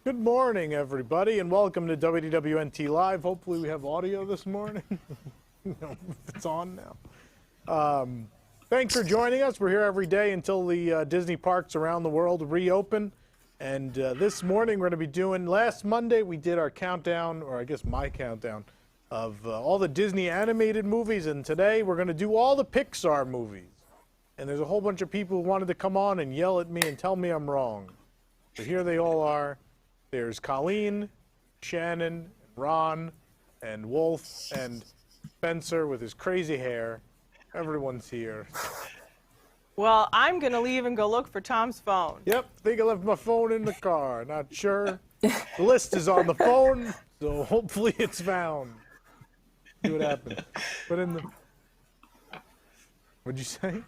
Good morning, everybody, and welcome to WDWNT Live. Hopefully we have audio this morning. It's on now. Thanks for joining us. We're here every day until the Disney parks around the world reopen. And this morning we're going to be doing, last Monday we did our countdown, or I guess my countdown, of all the Disney animated movies. And today we're going to do all the Pixar movies. And there's a whole bunch of people who wanted to come on and yell at me and tell me I'm wrong. So here they all are. There's Colleen, Shannon, Ron, and Wolf, and Spencer with his crazy hair. Everyone's here. Well, I'm going to leave and go look for Tom's phone. Yep, think I left my phone in the car. Not sure. The list is on the phone, so hopefully it's found. See what happens. Put in the... What'd you say?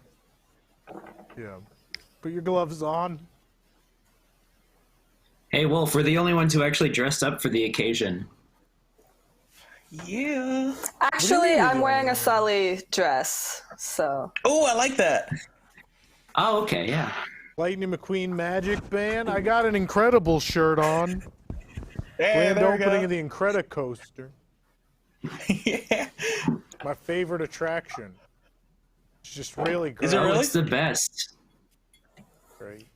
Yeah. Put your gloves on. Hey, Wolf, we're the only ones who actually dressed up for the occasion. Yeah. Actually, I'm wearing a Sully dress, so. Oh, I like that. Oh, okay, yeah. Lightning McQueen Magic Band. I got an Incredible shirt on. Grand opening of the Incredicoaster. Yeah. My favorite attraction. It's just really great. Is it really? It's the best. Great.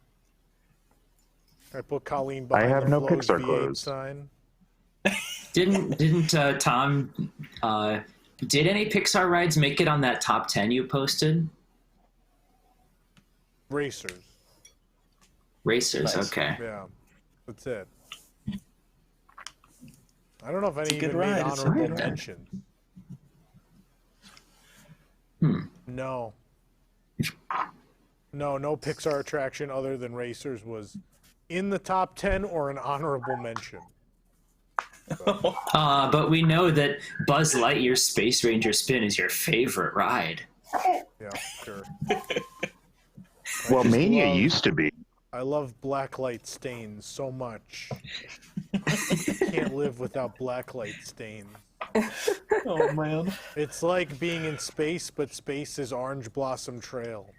I put Colleen behind I have the no Flo's Pixar V8 clothes. sign. Didn't Tom, did any Pixar rides make it on that top 10 you posted? Racers. Racers, Nice. okay. Yeah, that's it. I don't know if any a good even made ride. It's a honorable good ride. mentions. No. No Pixar attraction other than Racers was in the top 10 or an honorable mention. But we know that Buzz Lightyear's Space Ranger Spin is your favorite ride. Yeah, sure. Well, just Mania love- used to be. I love blacklight stains so much. Can't live without blacklight stains. Oh, man. It's like being in space, but space is Orange Blossom Trail.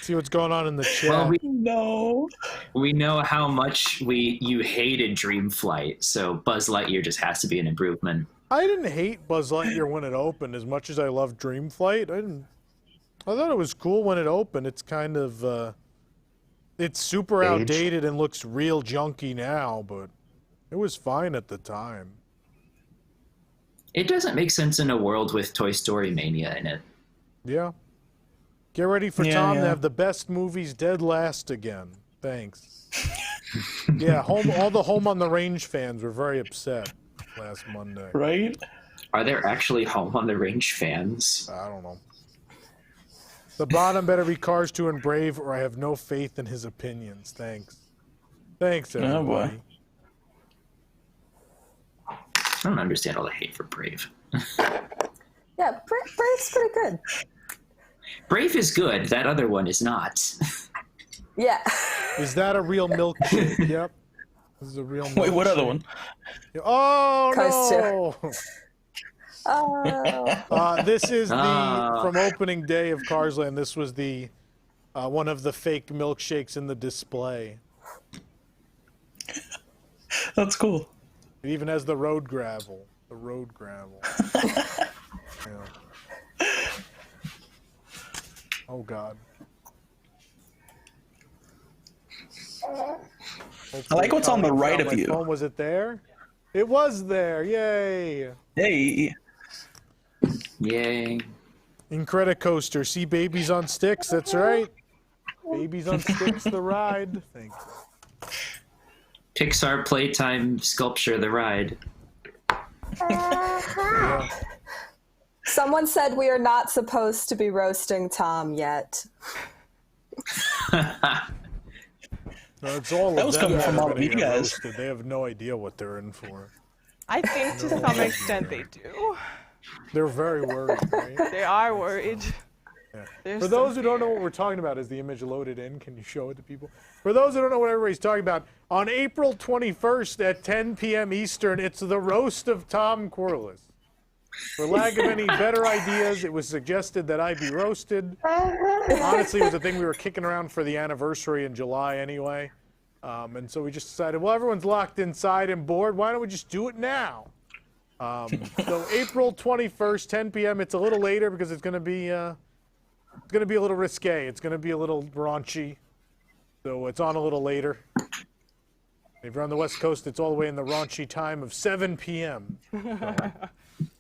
See what's going on in the chat. Well, No. we know how much you hated Dream Flight, so Buzz Lightyear just has to be an improvement. I didn't hate Buzz Lightyear when it opened as much as I loved Dream Flight. I thought it was cool when it opened. It's kind of it's super Age. outdated and looks real junky now, but it was fine at the time. It doesn't make sense in a world with Toy Story Mania in it. Yeah. Get ready for Yeah, Tom to yeah. have the best movies dead last again. Thanks. Yeah, all the Home on the Range fans were very upset last Monday. Right? Are there actually Home on the Range fans? I don't know. The bottom better be Cars 2 and Brave, or I have no faith in his opinions. Thanks. Thanks, everybody. Oh, boy. I don't understand all the hate for Brave. Yeah, Brave's pretty good. Brave is good. That other one is not. Yeah. Is that a real milkshake? Yep. This is a real milkshake. Wait, what other one? Oh, Cars no! Oh. This is the, Ah. from opening day of Cars Land, this was the, one of the fake milkshakes in the display. That's cool. It even has the road gravel. The road gravel. Yeah. Oh, God. I like what's on the Colleen right found of my you. phone. Was it there? It was there. Yay. Hey. Yay. Incredicoaster. See Babies on Sticks? That's right. Babies on Sticks, the ride. Thank you. Pixar Playtime Sculpture the Ride. Yeah. Someone said we are not supposed to be roasting Tom yet. No, it's all That of was them coming that from are all gonna of you get guys. roasted. They have no idea what they're in for. I think to some extent they do. They're very worried, right? They are worried. Yeah. There's For those who some don't know fear. what we're talking about, is the image loaded in? Can you show it to people? For those who don't know what everybody's talking about, on April 21st at 10 p.m. Eastern, it's the roast of Tom Corliss. For lack of any better ideas, it was suggested that I be roasted. Honestly, it was a thing we were kicking around for the anniversary in July anyway. And so we just decided, well, everyone's locked inside and bored. Why don't we just do it now? So April 21st, 10 p.m. It's a little later because it's going to be a little risque. It's going to be a little raunchy. So it's on a little later. If you're on the West Coast, it's all the way in the raunchy time of 7 p.m.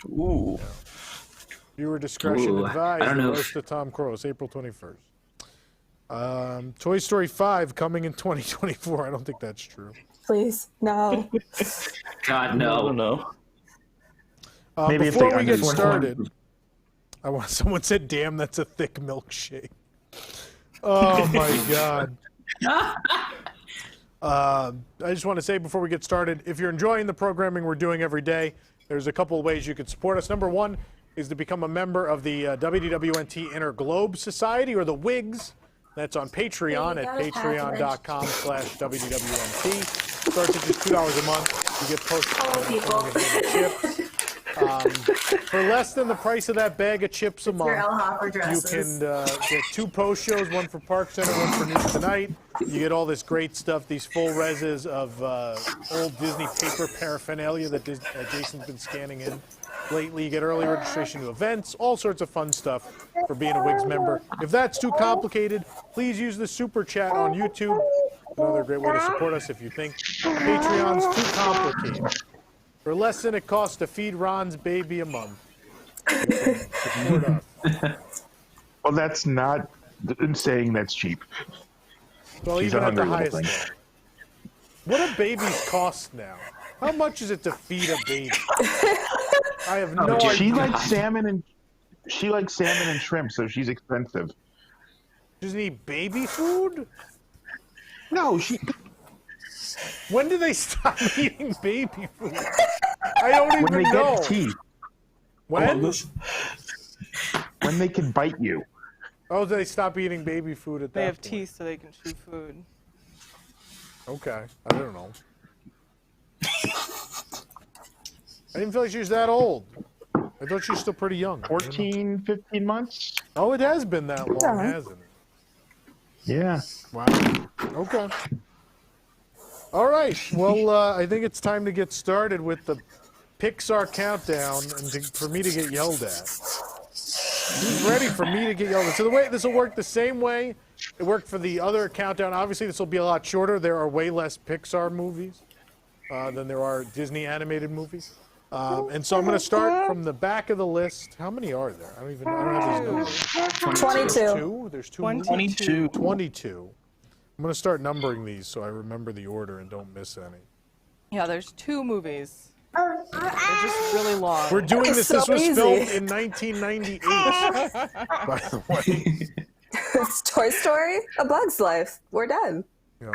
Ooh. Viewer discretion Ooh, advised. I don't know The roast of Tom Cruise, April 21st. Toy Story 5 coming in 2024. I don't think that's true. Please, no. God, No, no. no. Maybe if Before they we get understand. started, someone said, "Damn, that's a thick milkshake." Oh my God. I just want to say before we get started, if you're enjoying the programming we're doing every day, there's a couple of ways you can support us. Number one is to become a member of the WDWNT Inner Globe Society, or the WIGS. That's on Patreon at patreon.com/WDWNT. Starts at just $2 a month. You get chips. For less than the price of that bag of chips a month, you can get 2 post shows, one for Park Center, one for News Tonight. You get all this great stuff, these full reses of old Disney paper paraphernalia that Jason's been scanning in lately. You get early registration to events, all sorts of fun stuff for being a WIGS member. If that's too complicated, please use the super chat on YouTube. Another great way to support us if you think Patreon's too complicated. For less than it costs to feed Ron's baby a month. Support us. Well, that's not saying that's cheap. Well, She's even a at the hungry little highest thing. level. What do babies cost now? How much is it to feed a baby? I have no idea. She likes salmon and shrimp, so she's expensive. Does he eat baby food? No, she. When do they stop eating baby food? I don't even When they know. get teeth, When? when they can bite you. Oh, they stop eating baby food at that They have point. teeth so they can chew food. Okay, I don't know. I didn't feel like she was that old. I thought she was still pretty young. 14, 15 months? Oh, it has been that long, Yeah. hasn't it? Yeah. Wow. Okay. All right. Well, I think it's time to get started with the Pixar countdown, and for me to get yelled at. Who's ready for me to get yelled at? So the way this will work the same way it worked for the other countdown. Obviously, this will be a lot shorter. There are way less Pixar movies than there are Disney animated movies. And so I'm going to start from the back of the list. How many are there? I don't have these numbers. 22. 2? There's 2 22. movies? 22. I'm going to start numbering these so I remember the order and don't miss any. Yeah, there's 2 movies. They're just really long. We're doing this. So This was easy. filmed in 1998, by the way. It's Toy Story, A Bug's Life. We're done. You know,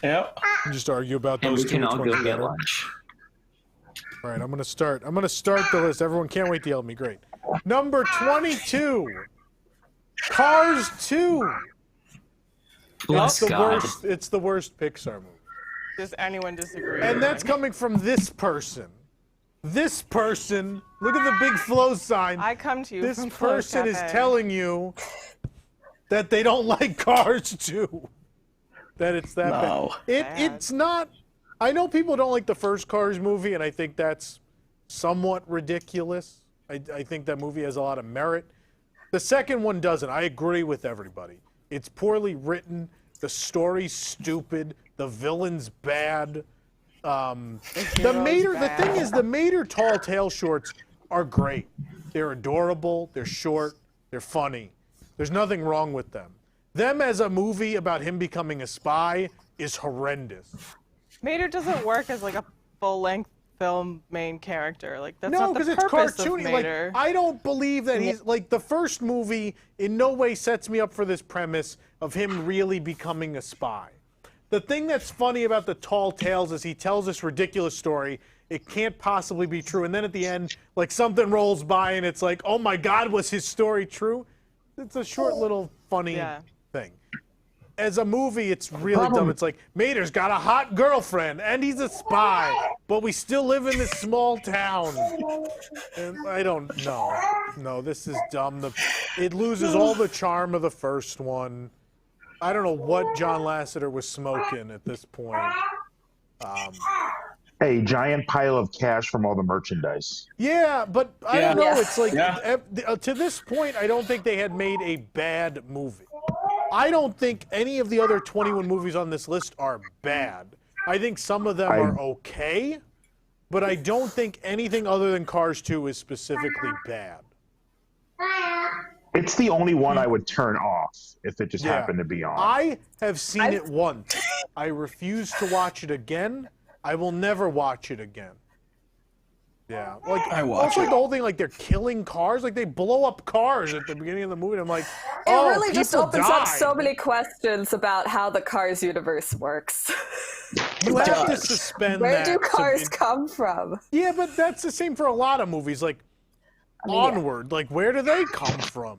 Yep. we just argue about And those we two. can all which one's go get better. lunch. All right, I'm gonna start the list. Everyone can't wait to yell at me. Great. Number 22, Cars 2. Bless It's the God. worst. It's the worst Pixar movie. Does anyone disagree? And that's coming from this person. This person. Look at the big flow sign. I come to you This from Close person is Cafe. telling you that they don't like Cars 2. That it's that No. bad. Bad. It's not. I know people don't like the first Cars movie, and I think that's somewhat ridiculous. I think that movie has a lot of merit. The second one doesn't. I agree with everybody. It's poorly written. The story's stupid. The villain's bad. The Mater. The thing is, the Mater Tall Tale shorts are great. They're adorable. They're short. They're funny. There's nothing wrong with them. Them as a movie about him becoming a spy is horrendous. Mater doesn't work as like a full-length film main character. Like that's No, not the because it's purpose of cartoony. Mater. Like, I don't believe that he's like the first movie in no way sets me up for this premise of him really becoming a spy. The thing that's funny about the Tall Tales is he tells this ridiculous story. It can't possibly be true. And then at the end, like something rolls by and it's like, oh my God, was his story true? It's a short little funny Yeah. thing. as a movie, it's really problem- dumb. It's like, Mater's got a hot girlfriend, and he's a spy, but we still live in this small town. And I don't know. No, this is dumb. It loses all the charm of the first one. I don't know what John Lasseter was smoking at this point. A giant pile of cash from all the merchandise. Yeah, but I don't know. Yeah. It's like, Yeah. to this point, I don't think they had made a bad movie. I don't think any of the other 21 movies on this list are bad. I think some of them are okay, but I don't think anything other than Cars 2 is specifically bad. It's the only one I would turn off if it just Yeah. happened to be on. I have seen it once. I refuse to watch it again. I will never watch it again. Yeah, like I watch also it. the whole thing, like they're killing cars, like they blow up cars at the beginning of the movie. And I'm like, It oh, really just people opens up so died. many questions about how the Cars universe works. You have to does. suspend Where that. do to- cars come from? Yeah, but that's the same for a lot of movies. Like Onward, like where do they come from?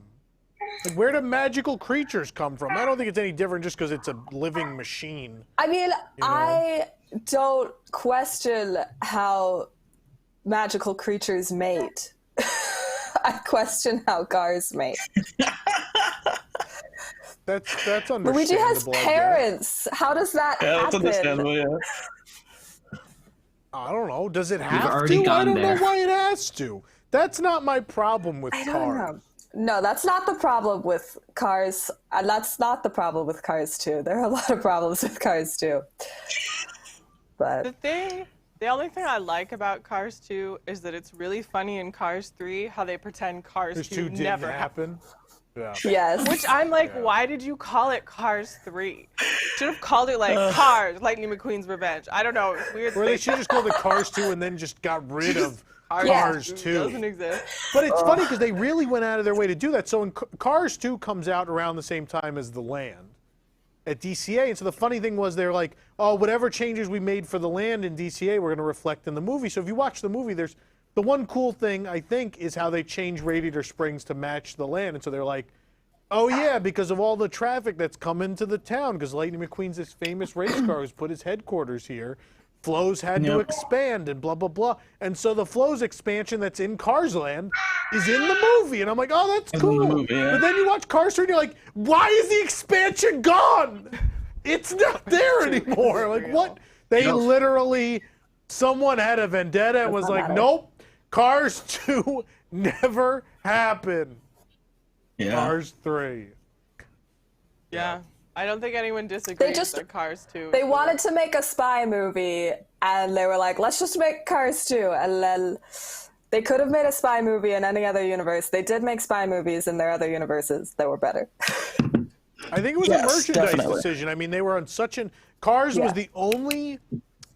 Like where do magical creatures come from? I don't think it's any different just because it's a living machine. I mean, I don't question how magical creatures mate. I question how cars mate. That's understandable. Luigi has I guess. parents. How does that Yeah, that's happen? understandable. Yeah. I don't know. Does it have already to? I gone don't there. know why it has to. That's not my problem with I don't cars. know. No, that's not the problem with Cars. And that's not the problem with Cars 2. There are a lot of problems with Cars 2. But The only thing I like about Cars 2 is that it's really funny in Cars 3 how they pretend Cars There's 2 two didn't never happened. happen. Yeah. yes. Which I'm like, why did you call it Cars 3? Should have called it like Cars, Lightning McQueen's Revenge. I don't know. It's weird. Or they should just call it Cars 2 and then just got rid of Cars Cars 2 2. doesn't exist. But it's funny because they really went out of their way to do that. So when Cars 2 comes out around the same time as The Land at DCA, and so the funny thing was they're like, oh, whatever changes we made for The Land in DCA, we're going to reflect in the movie. So if you watch the movie, there's the one cool thing I think is how they change Radiator Springs to match The Land. And so they're like, oh yeah, because of all the traffic that's come into the town, because Lightning McQueen's this famous race car who's put his headquarters here. Flows had to Yep. expand and blah, blah, blah. And so the Flows expansion that's in Cars Land is in the movie. And I'm like, oh, that's in the cool. movie, yeah. But then you watch Cars 3 and you're like, why is the expansion gone? It's not there anymore. Like, what? They literally, someone had a vendetta and was not like, matter. nope, Cars 2 never happened. Yeah. Cars 3. Yeah. I don't think anyone disagrees just- that Cars 2. They wanted to make a spy movie, and they were like, let's just make Cars 2. And then they could have made a spy movie in any other universe. They did make spy movies in their other universes that were better. I think it was a Yes, merchandise definitely. decision. I mean, they were on such an... Cars was Yeah. the only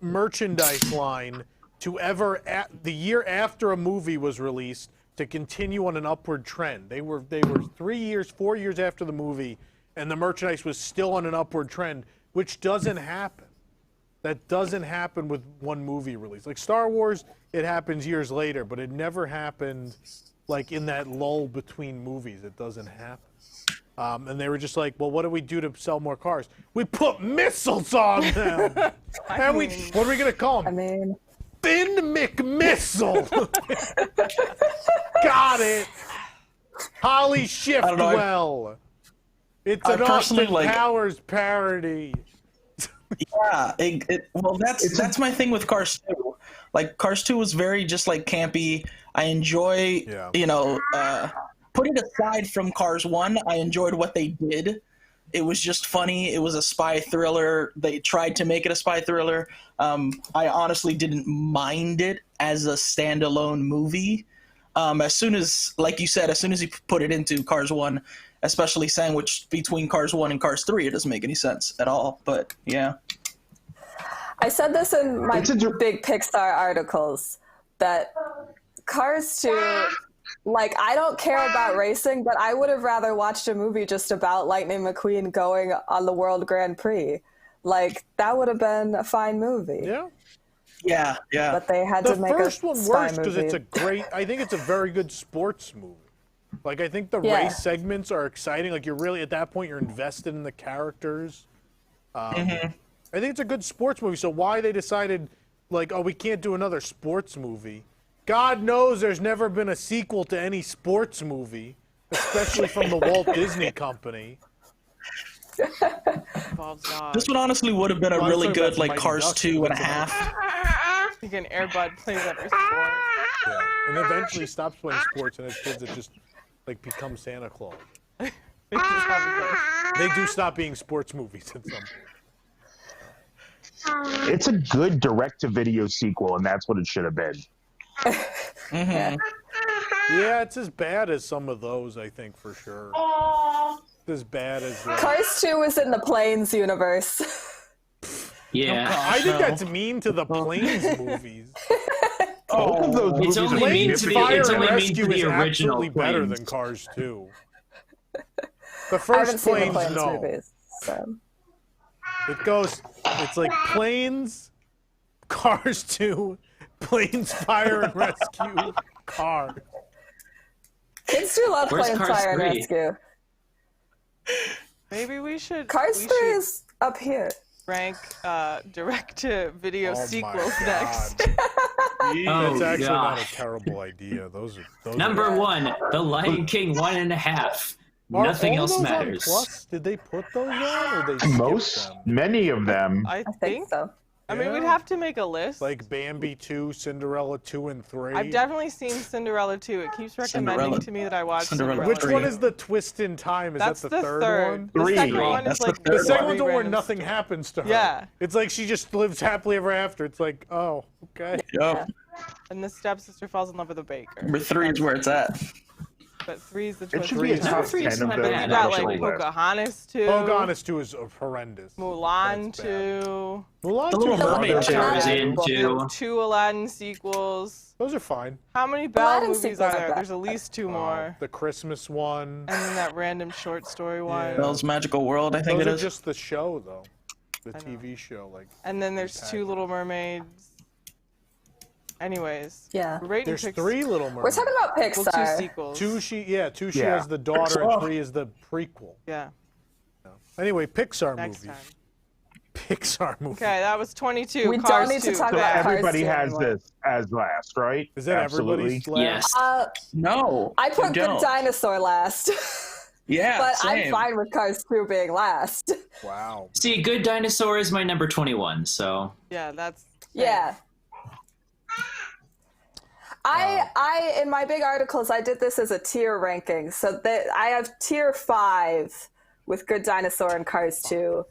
merchandise line to ever, the year after a movie was released, to continue on an upward trend. They were 4 years after the movie, and the merchandise was still on an upward trend, which doesn't happen. That doesn't happen with one movie release. Like Star Wars, it happens years later, but it never happened like in that lull between movies. It doesn't happen. And they were just like, well, what do we do to sell more cars? We put missiles on them. And what are we going to call I them? mean, Finn McMissile. Got it. Holly don't know, Shiftwell. It's I an personally Austin like- Powers parody. Yeah, well, that's my thing with Cars 2. Like, Cars 2 was very just like campy. I enjoy, putting aside from Cars 1, I enjoyed what they did. It was just funny. It was a spy thriller. They tried to make it a spy thriller. I honestly didn't mind it as a standalone movie. As soon as, like you said, as soon as you put it into Cars 1, especially sandwiched between Cars 1 and Cars 3, it doesn't make any sense at all. But yeah. I said this in my It's a big Pixar articles, that Cars 2, like, I don't care about racing, but I would have rather watched a movie just about Lightning McQueen going on the World Grand Prix. Like, that would have been a fine movie. Yeah. Yeah, yeah. But they had The to make first a one spy works because movie. it's a great, I think it's a very good sports movie. Like, I think the race segments are exciting. Like, you're really, at that point, you're invested in the characters. I think it's a good sports movie. So why they decided, like, oh, we can't do another sports movie. God knows there's never been a sequel to any sports movie, especially from the Walt Disney Company. This one honestly would have been a really good, like, Cars 2.5. I think an Air Bud plays every sport. Yeah, and eventually stops playing sports and has kids that just, like, become Santa Claus. They do stop being sports movies at some point. It's a good direct-to-video sequel, and that's what it should have been. Yeah, it's as bad as some of those, I think, for sure. As bad as Cars 2 was in the Planes universe. Yeah. I think that's mean to the Planes movies. Both of those movies It's only are mean to the, Fire it's and only mean to Rescue the is original absolutely better Planes. than Cars 2. The I haven't first seen the Planes, Planes no. movies. So. It goes, it's like Planes, Cars 2, Planes, Fire and Rescue, Cars. Kids do love Where's Planes, Cars Fire and 3? Rescue. Maybe we should. Cars we 3 should is up here. rank direct-to-video Oh sequels my next. God. Oh, That's actually not gosh. a terrible idea. Those Number are, 1, The Lion King 1.5. Are Nothing all else those on matters. Plus? Did they put those on, or they skipped them? Many of them. I I think so. I mean, we'd Yeah. have to make a list. Like Bambi 2, Cinderella 2, and 3. I've definitely seen Cinderella 2. It keeps recommending Cinderella- to me that I watch Cinderella Cinderella. Which 3. one is the twist in time? Is That's that the third one? The Three. second one That's is the like third The second very one's the one where random nothing happens to her. Yeah. It's like she just lives happily ever after. It's like, oh, okay. Yep. And the stepsister falls in love with a baker. Number 3 is where it's at. But 3 is the It twist. should be a Number top three 10 is of not the bad. You got official like list. Pocahontas 2. Pocahontas 2 is horrendous. Mulan That's bad. 2. Mulan The 2 Little is not Mermaid bad. 2. Tarzan 2. 2 Aladdin sequels. Those are fine. How many Belle Aladdin movies sequels are are there? bad. There's at least 2 more. The Christmas one. And then that random short story one. Yeah. Belle's Magical World, I think Those it are is. just the show, though. The I know. TV show. Like, And then there's 2 Little Mermaids. Anyways. Yeah. We're rating there's Pixar. 3 Little Mermaids. We're talking about Well, 2 Pixar. sequels. Two she Yeah. has the daughter, and 3 is the prequel. Yeah. Anyway, Pixar Next movies. time. Pixar movies. Okay, that was 22. We don't Cars need to 2. talk So about bad. Cars everybody 2 has anymore. this as last, right? Is that Absolutely. everybody's last? Yes. No. I put you Good don't. Dinosaur last. Yeah, But same. I'm fine with Cars 2 being last. Wow. See, Good Dinosaur is my number 21, so Yeah, that's. Yeah. I in my big articles I did this as a tier ranking. So that I have tier 5 with Good Dinosaur and Cars 2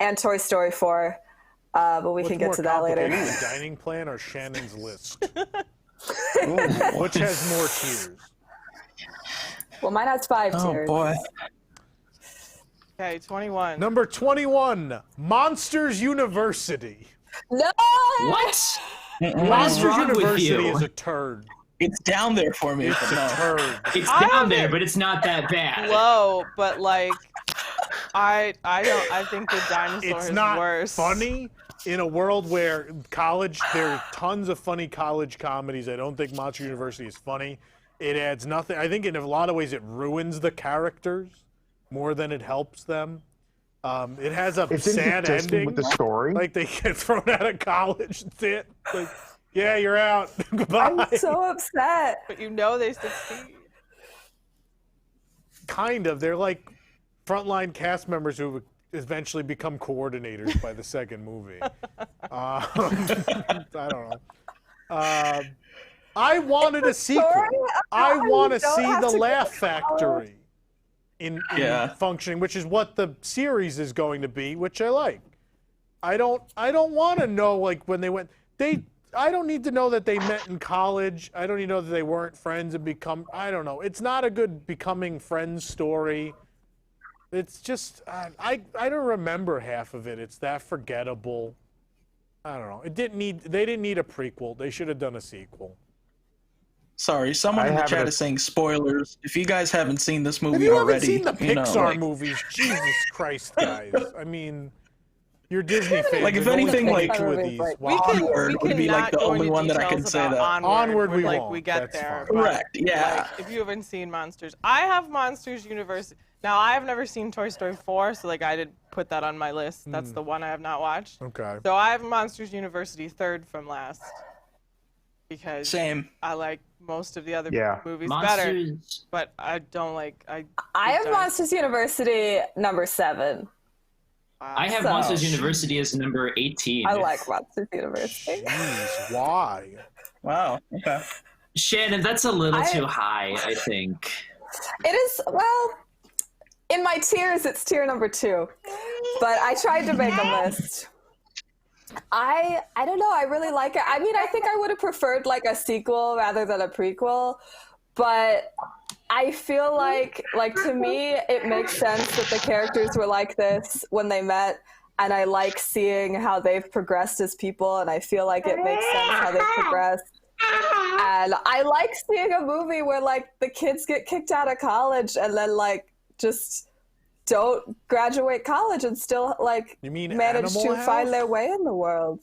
and Toy Story 4. But we What's can get more to that later. complicated, the dining plan or Shannon's list? Which has more tiers? Well, mine has 5 Oh tiers. boy. Okay, 21. Number 21, Monsters University. No! what? Monsters wrong with University you? is a turd. It's down there for me. It's but a no. turd. It's I down haven't- there, but it's not that bad. Low, but like, I think Good Dinosaur It's is not worse. funny in a world where there are tons of funny college comedies. I don't think Monsters University is funny. It adds nothing. I think in a lot of ways it ruins the characters more than it helps them. It has a It's sad inconsistent ending. with the story. Like they get thrown out of college. That's it. Like, yeah, you're out. Goodbye. I'm so upset. But you know they succeed. Kind of. They're like frontline cast members who eventually become coordinators by the second movie. I don't know. I wanted a sequel. Sorry, I want to you don't see have the to Laugh go. Factory in Yeah. functioning, which is what the series is going to be, which I like. I don't want to know like when they went. I don't need to know that they met in college. I don't need to know that they weren't friends and become. I don't know. It's not a good becoming friends story. It's just I don't remember half of it. It's that forgettable. I don't know. They didn't need a prequel. They should have done a sequel. Sorry, someone I in the haven't- chat is saying spoilers. If you guys haven't seen this If movie you already, haven't seen the you know, Pixar like, movies, Jesus Christ, guys. I mean, You're Disney fans. Like, if There's only anything, like, 22 of these. we Wow. Onward would be like the only one that I can say that. Onward we like won't. we get That's there. fine. but, Correct, yeah. Like, if you haven't seen Monsters, I have Monsters University. Now I have never seen Toy Story 4, so like I did put that on my list. That's the one I have not watched. Okay. So I have Monsters University third from last because Same. I like most of the other Yeah. movies better, Monsters. but I don't like. I have Monsters University number 7. I have So- Monsters University as number 18. I like Monsters University. Jeez, why? Wow. Okay. Shannon, that's a little too high, I think. It is, well, in my tiers, it's tier number 2. But I tried to make a list. I don't know, I really like it. I mean, I think I would have preferred like a sequel rather than a prequel, but I feel like to me, it makes sense that the characters were like this when they met, and I like seeing how they've progressed as people, and I feel like it makes sense how they've progressed. And I like seeing a movie where like the kids get kicked out of college and then like just don't graduate college and still like You mean manage Animal to House? find their way in the world.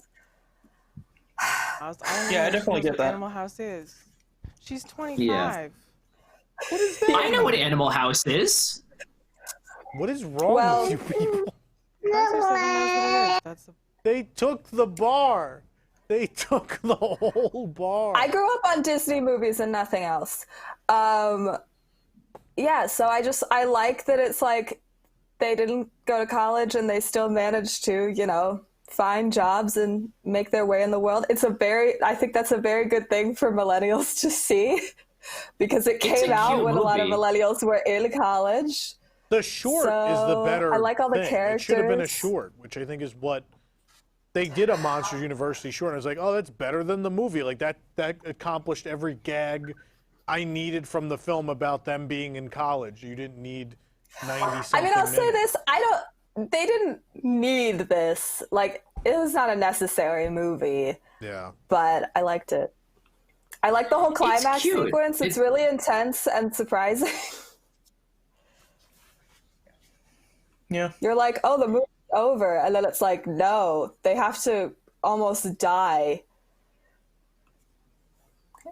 I don't know Yeah, I if she definitely knows get what that. Animal House is. She's 25. Yeah. What is that? I know what Animal House is. What is wrong Well- with you people? Spencer says he knows what it is. That's the They took the bar. They took the whole bar. I grew up on Disney movies and nothing else. Yeah, so I like that it's like they didn't go to college and they still managed to, you know, find jobs and make their way in the world. I think that's a very good thing for millennials to see because it It's came a out cute when a lot of movie. millennials were in college. The short is the So, better I like all the thing. It should have been a characters. short, which I think is what they did a Monsters University short. And I was like, oh, that's better than the movie. Like that accomplished every gag I needed from the film about them being in college. You didn't need 90-something I mean, I'll say minutes. this, they didn't need this. Like, it was not a necessary movie, Yeah. but I liked it. I like the whole climax cute. sequence. It's really intense and surprising. Yeah. You're like, oh, the movie's over. And then it's like, no, they have to almost die.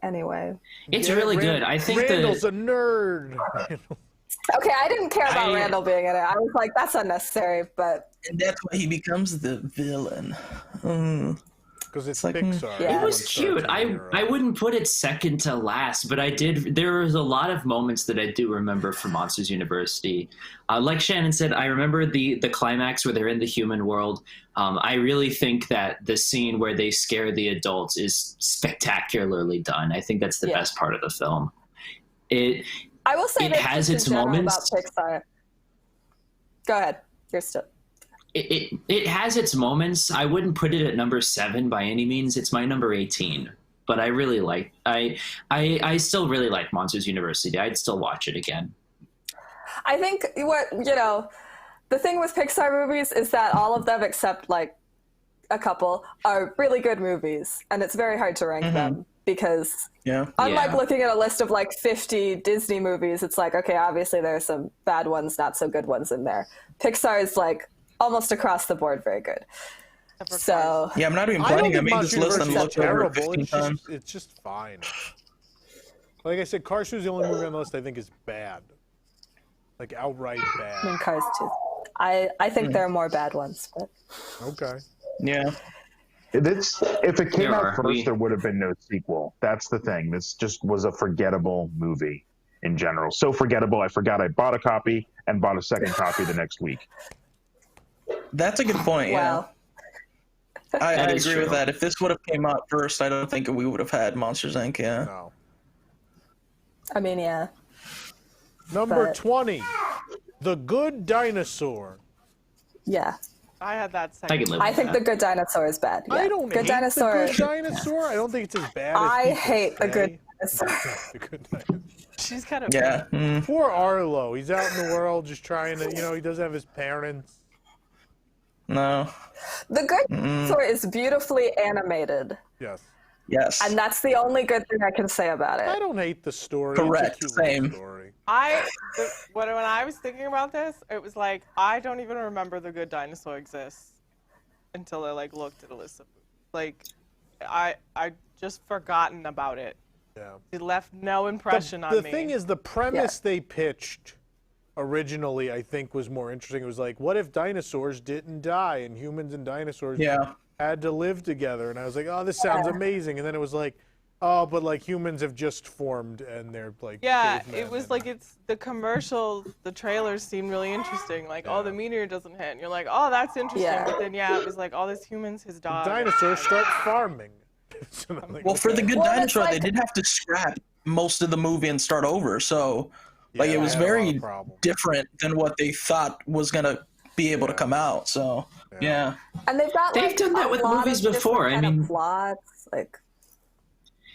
Anyway. It's really good. I think Randall's a nerd. Okay, I didn't care about I- Randall being in it. I was like, that's unnecessary, but And that's why he becomes the villain. Because it's like, Pixar. Yeah. It was Everyone cute. starts with a hero. I wouldn't put it second to last, but there was a lot of moments that I do remember from Monsters University. Like Shannon said, I remember the climax where they're in the human world. I really think that the scene where they scare the adults is spectacularly done. I think that's the Yeah. best part of the film. I will say It this has just in its general moments. about Pixar. Go ahead. You're still. It has its moments. I wouldn't put it at number 7 by any means. It's my number 18. But I really like I still really like Monsters University. I'd still watch it again. I think the thing with Pixar movies is that all of them, except like a couple, are really good movies, and it's very hard to rank them because Yeah. unlike Yeah. looking at a list of like 50 Disney movies, it's like, okay, obviously there are some bad ones, not so good ones in there. Pixar is like almost across the board very good. So Yeah, I'm not even I don't planning. I think made this Monsters list and University is looked over it terrible. 15 times. It's just fine. Like I said, Cars 2 is the only movie on the list I think is bad. Like outright I mean, bad. Cars 2. I think there are more bad ones, but Okay. Yeah. If it came There out are. first, there would have been no sequel. That's the thing. This just was a forgettable movie in general. So forgettable, I forgot I bought a copy and bought a second copy the next week. That's a good point. Yeah. wow. I That agree is with true. that. If this would have came out first, I don't think we would have had Monsters Inc. Yeah. No. I mean, yeah. Number But- 20, The Good Dinosaur. Yeah. I had that I second. can live I with think that. The Good Dinosaur is bad. Yeah. I don't Good hate Dinosaur. The Good Dinosaur. I don't think it's as bad as I people hate The Good say. Dinosaur. The Good Dinosaur. She's kind of Yeah. Poor Arlo. He's out in the world just trying to, he doesn't have his parents. No. The Good Dinosaur is beautifully animated, Yes. Yes. and that's the only good thing I can say about I it. don't hate the story. Correct, It's a cute little same. story. when I was thinking about this, it was like I don't even remember The Good Dinosaur exists. until I like looked at a list of like I just forgotten about it. Yeah. It left no impression on The me. thing is, the premise they pitched originally, I think, was more interesting. It was like, what if dinosaurs didn't die and humans and dinosaurs had to live together? And I was like, oh, this sounds amazing. And then it was like, oh, but like humans have just formed and they're like cavemen it was and- like the commercial, the trailers seemed really interesting. Like, oh, the meteor doesn't hit. And you're like, oh, that's interesting. Yeah. But then, it was like all this humans, his dog. dinosaurs start farming. So I'm like, Well, for the okay. Good Well, it's Dinosaur, they like- did have to scrap most of the movie and start over. So, like, Yeah, it was I had a lot of very problems. different than what they thought was gonna be able to come out. So, yeah. And they've got They've like done that a with lot movies of different before. I kind of mean- plots like.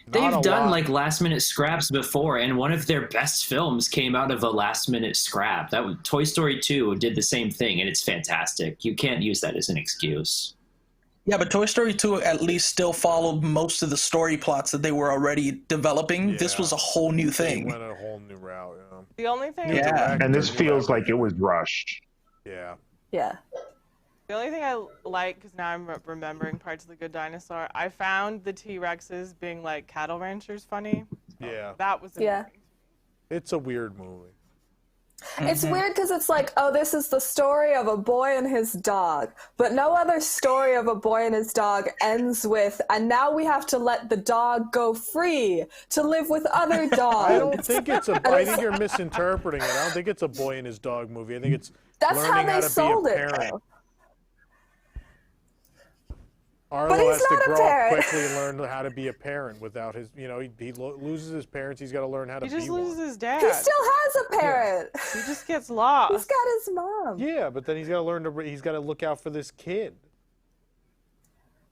Not They've a done lot. like last minute scraps before, and one of their best films came out of a last minute scrap. That was, Toy Story 2 did the same thing, and it's fantastic. You can't use that as an excuse. Yeah, but Toy Story 2 at least still followed most of the story plots that they were already developing. This Yeah. was a whole new They thing. went a whole new route. The only thing, Yeah. Director, And this new feels like everything. it was rushed. Yeah. Yeah. the only thing I like, because now I'm remembering parts of the Good Dinosaur, I found the T-Rexes being like cattle ranchers funny. Yeah. That was Yeah. annoying. It's a weird movie. It's weird because it's like, oh, this is the story of a boy and his dog, but no other story of a boy and his dog ends with, and now we have to let the dog go free to live with other dogs. I don't think it's a. I think you're misinterpreting it. I don't think it's a boy and his dog movie. I think it's That's learning how they to sold be a it, parent. though. Arlo But he's has to not a grow up parent. quickly and learn how to be a parent without his. You know, he loses his parents. He's got to learn how to He just be loses one. his dad. He still has a parent. He just gets lost. He's got his mom. Yeah, but then he's got to learn to. He's got to look out for this kid.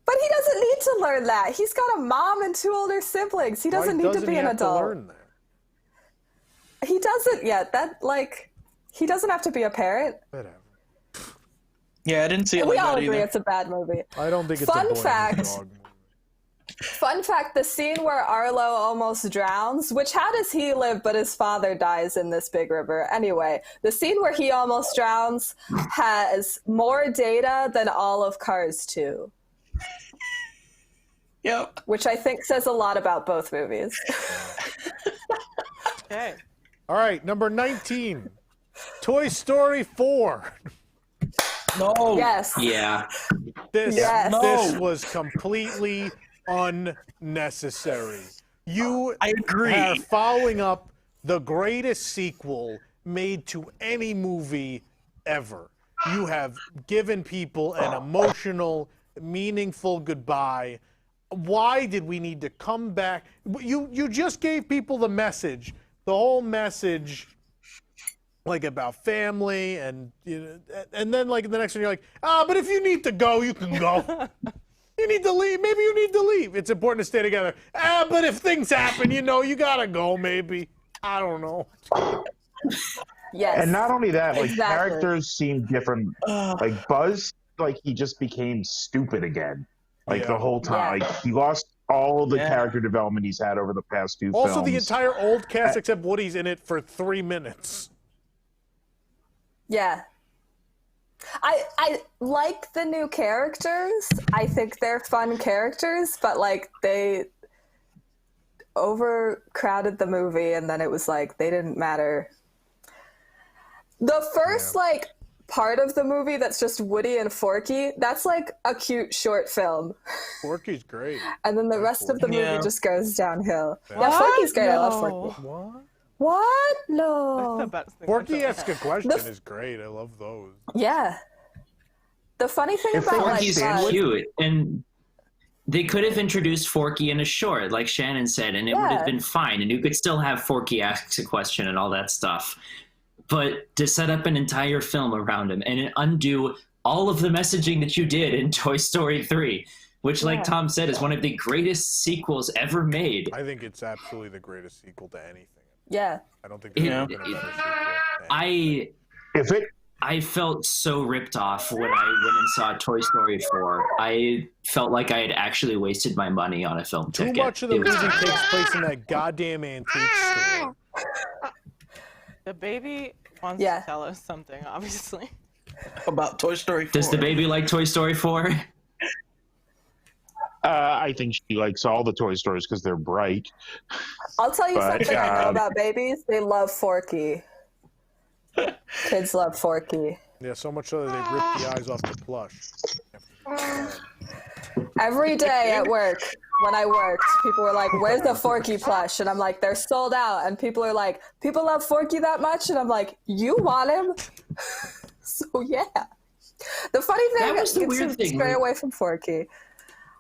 But he doesn't need to learn that. He's got a mom and 2 older siblings. He doesn't Why need to be he an have adult. To learn that? He doesn't yet. He doesn't have to be a parent. Whatever. Yeah, I didn't see it We like all that agree either. it's a bad movie. I don't think it's Fun a boy and fact. his dog movie. Fun fact, the scene where Arlo almost drowns, which how does he live but his father dies in this big river? Anyway, the scene where he almost drowns has more data than all of Cars 2, Yep. which I think says a lot about both movies. Okay. All right, number 19, Toy Story 4. No. Yes. Yeah. This Yes. this No. was completely unnecessary. You I agree. are following up the greatest sequel made to any movie ever. You have given people an emotional, meaningful goodbye. Why did we need to come back? You just gave people the message, the whole message, like about family, and and then like the next one you're like, but if you need to go, you can go. You need to leave. Maybe you need to leave. It's important to stay together. But if things happen, you gotta go. Maybe. I don't know. Yes. And not only that, like Exactly. characters seem different. Like Buzz, like he just became stupid again. Like Yeah. the whole time, Yeah. like he lost all the Yeah. character development he's had over the past 2 Also, films. the entire old cast except Woody's in it for 3 minutes. Yeah. I like the new characters. I think they're fun characters, but like they overcrowded the movie and then it was like they didn't matter. The first like part of the movie that's just Woody and Forky, that's like a cute short film. Forky's great. And then the rest of the movie Yeah. just goes downhill. Yeah, What? Forky's great. I love No. Forky. What? What? That's the No. best thing. Forky I've Ask a Question is great. I love those. Yeah. The funny thing If about Forky's like Buzz, cute, and they could have introduced Forky in a short, like Shannon said, and it would Yeah. have been fine, and you could still have Forky ask a question and all that stuff. But to set up an entire film around him and undo all of the messaging that you did in Toy Story 3, which, like Yeah. Tom said, is one of the greatest sequels ever made. I think it's absolutely the greatest sequel to anything. yeah. I don't think there's Yeah. ever been a better sequel. to anything. If it I felt so ripped off when I went and saw Toy Story 4. I felt like I had actually wasted my money on a film Too ticket. much of the It was movie terrible. takes place in that goddamn antique store. The baby wants Yeah. to tell us something, obviously. About Toy Story 4. Does the baby like Toy Story 4? I think she likes all the Toy Stories because they're bright. I'll tell you But, something I know about babies. They love Forky. Kids love Forky. Yeah, so much so that they rip the eyes off the plush. Every day at work, when I worked, people were like, "Where's the Forky plush?" And I'm like, "They're sold out." And people are like, "People love Forky that much?" And I'm like, "You want him?" So yeah. The funny thing That was the is weird to thing, stray right? away from Forky.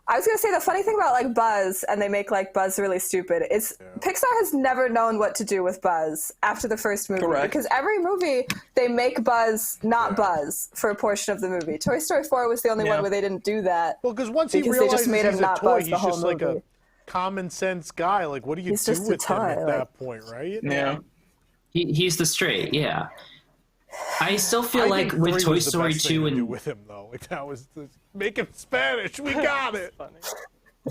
I was gonna say the funny thing about like Buzz, and they make like Buzz really stupid. It's Pixar has never known what to do with Buzz after the first movie, Correct. because every movie they make Buzz not Buzz for a portion of the movie. Toy Story 4 was the only one where they didn't do that. Well, because once he Because they just realizes made him he's a not toy, Buzz the he's whole just like a movie. common sense guy. Like, what do you He's do just a with him toy, at like- that point, right? Yeah. He's the straight, yeah. I still feel I like think with 3 Toy was the Story best thing 2 to do and with him though, like that was make him Spanish. We got it.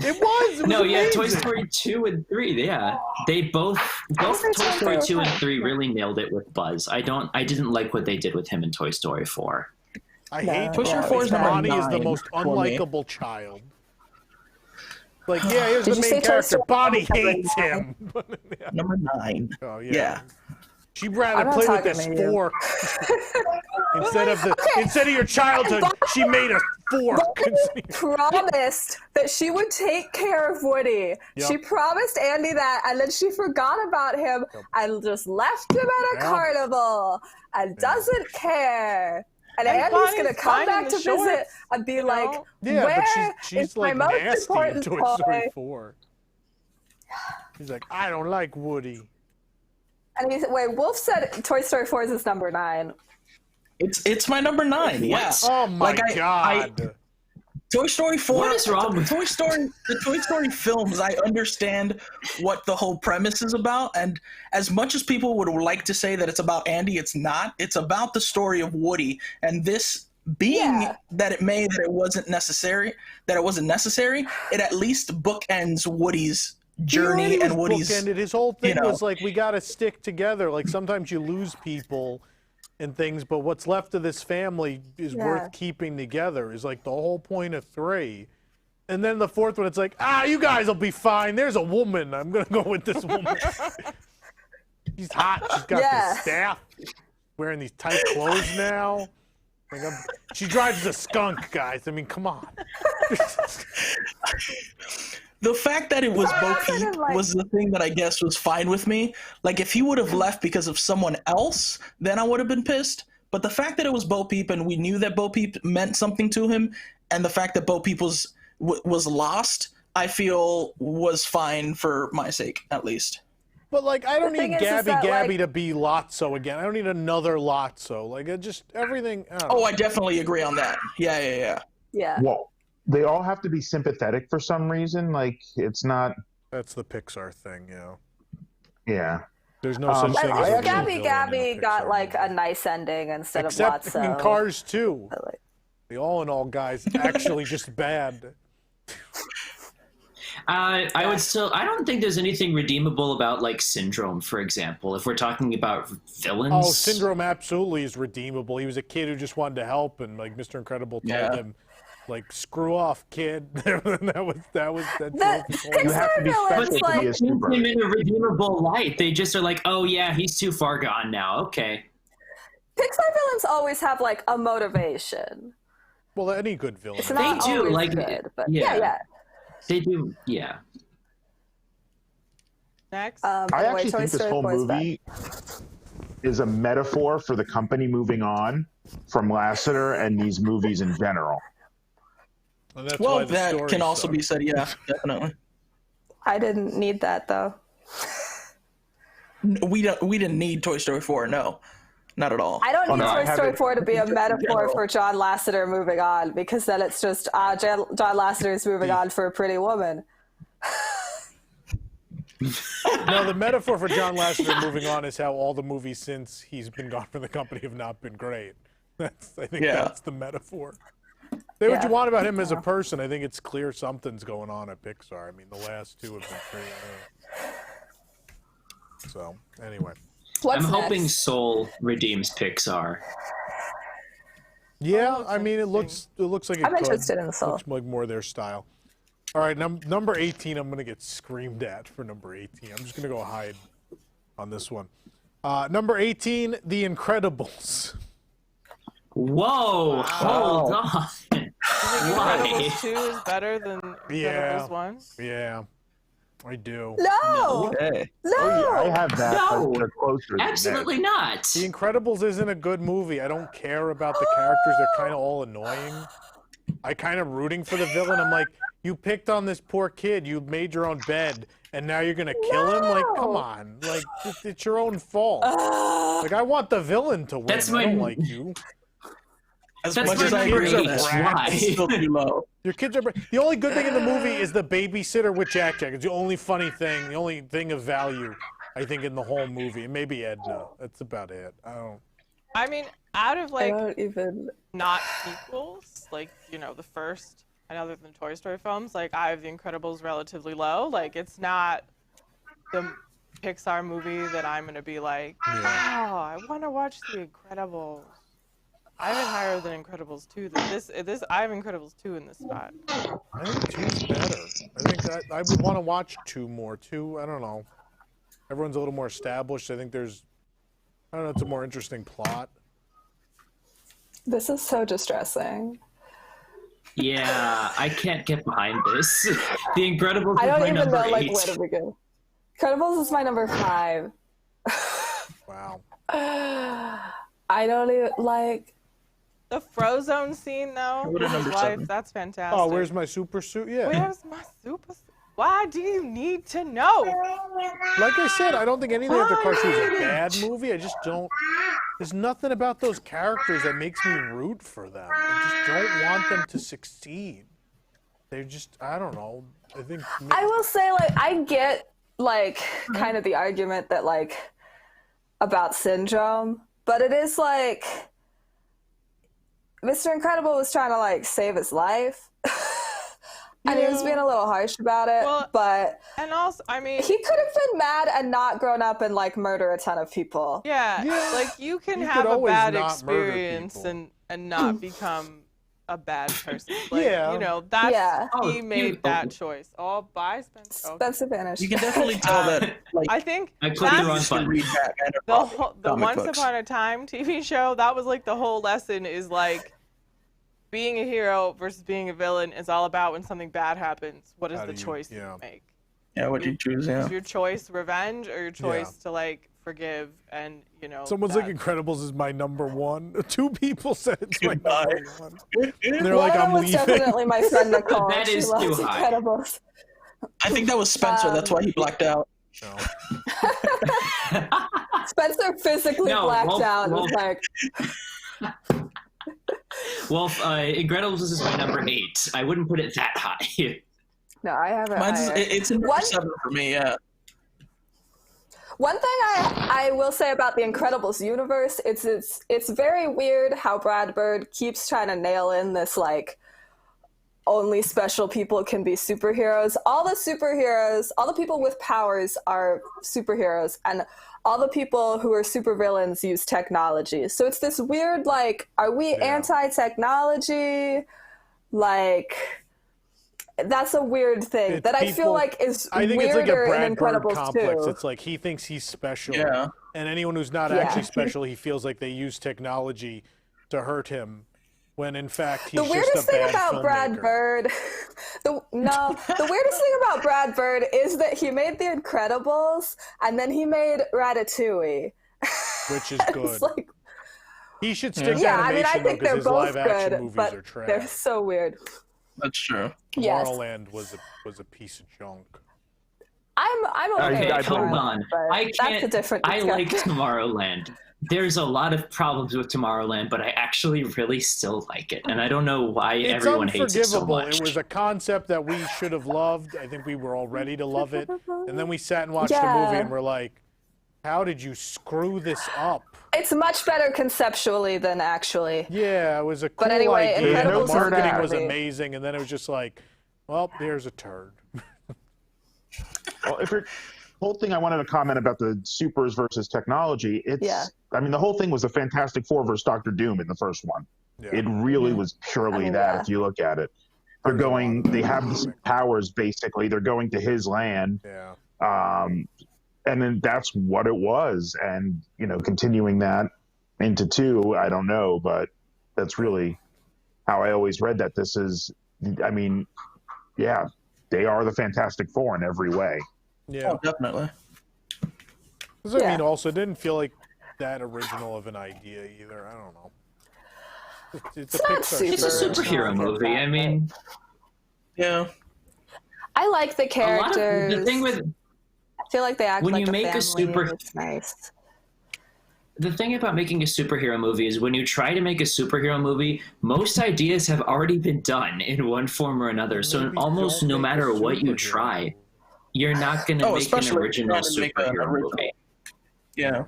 It was. no, yeah, Toy amazing. Story 2 and 3, yeah. They both Toy Story 2 and 3 really nailed it with Buzz. I didn't like what they did with him in Toy Story 4. I No, hate Toy Story Bonnie. 4 is number Bonnie is the 9 most for me. unlikable child. Like, yeah, here's Did the you say main Toy character. Story Bonnie was number hates 9? him. Yeah. Number 9. Oh yeah. Yeah. She'd rather I'm not play with talking this to you. fork instead of your childhood. She made a fork. Promised that she would take care of Woody. Yep. She promised Andy that, and then she forgot about him and just left him at a Yeah. carnival and doesn't care. And And Andy's Bonnie's gonna come fine in back the to visit shorts, and be you like, know? Yeah, "Where but she's is my like most nasty in important Toy toy?" Story 4. He's like, I don't like Woody. And he's wait. Wolf said Toy Story 4 is his number 9. It's my number 9. Yeah. Oh my Like, god. Toy Story 4. What is wrong with the Toy Story films? I understand what the whole premise is about, and as much as people would like to say that it's about Andy, it's not. It's about the story of Woody, and this being that it wasn't necessary. It at least bookends Woody's journey He and was Woody's. bookended. His whole thing you know. was like, we got to stick together. Like sometimes you lose people and things, but what's left of this family is worth keeping together. Is like the whole point of 3. And then the 4th one, it's like, you guys will be fine. There's a woman. I'm gonna go with this woman. She's hot. She's got this staff. Wearing these tight clothes now. Like she drives a skunk, guys. I mean, come on. The fact that it was Bo Peep was the thing that I guess was fine with me. Like, if he would have left because of someone else, then I would have been pissed. But the fact that it was Bo Peep and we knew that Bo Peep meant something to him, and the fact that Bo Peep was lost, I feel was fine for my sake, at least. But like, I don't thing need is Gabby that, Gabby like- to be Lotso again. I don't need another Lotso. Like, it just everything. I don't know. Oh, I definitely agree on that. Yeah. Yeah. Well, they all have to be sympathetic for some reason. Like, it's not. That's the Pixar thing, you know. Yeah. There's no such thing At as a least real Gabby villain in a Gabby got Pixar like movie. a nice ending instead Except of Lotso. in Cars 2. Like, The all-in-all guy's actually just bad. I don't think there's anything redeemable about like Syndrome, for example. If we're talking about villains. Oh, Syndrome absolutely is redeemable. He was a kid who just wanted to help, and like Mr. Incredible told him, like, screw off, kid. that's You have to be Pixar special villains, to be like- a Paint him super. in a redeemable light. They just are like, oh yeah, he's too far gone now. Okay. Pixar villains always have like a motivation. Well, any good villain. It's not do, always like, good, but yeah. yeah. They do, yeah. Next. I Anyway, actually Toy think this Story whole 4 is back. movie is a metaphor for the company moving on from Lasseter and these movies in general. And that's Well, why the that story can also sucks. be said. Yeah, definitely. I didn't need that though. We didn't need Toy Story 4. No, not at all. I don't need no, I Toy Story haven't- 4 to be a metaphor general. for John Lasseter moving on, because then it's just John Lasseter is moving on for a pretty woman. No, the metaphor for John Lasseter moving on is how all the movies since he's been gone from the company have not been great. I think that's the metaphor. Say what you want about him as a person. I think it's clear something's going on at Pixar. I mean, the last 2 have been pretty. So, anyway. What's I'm hoping next? Soul redeems Pixar. Yeah, I mean, it looks like it I'm could. interested in the Soul. Looks like more their style. All right, number 18, I'm going to get screamed at for number 18. I'm just going to go hide on this one. Number 18, The Incredibles. Whoa, hold on. You think Incredibles 2 is better than Incredibles 1? Yeah, I do. No. Okay. No. Oh, yeah, I have that. No, but they're closer than absolutely not. The Incredibles isn't a good movie. I don't care about the characters. They're kind of all annoying. I kind of rooting for the villain. I'm like, you picked on this poor kid. You made your own bed, and now you're gonna kill him? Like, come on. Like, it's your own fault. Like, I want the villain to win. That's I don't my- like you. As That's much my as I number agree with 8. that, Why? it's still too low. Your kids are. The only good thing in the movie is the babysitter with Jack Jack. It's the only funny thing, the only thing of value, I think, in the whole movie. And maybe Edna. That's about it. I don't. I mean, out of I like don't even. not sequels, like, you know, the first and other than Toy Story films, like I have The Incredibles relatively low. Like it's not the Pixar movie that I'm gonna be like, wow, I want to watch The Incredibles. I have it higher than Incredibles 2. This I have Incredibles 2 in this spot. I think 2's better. I think that I would want to watch 2 more. 2, I don't know. Everyone's a little more established. I think there's, I don't know, it's a more interesting plot. This is so distressing. Yeah, I can't get behind this. The Incredibles I is don't my even number know 8. like where to begin. Incredibles is my number 5. Wow. I don't even like. The Frozone scene though, What with a his number wife, 7. that's fantastic. Oh, where's my super suit? Yeah. Where's my super? Why do you need to know? Like I said, I don't think anything after Cars 2 is a bad movie. I just don't. There's nothing about those characters that makes me root for them. I just don't want them to succeed. They're just, I don't know. I think. I will say like I get like kind of the argument that like about syndrome, but it is like Mr. Incredible was trying to like save his life. And he was being a little harsh about it, Well, but And also, I mean, he could have been mad and not grown up and like murder a ton of people. yeah, like you can You have could a always bad not murder experience people. and not become a bad person. Like, Yeah. you know, that's Yeah. he Oh, made dude. that choice. Oh, bye, Spencer. Okay. Spencer vanished. You can definitely tell that. Like, I think I clicked the that's wrong used to button. read that kind the of the comic Once books. Upon a Time TV show. That was like the whole lesson is like being a hero versus being a villain is all about when something bad happens. What is How the do you- choice yeah. you make? Yeah, what do you choose? Yeah. Is your choice revenge or your choice to like forgive and you know? Someone's that- like, Incredibles is my number 1. 2 people said it's my Goodbye. number 1. And they're One like, of them I'm was leaving. definitely my friend Nicole. That She is loves too high. Incredibles. I think that was Spencer. That's why he blacked out. No. Spencer physically No, blacked well- out and was well- like, Well, Incredibles is my number 8. I wouldn't put it that high. no, I have it Mine's higher. it's in One- 7 for me. Yeah. One thing I will say about the Incredibles universe, it's very weird how Brad Bird keeps trying to nail in this like only special people can be superheroes. All the superheroes, all the people with powers are superheroes, and all the people who are supervillains use technology. So it's this weird like, are we anti-technology? Like that's a weird thing It's that I people- feel like is I think it's like a weirder in Brad Bird Incredibles complex. too. It's like he thinks he's special. Yeah. And anyone who's not Yeah. actually special, he feels like they use technology to hurt him. When in fact he's The just weirdest a thing bad about Brad filmmaker. Bird, the weirdest thing about Brad Bird is that he made The Incredibles and then he made Ratatouille. Which is good. It's like, He should stick to yeah, I mean, animation I think though, they're because his both live action good, movies but are trash. they're so weird. That's true. Yes, Tomorrowland was a piece of junk. I'm okay. I with Hold that, on. but I that's a can't. different I like discussion. Tomorrowland. There's a lot of problems with Tomorrowland, but I actually really still like it, and I don't know why It's everyone hates it so unforgivable. much. It was a concept that we should have loved. I think we were all ready to love it. And then we sat and watched the movie Yeah. and we're like, how did you screw this up? It's much better conceptually than actually. Yeah, it was a cool anyway, idea. The Incredibles is marketing bad. was amazing, and then it was just like, well, here's a turd. Well, if you're whole thing I wanted to comment about the supers versus technology, I mean, the whole thing was a Fantastic Four versus Dr. Doom in the first one. Yeah. It really was purely I mean, that yeah. if you look at it. they're going. They have these powers. Basically, they're going to his land. Yeah. And then that's what it was. And continuing that into 2, I don't know, but that's really how I always read that. This is, I mean, yeah, they are the Fantastic Four in every way. Yeah, Oh, definitely. I mean, also, it didn't feel like that original of an idea either. I don't know. It's a not Pixar. It's a super- superhero movie. I mean, Yeah. I like the characters. the thing with I feel like they act when like you a make a family, and it's nice. the thing about making a superhero movie is when you try to make a superhero movie, most ideas have already been done in one form or another. So Maybe almost don't no make a matter what you superhero try, movie. you're not going to make an especially original trying to make an superhero original. movie. Yeah.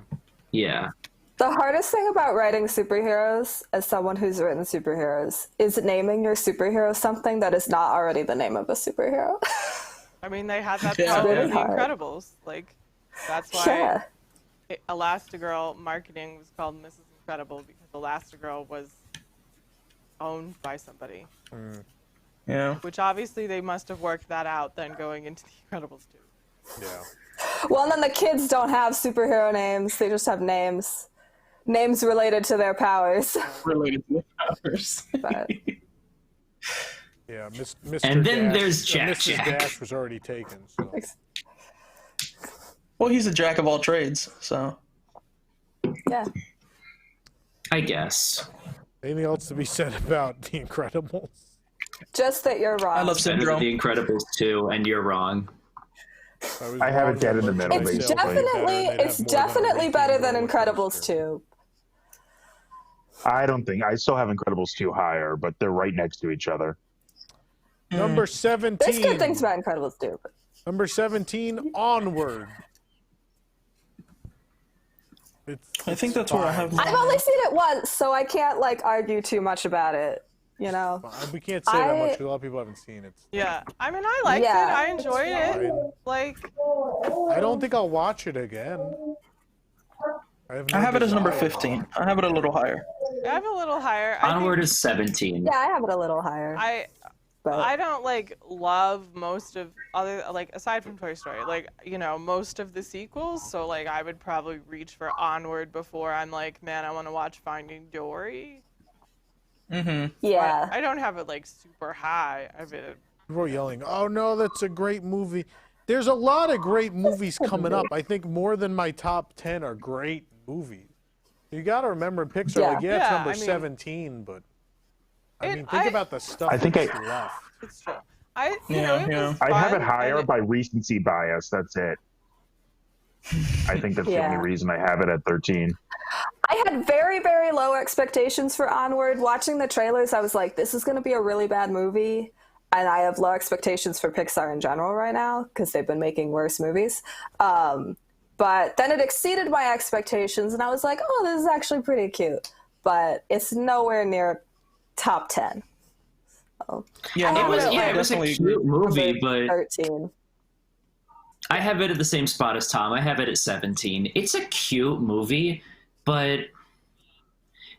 Yeah. The hardest thing about writing superheroes, as someone who's written superheroes, is naming your superhero something that is not already the name of a superhero. I mean, they had that Yeah. problem Really in The hard. Incredibles. Like, that's why Yeah. Elastigirl marketing was called Mrs. Incredible, because Elastigirl was owned by somebody. Yeah. Which obviously they must have worked that out then going into The Incredibles 2. Yeah. Well, and then the kids don't have superhero names. They just have names. Names related to their powers. Related to the powers. But Yeah, Mr. And then Dash, there's Jack Mrs. Jack. Dash was already taken. So. Well, he's a jack of all trades, so. yeah. I guess. Anything else to be said about The Incredibles? Just that you're wrong. I love Better than Syndrome. The Incredibles 2, and you're wrong. was I have wrong it dead in the that middle, merchandise It's sales would be better, and they'd it's have more than a definitely weekend better than roller Incredibles coaster. 2. I don't think I still have Incredibles 2 higher, but they're right next to each other. Number There's 17. good things about Incredibles 2. But Number 17, Onward. I think that's where I have I've only seen it once, so I can't argue too much about it. You know. We can't say that much because a lot of people haven't seen it. Yeah. I mean, I liked Yeah. it. I enjoyed it. Fine. Like, I don't think I'll watch it again. I have it as number 15. I have it a little higher. I have a little higher. I Onward think is 17. Yeah, I have it a little higher. But I don't love most of other aside from Toy Story, most of the sequels. So I would probably reach for Onward before I'm like, man, I want to watch Finding Dory. Mm-hmm. yeah. But I don't have it super high. I mean, People are yelling, oh no, that's a great movie. There's a lot of great movies coming up. I think more than my top 10 are great movies. You got to remember Pixar, Yeah. it's Yeah, number I mean- 17, but I It- mean, think I- about the stuff I think that's I- left. it's true. It Yeah. was I have fun, it higher and by recency bias. That's it. I think that's the Yeah. only reason I have it at 13. I had very, very low expectations for Onward. Watching the trailers, I was like, this is going to be a really bad movie. And I have low expectations for Pixar in general right now because they've been making worse movies. But then it exceeded my expectations, and I was like, oh, this is actually pretty cute. But it's nowhere near top 10. So, Yeah, I It was, have yeah, it was a definitely cute movie, but 13. I have it at the same spot as Tom. I have it at 17. It's a cute movie, but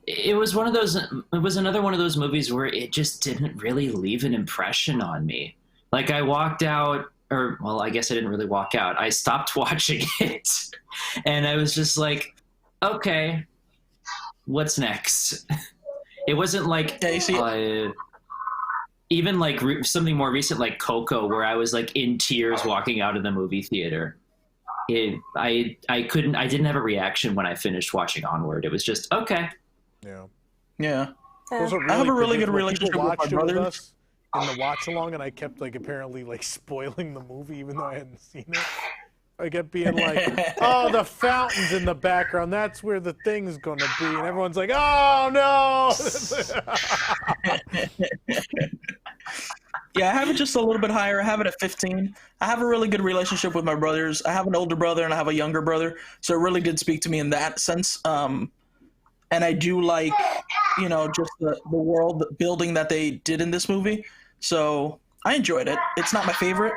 it was one of those. It was another one of those movies where it just didn't really leave an impression on me. I walked out, or well, I guess I didn't really walk out. I stopped watching it, and I was just like, okay, what's next? It wasn't like Yeah, you see, even something more recent like Coco, where I was in tears walking out of the movie theater. I didn't have a reaction when I finished watching Onward. It was just okay. Yeah. yeah. Those are I have a really good predictable. relationship People with my watched it with brothers. us in the watch along, and I kept apparently spoiling the movie even though I hadn't seen it. I kept being like, "Oh, the fountain's in the background. That's where the thing's gonna be," and everyone's like, "Oh no!" Yeah, I have it just a little bit higher. I have it at 15. I have a really good relationship with my brothers. I have an older brother and I have a younger brother, so it really did speak to me in that sense. And I do like, just the world building that they did in this movie. So I enjoyed it. It's not my favorite,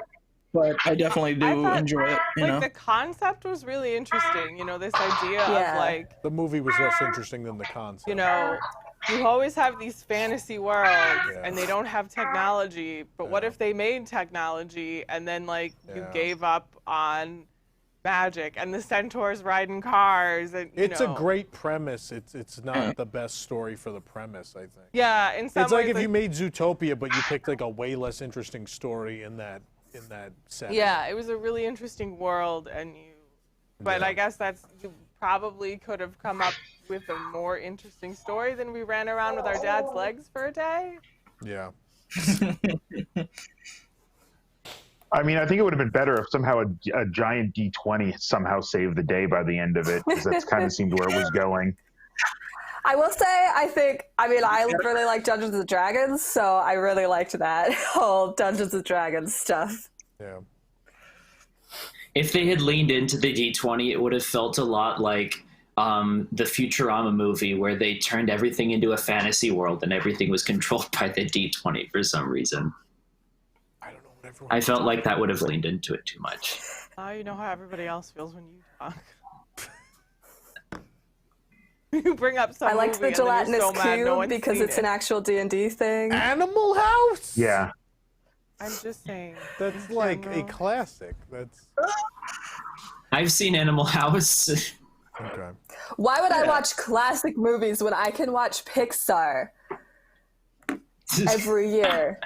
but I definitely do thought, enjoy it. the concept was really interesting. This idea Yeah. of The movie was less interesting than the concept. you always have these fantasy worlds and they don't have technology, but what if they made technology and then like you gave up on magic and the centaurs riding cars and it's a great premise. It's not the best story for the premise, I think. Yeah, in some it's ways, like if you made Zootopia but you picked like a way less interesting story in that setting. Yeah, it was a really interesting world but I guess you probably could have come up with a more interesting story than we ran around with our dad's legs for a day. Yeah. I mean, I think it would have been better if somehow a giant D20 somehow saved the day by the end of it, because that's kind of seemed where it was going. I will say, I really like Dungeons and Dragons, so I really liked that whole Dungeons and Dragons stuff. Yeah. If they had leaned into the D20, it would have felt a lot like the Futurama movie, where they turned everything into a fantasy world and everything was controlled by the D20 for some reason. I felt like that would have leaned into it too much. You know how everybody else feels when you talk. You bring up some I liked the gelatinous cube because it's an actual D&D thing. Animal House? Yeah. I'm just saying. That's like a classic. I've seen Animal House. Okay. Why would I watch classic movies when I can watch Pixar every year?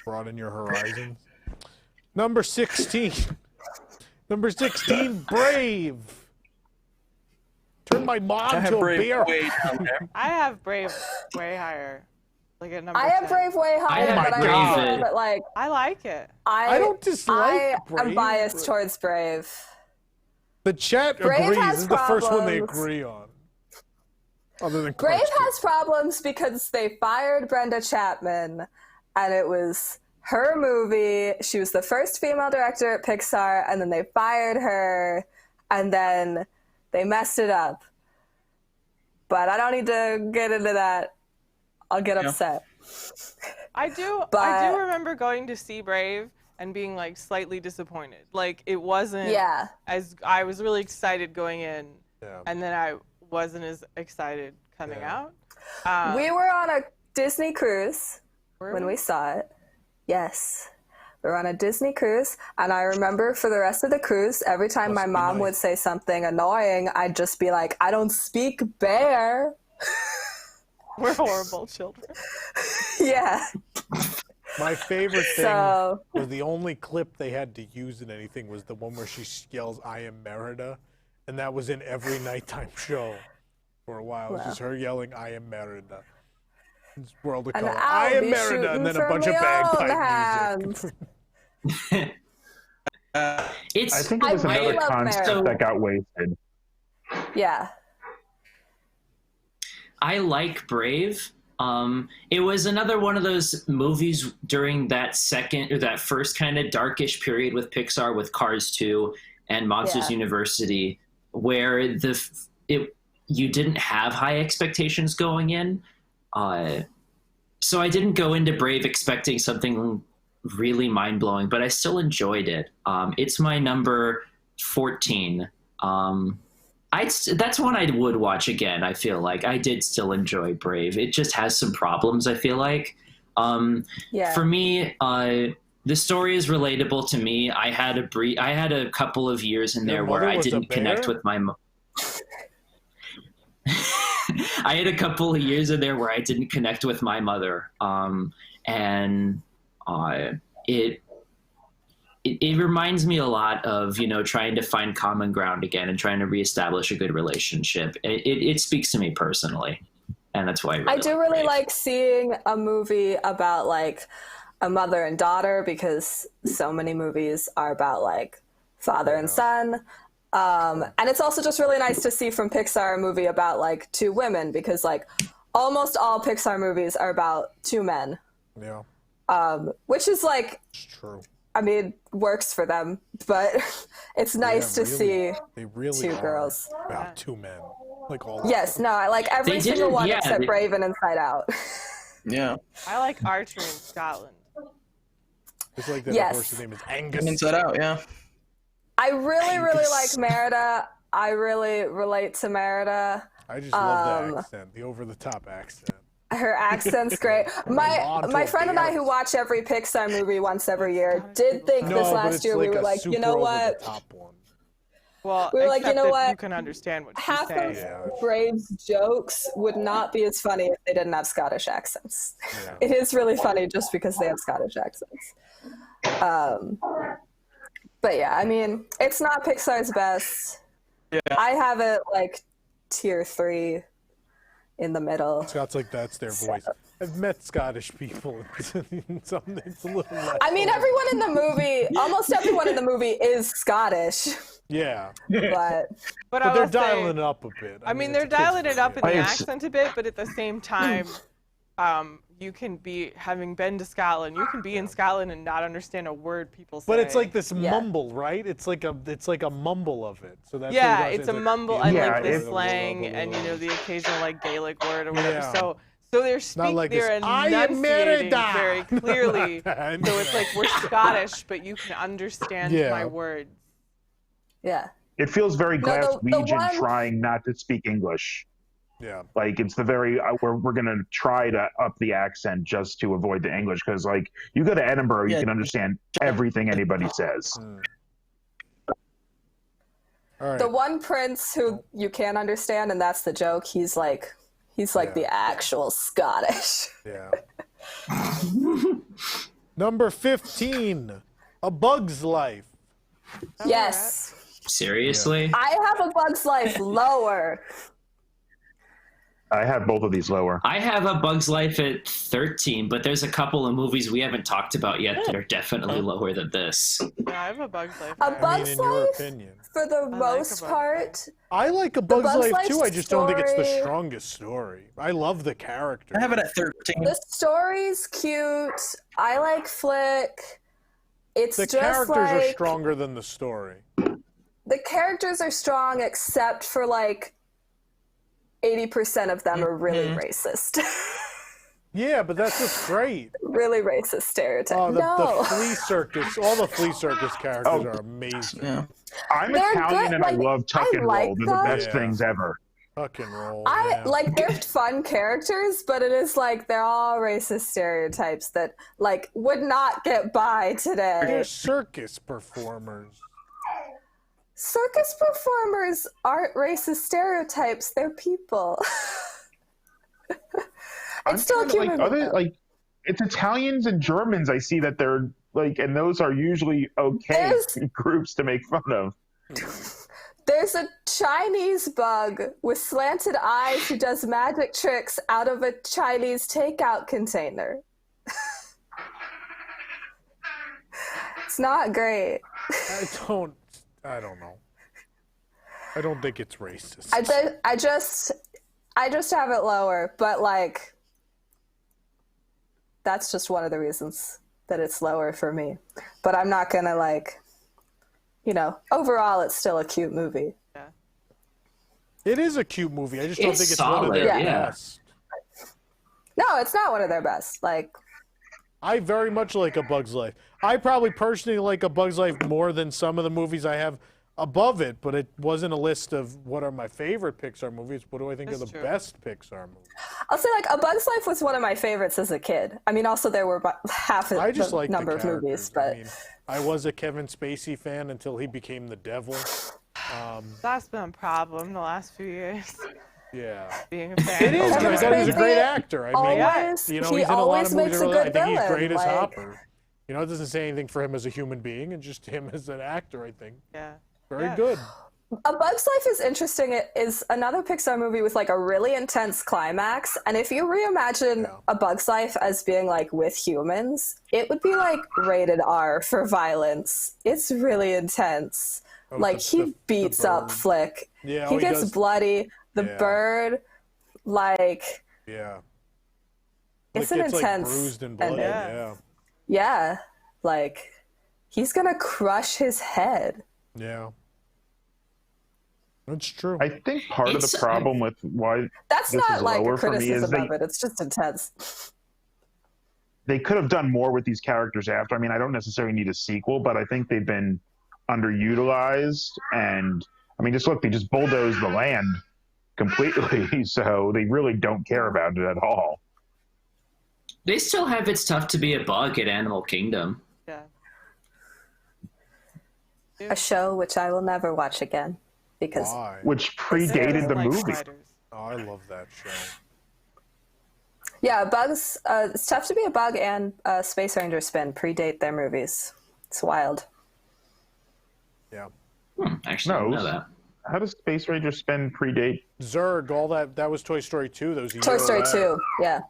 Broaden your horizons. Number 16. Number 16, Brave. Turn my mom to a bear. I have Brave way higher. Like at number I have 10. Brave way higher, but I know that like I like it. I don't dislike Brave. I'm biased towards Brave. The chat agrees. This is the first one they agree on. Other than Brave has problems because they fired Brenda Chapman, and it was her movie. She was the first female director at Pixar, and then they fired her, and then they messed it up. But I don't need to get into that. I'll get upset. I do remember going to see Brave and being like slightly disappointed. Like it wasn't as I was really excited going in, and then I wasn't as excited coming out. We were on a Disney cruise when we saw it. Yes. We were on a Disney cruise, and I remember for the rest of the cruise, every time my mom would say something annoying, I'd just be like, I don't speak bear. We're horrible children. Yeah. My favorite thing was the only clip they had to use in anything was the one where she yells, I am Merida. And that was in every nighttime show for a while. It was just her yelling, I am Merida. It's World of Color. I am Merida. And then a bunch of bagpipe music. I think it was another concept that got wasted. Yeah. I like Brave. It was another one of those movies during that first kind of darkish period with Pixar, with Cars 2 and Monsters University, where you didn't have high expectations going in. So I didn't go into Brave expecting something really mind-blowing, but I still enjoyed it. It's my number 14. That's one I would watch again. I feel like I did still enjoy Brave. It just has some problems, I feel like. For me, the story is relatable to me. I had a couple of years in there where I didn't connect with my I had a couple of years in there where I didn't connect with my mother. It reminds me a lot of, trying to find common ground again and trying to reestablish a good relationship. It speaks to me personally, and that's why I do really like seeing a movie about like a mother and daughter, because so many movies are about like father and son. And it's also just really nice to see from Pixar a movie about like two women, because like almost all Pixar movies are about two men. Yeah. Which is like, it's true. I mean, works for them, but it's nice to see two girls. About two men. Like all I like every single one except Brave and Inside Out. Yeah. I like Archer in Scotland. It's like that horse's name is Angus. Inside Out, yeah. I really like Merida. I really relate to Merida. I just love the accent, the over-the-top accent. Her accent's great. My friend and I, who watch every Pixar movie once every year, did think this last year we were like, you know what? Well, we were like, you know what? You can understand what she's half saying. of Brave's jokes would not be as funny if they didn't have Scottish accents. Yeah. It is really funny just because they have Scottish accents. But yeah, I mean, it's not Pixar's best. Yeah. I have it like tier 3 in the middle. Scott's like, that's their voice. I've met Scottish people. It's a little less. I mean, everyone in the movie, almost everyone in the movie is Scottish. Yeah. But they're dialing it up a bit. I mean, they're dialing it up in the accent a bit, but at the same time, you can be, having been to Scotland, you can be in Scotland and not understand a word people say. But it's like this mumble, right? It's like a mumble of it. So that's it's a mumble and like the slang and the occasional like Gaelic word or whatever. Yeah. So they're enunciating very clearly. So it's like we're Scottish, but you can understand my words. Yeah. It feels very Glaswegian trying not to speak English. Yeah. Like it's the very we're going to try to up the accent just to avoid the English, because like you go to Edinburgh, you can understand everything anybody says. All right. The one prince who you can't understand, and that's the joke. He's like the actual Scottish. Yeah. Number 15, A Bug's Life. Yes. Seriously? I have A Bug's Life lower. I have both of these lower. I have A Bug's Life at 13, but there's a couple of movies we haven't talked about yet that are definitely lower than this. Yeah, I have A Bug's Life. A Bug's Life, for the most part. I like A Bug's Life too. I just don't think it's the strongest story. I love the character. I have it at 13. The story's cute. I like Flick. It's the just characters like, are stronger than the story. The characters are strong, except for like 80% of them are really racist. Yeah, but that's just great. Really racist stereotype. Oh, the flea circus. All the flea circus characters are amazing. Yeah. I'm Italian and I love tuck and roll. They're the best things ever. Tuck and roll. Like they're fun characters, but it is like they're all racist stereotypes that like would not get by today. They're circus performers. Circus performers aren't racist stereotypes. They're people. It's still cute. Like it's Italians and Germans. I see that they're like, and those are usually okay groups to make fun of. There's a Chinese bug with slanted eyes who does magic tricks out of a Chinese takeout container. It's not great. I don't know. I don't think it's racist. I just have it lower, but like that's just one of the reasons that it's lower for me. But I'm not gonna like, overall it's still a cute movie. Yeah. It is a cute movie. I just don't think it's solid, one of their best. No, it's not one of their best. Like, I very much like A Bug's Life. I probably personally like A Bug's Life more than some of the movies I have above it, but it wasn't a list of what are my favorite Pixar movies. What do I think are the best Pixar movies? I'll say like A Bug's Life was one of my favorites as a kid. I mean, also there were half the number of movies, but I was a Kevin Spacey fan until he became the devil. That's been a problem the last few years. Yeah, being a fan. It is. I thought he was a great actor. I mean, he he's in a lot of movies. I think he's great as like... Hopper. It doesn't say anything for him as a human being, and just him as an actor. I think. Yeah. Very good. A Bug's Life is interesting. It is another Pixar movie with like a really intense climax, and if you reimagine A Bug's Life as being like with humans, it would be like rated R for violence. It's really intense. Like he beats up Flick. Yeah, he gets bloody. The bird, like it's an intense like bruised and bloody. Yeah, like he's gonna crush his head. Yeah. That's true. I think part of the problem with why that's this not is like lower a for me is criticism of it. It's just intense. They could have done more with these characters after. I mean, I don't necessarily need a sequel, but I think they've been underutilized. And I mean, just look, they just bulldozed the land completely. So they really don't care about it at all. They still have It's Tough to Be a Bug at Animal Kingdom. Yeah. A show which I will never watch again because Why? Which predated the Like movie. spiders. Oh, I love that show. yeah, bugs. It's Tough to Be a Bug and Space Ranger Spin predate their movies. It's wild. Yeah. Actually, I didn't know No. that. How does Space Ranger Spin predate? Zurg, all that was Toy Story 2. Those Toy Story 2. Yeah.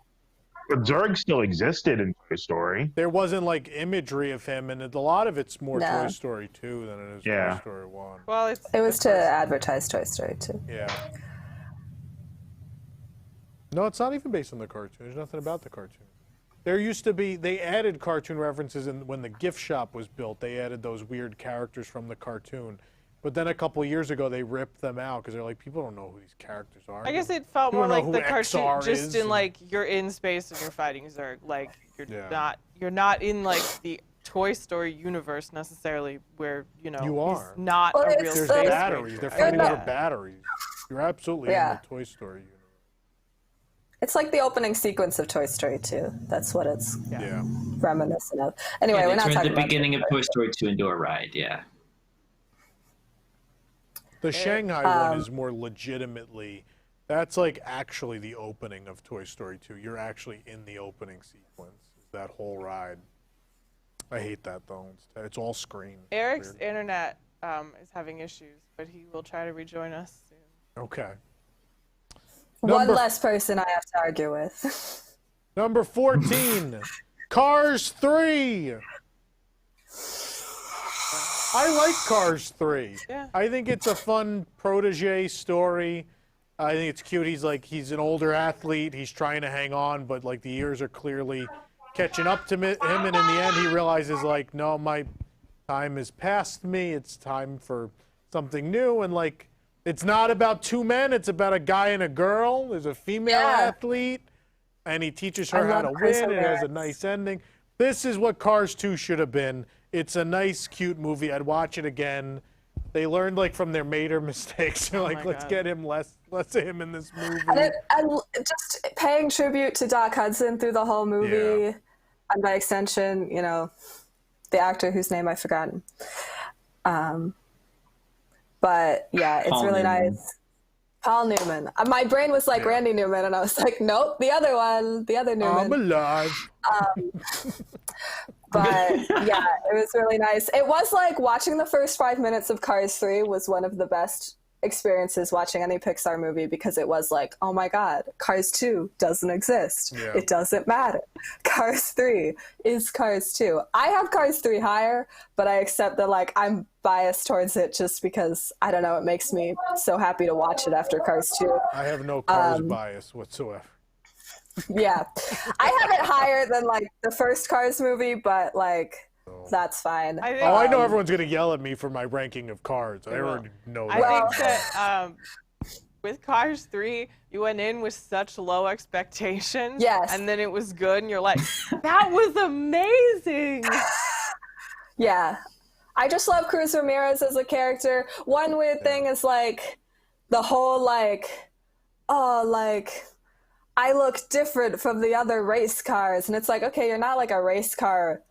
But Zurg still existed in Toy Story. There wasn't like imagery of him, and a lot of it's more No. Toy Story 2 than it is Yeah. Toy Story 1. Well, it's It was to advertise Toy Story 2. Yeah. No, it's not even based on the cartoon. There's nothing about the cartoon. There used to be, they added cartoon references when the gift shop was built. They added those weird characters from the cartoon. But then a couple years ago, they ripped them out because they're like, people don't know who these characters are. I guess it felt You more don't know like who the XR cartoon, just is in and- like you're in space and you're fighting Zurg. Like Yeah. you're not in like the Toy Story universe necessarily, where You he's are. not Well, a it's real There's space batteries. ranger. They're fighting Yeah. over batteries. You're absolutely Yeah. in the Toy Story universe. It's like the opening sequence of Toy Story 2. That's what it's Yeah. reminiscent of. Anyway, Yeah, we're they not turned talking the about beginning of Toy Toy Story 2 into a ride, yeah. The Shanghai one is more legitimately, that's like actually the opening of Toy Story 2. You're actually in the opening sequence, that whole ride. I hate that though. It's all screen. Eric's Weird. internet is having issues, but he will try to rejoin us soon. Okay. One Number- less person I have to argue with. Number 14, Cars 3. I like Cars 3. Yeah. I think it's a fun protege story. I think it's cute. He's an older athlete. He's trying to hang on, but like the years are clearly catching up to him. And in the end, he realizes like, no, my time has passed me. It's time for something new. And like, it's not about two men. It's about a guy and a girl. There's a female Yeah. athlete, and he teaches her I how to love Chris win. It has a Ramirez. nice ending. This is what Cars 2 should have been. It's a nice, cute movie. I'd watch it again. They learned like from their Mater mistakes. They're like, my let's God. get him less of him in this movie. And just paying tribute to Doc Hudson through the whole movie, Yeah. and by extension, you know, the actor whose name I've forgotten. But yeah, it's Paul really Newman. nice. Paul Newman. My brain was like Randy Newman, and I was like, nope, the other one, the other Newman. I'm alive. But yeah, it was really nice. It was like watching the first 5 minutes of Cars 3 was one of the best experiences watching any Pixar movie, because it was like, oh my God, Cars 2 doesn't exist. Yeah. It doesn't matter. Cars 3 is Cars 2. I have Cars 3 higher, but I accept that like I'm biased towards it just because, I don't know, it makes me so happy to watch it after Cars 2. I have no Cars bias whatsoever. Yeah. I have it higher than like the first Cars movie, but like that's fine. I think, Oh, I know everyone's gonna yell at me for my ranking of Cars. I already know that. I think that with Cars 3, you went in with such low expectations. Yes. And then it was good, and you're like, that was amazing. Yeah. I just love Cruz Ramirez as a character. One weird thing is like the whole like, oh, like I look different from the other race cars. And it's like, okay, you're not like a race car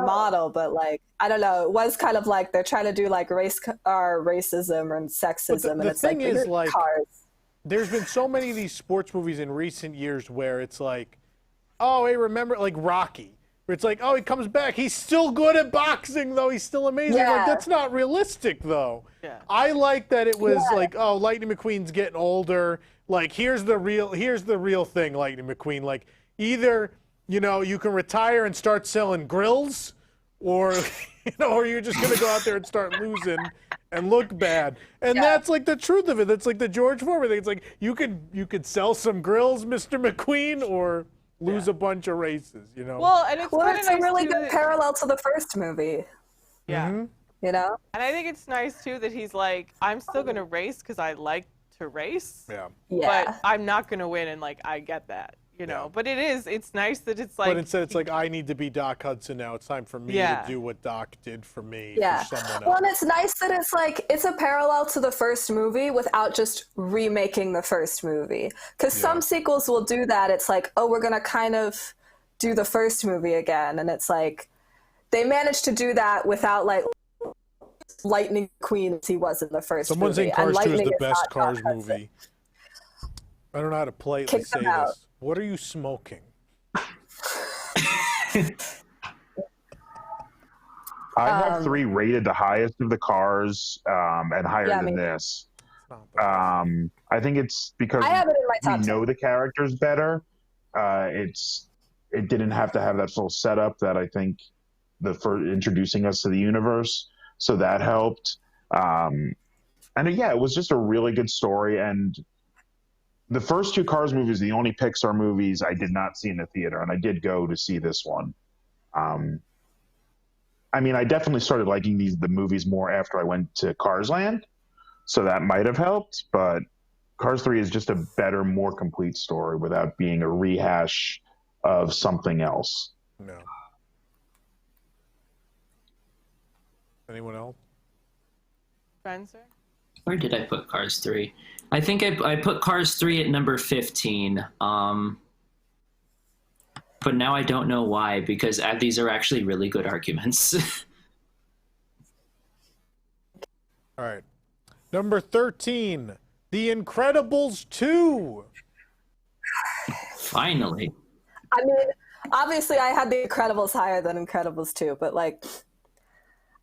model, but like, I don't know. It was kind of like they're trying to do like racism and sexism. And the it's like, thing is, bigger like, cars. There's been so many of these sports movies in recent years where it's like, oh, hey, remember, like Rocky, where it's like, oh, he comes back. He's still good at boxing, though. He's still amazing. Yeah. Like, that's not realistic, though. Yeah. I like that it was like, oh, Lightning McQueen's getting older. Like, here's the real thing, Lightning McQueen. Like, either, you know, you can retire and start selling grills, or, you know, or you're just going to go out there and start losing and look bad. And that's like the truth of it. That's like the George Foreman thing. It's like you could sell some grills, Mr. McQueen, or lose a bunch of races, you know? Well, and it's Well, kind of it's nice a really too good that- parallel to the first movie, Yeah. you know? And I think it's nice too that he's like, I'm still gonna race because I like to race, yeah. Yeah. but I'm not gonna win, and like I get that. you know. But it's nice that it's like. But instead, it's like, I need to be Doc Hudson now. It's time for me to do what Doc did for me for someone else. Well, and it's nice that it's like, it's a parallel to the first movie without just remaking the first movie. Because some sequels will do that. It's like, oh, we're going to kind of do the first movie again. And it's like, they managed to do that without like Lightning McQueen as he was in the first Someone's movie. saying Cars 2 is Lightning the best not Cars Doc Hudson. movie. I don't know how to politely Kick say them out. this. What are you smoking? I have 3 rated the highest of the cars, and higher than this. I think it's because I have it in my top we 10. know the characters better. It didn't have to have that full setup that I think for introducing us to the universe. So that helped. And it was just a really good story. And the first 2 Cars movies, the only Pixar movies I did not see in the theater, and I did go to see this one. I mean, I definitely started liking the movies more after I went to Cars Land, so that might have helped. But Cars 3 is just a better, more complete story without being a rehash of something else. No. Anyone else? Spencer? Where did I put Cars 3? I think I put Cars 3 at number 15. But now I don't know why, because these are actually really good arguments. All right. Number 13, The Incredibles 2. Finally. I mean, obviously I had The Incredibles higher than Incredibles 2, but like,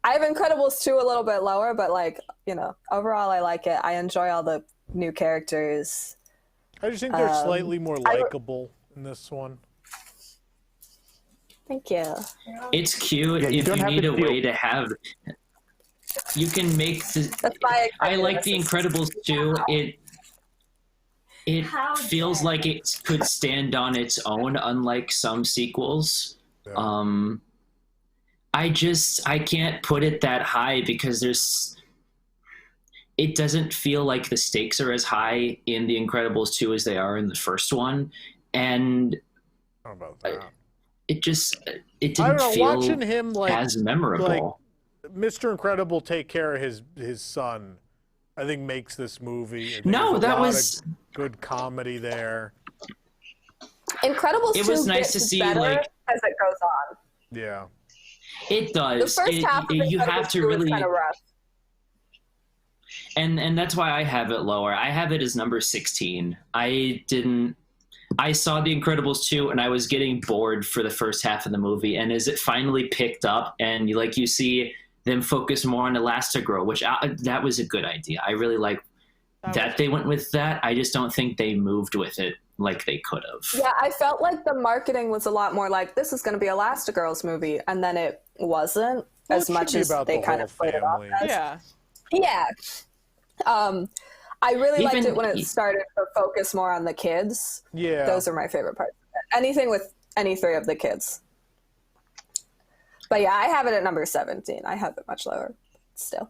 I have Incredibles 2 a little bit lower, but like, you know, overall I like it. I enjoy all the new characters. I just think they're slightly more likable in this one. Thank you. It's cute Yeah, you if don't you have need to a way to have... You can make... That's my I like The Incredibles 2. It feels like it could stand on its own, unlike some sequels. Yeah. I can't put it that high because it doesn't feel like the stakes are as high in The Incredibles 2 as they are in the first one. And How about that? it didn't I don't know, feel watching him as memorable. like Mr. Incredible take care of his son, I think makes this movie. I think No, there's a that lot was of good comedy there. Incredibles 2 It was nice gets to see, better like- as it goes on. Yeah. It The does. first half of You Incredibles have to 2 really, is kind of rough. and that's why I have it lower. I have it as number 16. I saw The Incredibles 2 and I was getting bored for the first half of the movie. And as it finally picked up and you see them focus more on Elastigirl, which that was a good idea. I really like that they went with that. I just don't think they moved with it like they could have. Yeah, I felt like the marketing was a lot more like, this is going to be Elastigirl's movie, and then it wasn't as much as they kind of played it off as. Yeah. Yeah. I really liked Even- it when it started to focus more on the kids. Yeah. Those are my favorite parts. Anything with any 3 of the kids. But yeah, I have it at number 17. I have it much lower still.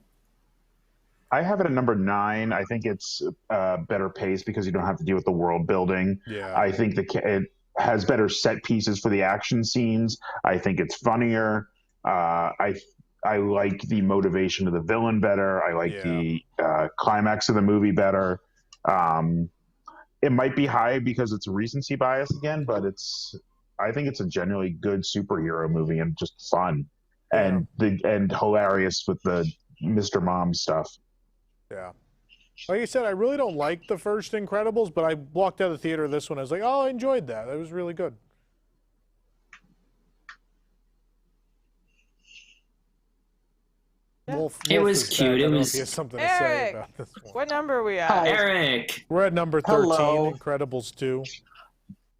I have it at number 9. I think it's better pace because you don't have to deal with the world building. Yeah. I think it has better set pieces for the action scenes. I think it's funnier. I like the motivation of the villain better. I like the climax of the movie better. It might be high because it's recency bias again, but I think it's a genuinely good superhero movie and just fun and hilarious with the Mr. Mom stuff. Yeah. Like I said, I really don't like the first Incredibles, but I walked out of the theater of this one. I was like, oh, I enjoyed that. It was really good. Wolf It was is cute. back. I It don't know was- if he has something to say Eric, about this one. what number are we at? Eric! We're at number 13, Hello. Incredibles 2.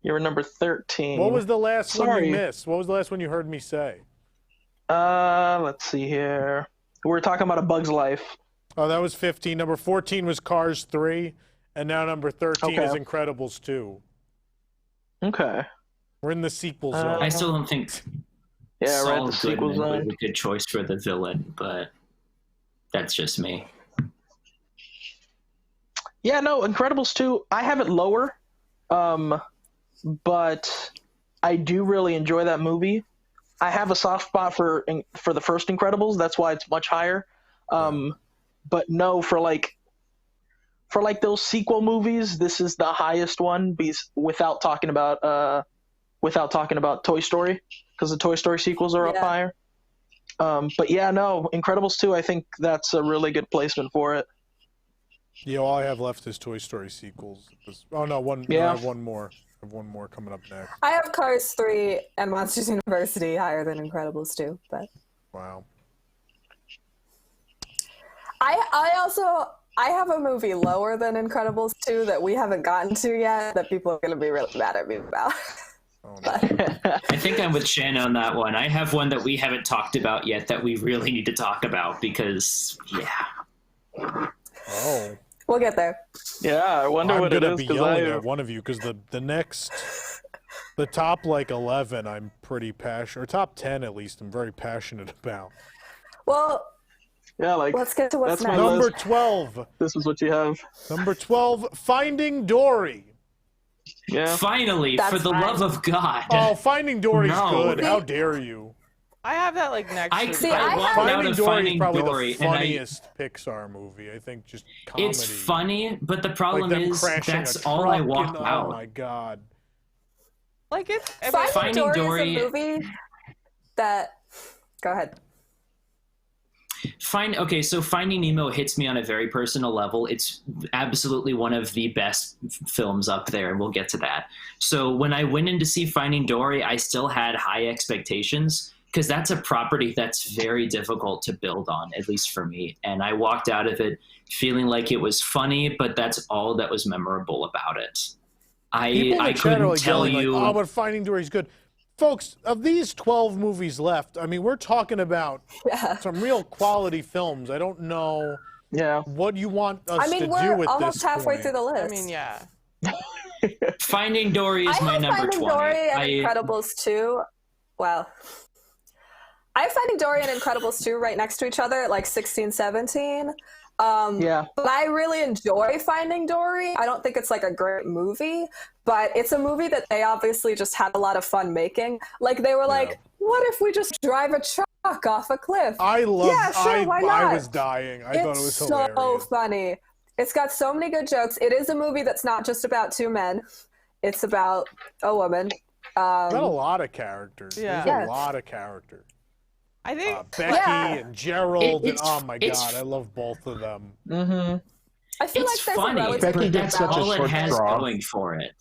You're number 13. What was the last one Sorry. you missed? What was the last one you heard me say? Let's see here. We were talking about A Bug's Life. Oh, that was 15. Number 14 was Cars 3, and now number 13 is Okay. Incredibles 2. Okay. We're in the sequel Uh, zone. I still don't think Yeah, we're at Saul the sequel Goodman was zone. a good choice for the villain, but that's just me. Yeah, no, Incredibles 2, I have it lower. but I do really enjoy that movie. I have a soft spot for the first Incredibles. That's why it's much higher. But no, for those sequel movies, this is the highest one. Without talking about Toy Story, because the Toy Story sequels are up higher. But yeah, no, Incredibles 2, I think that's a really good placement for it. Yeah, all I have left is Toy Story sequels. Oh no, I have one more. I have one more coming up next. I have Cars 3 and Monsters University higher than Incredibles 2, but wow. I have a movie lower than Incredibles 2 that we haven't gotten to yet that people are going to be really mad at me about. Oh, no. I think I'm with Shanna on that one. I have one that we haven't talked about yet that we really need to talk about because, yeah. Oh. We'll get there. Yeah, I wonder what it is. I'm gonna be yelling at one of you because the top 11 I'm pretty passionate, or top 10 at least, I'm very passionate about. Well, yeah, let's get to what's next. Number 12. This is what you have. Number 12, Finding Dory. Yeah. Finally, for the love of God. Oh, Finding Dory's good. How dare you? I have that next. Finding Dory is probably the funniest Pixar movie. I think just comedy. It's funny, but the problem is that's all I walk out. Oh my God. Finding Dory is a movie that. Go ahead. So Finding Nemo hits me on a very personal level. It's absolutely one of the best films up there, and we'll get to that. So when I went in to see Finding Dory, I still had high expectations because that's a property that's very difficult to build on, at least for me. And I walked out of it feeling like it was funny, but that's all that was memorable about it. I couldn't tell you. But Finding Dory's good. Folks, of these 12 movies left, I mean, we're talking about some real quality films. I don't know what you want us to do with this. I mean, we're almost halfway through the list. I mean, yeah. Finding Dory is my number 20. Dory and Incredibles 2. Well, I have Finding Dory and Incredibles 2 right next to each other at 16, 17. But I really enjoy Finding Dory. I don't think it's a great movie, but it's a movie that they obviously just had a lot of fun making. They were what if we just drive a truck off a cliff? I love why not? I was dying. I thought it was hilarious. It's so funny. It's got so many good jokes. It is a movie that's not just about two men. It's about a woman. Got a lot of characters. Yeah. There's a lot of characters. I think Becky and Gerald, and oh my God, I love both of them. Mm-hmm. I feel it's there's funny, a but Becky that's gets such all a it short has straw. going for it.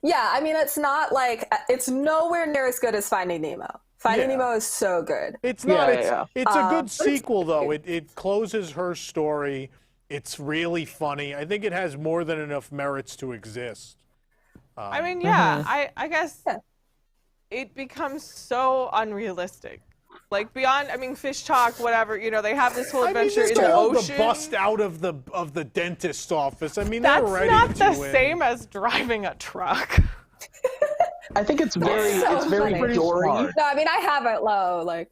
Yeah, I mean, it's not it's nowhere near as good as Finding Nemo. Finding Nemo is so good. It's not. It's a good sequel, though. It closes her story. It's really funny. I think it has more than enough merits to exist. I mean, I guess it becomes so unrealistic. Beyond, I mean, fish talk, whatever, they have this whole adventure in the ocean. The bust out of the dentist's office. I mean, that's they're ready not to the win. same as driving a truck. I think it's very Dory. No, I mean, I have it low,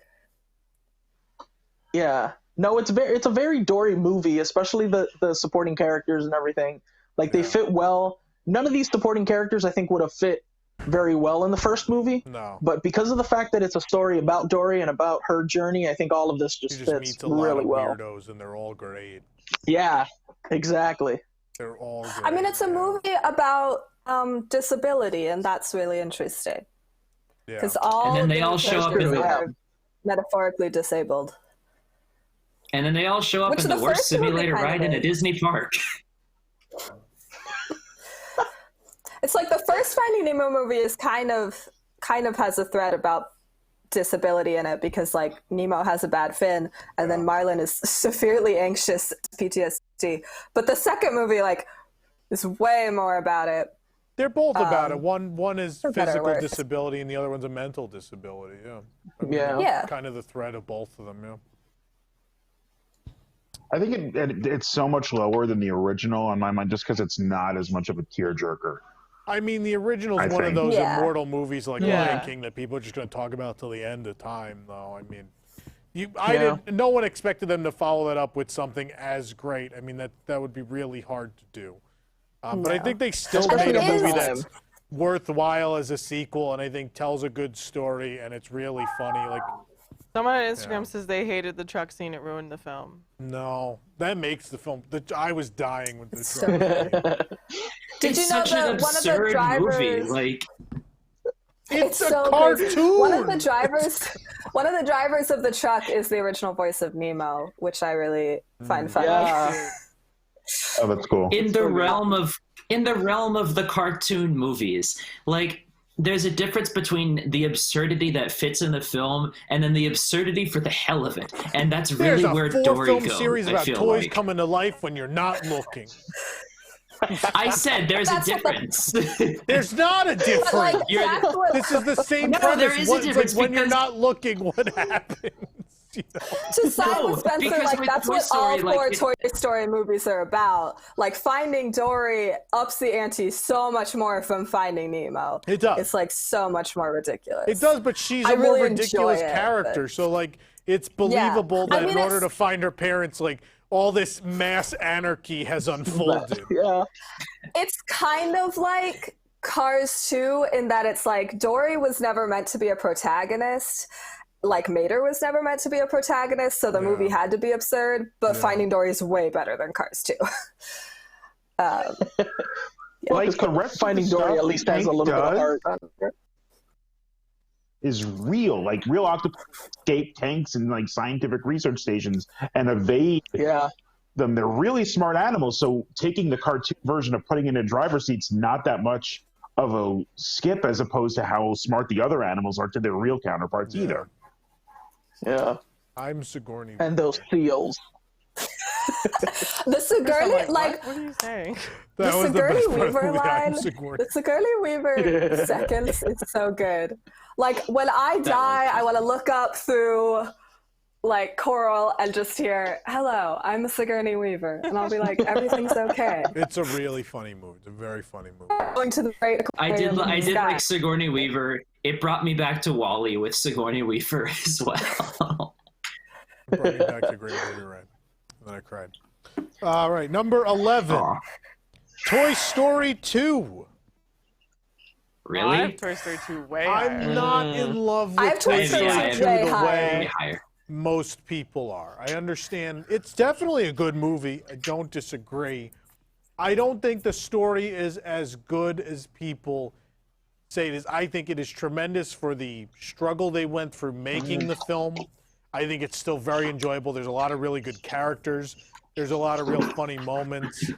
Yeah. No, it's a very Dory movie, especially the supporting characters and everything. They fit well. None of these supporting characters, I think, would have fit very well in the first movie. No. But because of the fact that it's a story about Dory and about her journey, I think all of this just fits meets a lot really of well. Weirdos, and they're all great. Yeah, exactly. They're all great. I mean, it's a movie about disability, and that's really interesting. Yeah. Because all and then they all show up in are metaphorically disabled. And then they all show up in the worst simulator ride in a Disney park. It's the first Finding Nemo movie is kind of has a thread about disability in it because Nemo has a bad fin and then Marlin is severely anxious PTSD. But the second movie is way more about it. They're both about it. One is physical worse. disability and the other one's a mental disability. Yeah. I mean, Yeah. Kind of the thread of both of them. Yeah. I think it's so much lower than the original on my mind just because it's not as much of a tearjerker. I mean, the original is one of those immortal movies Lion King that people are just going to talk about till the end of time, though. I mean, no one expected them to follow that up with something as great. I mean, that would be really hard to do. But I think they still Especially made a at the movie time. that's worthwhile as a sequel, and I think tells a good story, and it's really funny. Like, Someone on Instagram says they hated the truck scene. It ruined the film. no, that makes the film. I was dying with the It's truck. Did It's you know such an that one of the absurd drivers? movie. Like, It's a so cartoon. crazy. One of the drivers of the truck is the original voice of Nemo, which I really find funny. Yeah. Oh, that's cool. in the realm of the cartoon movies, like, there's a difference between the absurdity that fits in the film and then the absurdity for the hell of it, and that's really There's where a Dory four-film goes. series I about feel toys like. coming to life when you're not looking. I said there's a That's what the- difference. There's not a difference. But like, You're- that's what, This is the same No, premise. there is a It's like difference when you're because- not looking, what happens? You know? to side with Spencer, because like with that's Toy what all Story, four like, Toy Story movies are about. Like Finding Dory ups the ante so much more from Finding Nemo. It does. It's like so much more ridiculous. It does, but she's I a more really ridiculous enjoy it, character. but- So, like, it's believable I that mean, in order to it's- find her parents, like, all this mass anarchy has unfolded. Yeah. It's kind of like Cars 2 in that it's like Dory was never meant to be a protagonist. Like Mater was never meant to be a protagonist, so the movie had to be absurd. But Finding Dory is way better than Cars 2. Like the rest of Finding the Dory stuff at least has a little bit of does heart. is real, like real octopus escape tanks and like scientific research stations and evade Yeah. them. They're really smart animals. So taking the cartoon version of putting in a driver's seat's not that much of a skip as opposed to how smart the other animals are to their real counterparts either. Yeah. I'm Sigourney. And those seals. The Sigourney, I'm like what are you saying? That the was the Sigourney best part of the Weaver movie. I'm line, Sigourney. the Sigourney Weaver seconds is so good. Like when I die, I want to look up through like coral and just hear, "Hello, I'm a Sigourney Weaver," and I'll be like, "Everything's okay." It's a really funny movie. It's a very funny movie. Going to the great I did aquarium in the sky. like Sigourney Weaver. It brought me back to Wall-E with Sigourney Weaver as well. Brought me back to Great Movie, right? And then I cried. All right, number 11, Aw, Toy Story 2. I have really? Toy Story 2 way I'm higher. not in love with I have Toy Toy Story Story 2 2 way the higher. way Way higher. most people are. I understand. It's definitely a good movie. I don't disagree. I don't think the story is as good as people say it is. I think it is tremendous for the struggle they went through making the film. I think it's still very enjoyable. There's a lot of really good characters. There's a lot of real funny moments.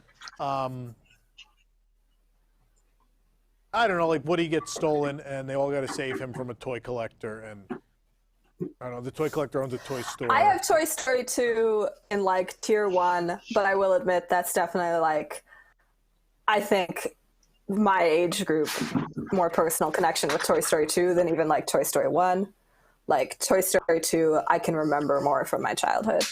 I don't know, like Woody gets stolen and they all got to save him from a toy collector, and I don't know, the toy collector owns a toy store. I have Toy Story 2 in like tier 1, but I will admit that's definitely like, I think my age group more personal connection with Toy Story 2 than even like Toy Story 1. Like Toy Story 2, I can remember more from my childhood.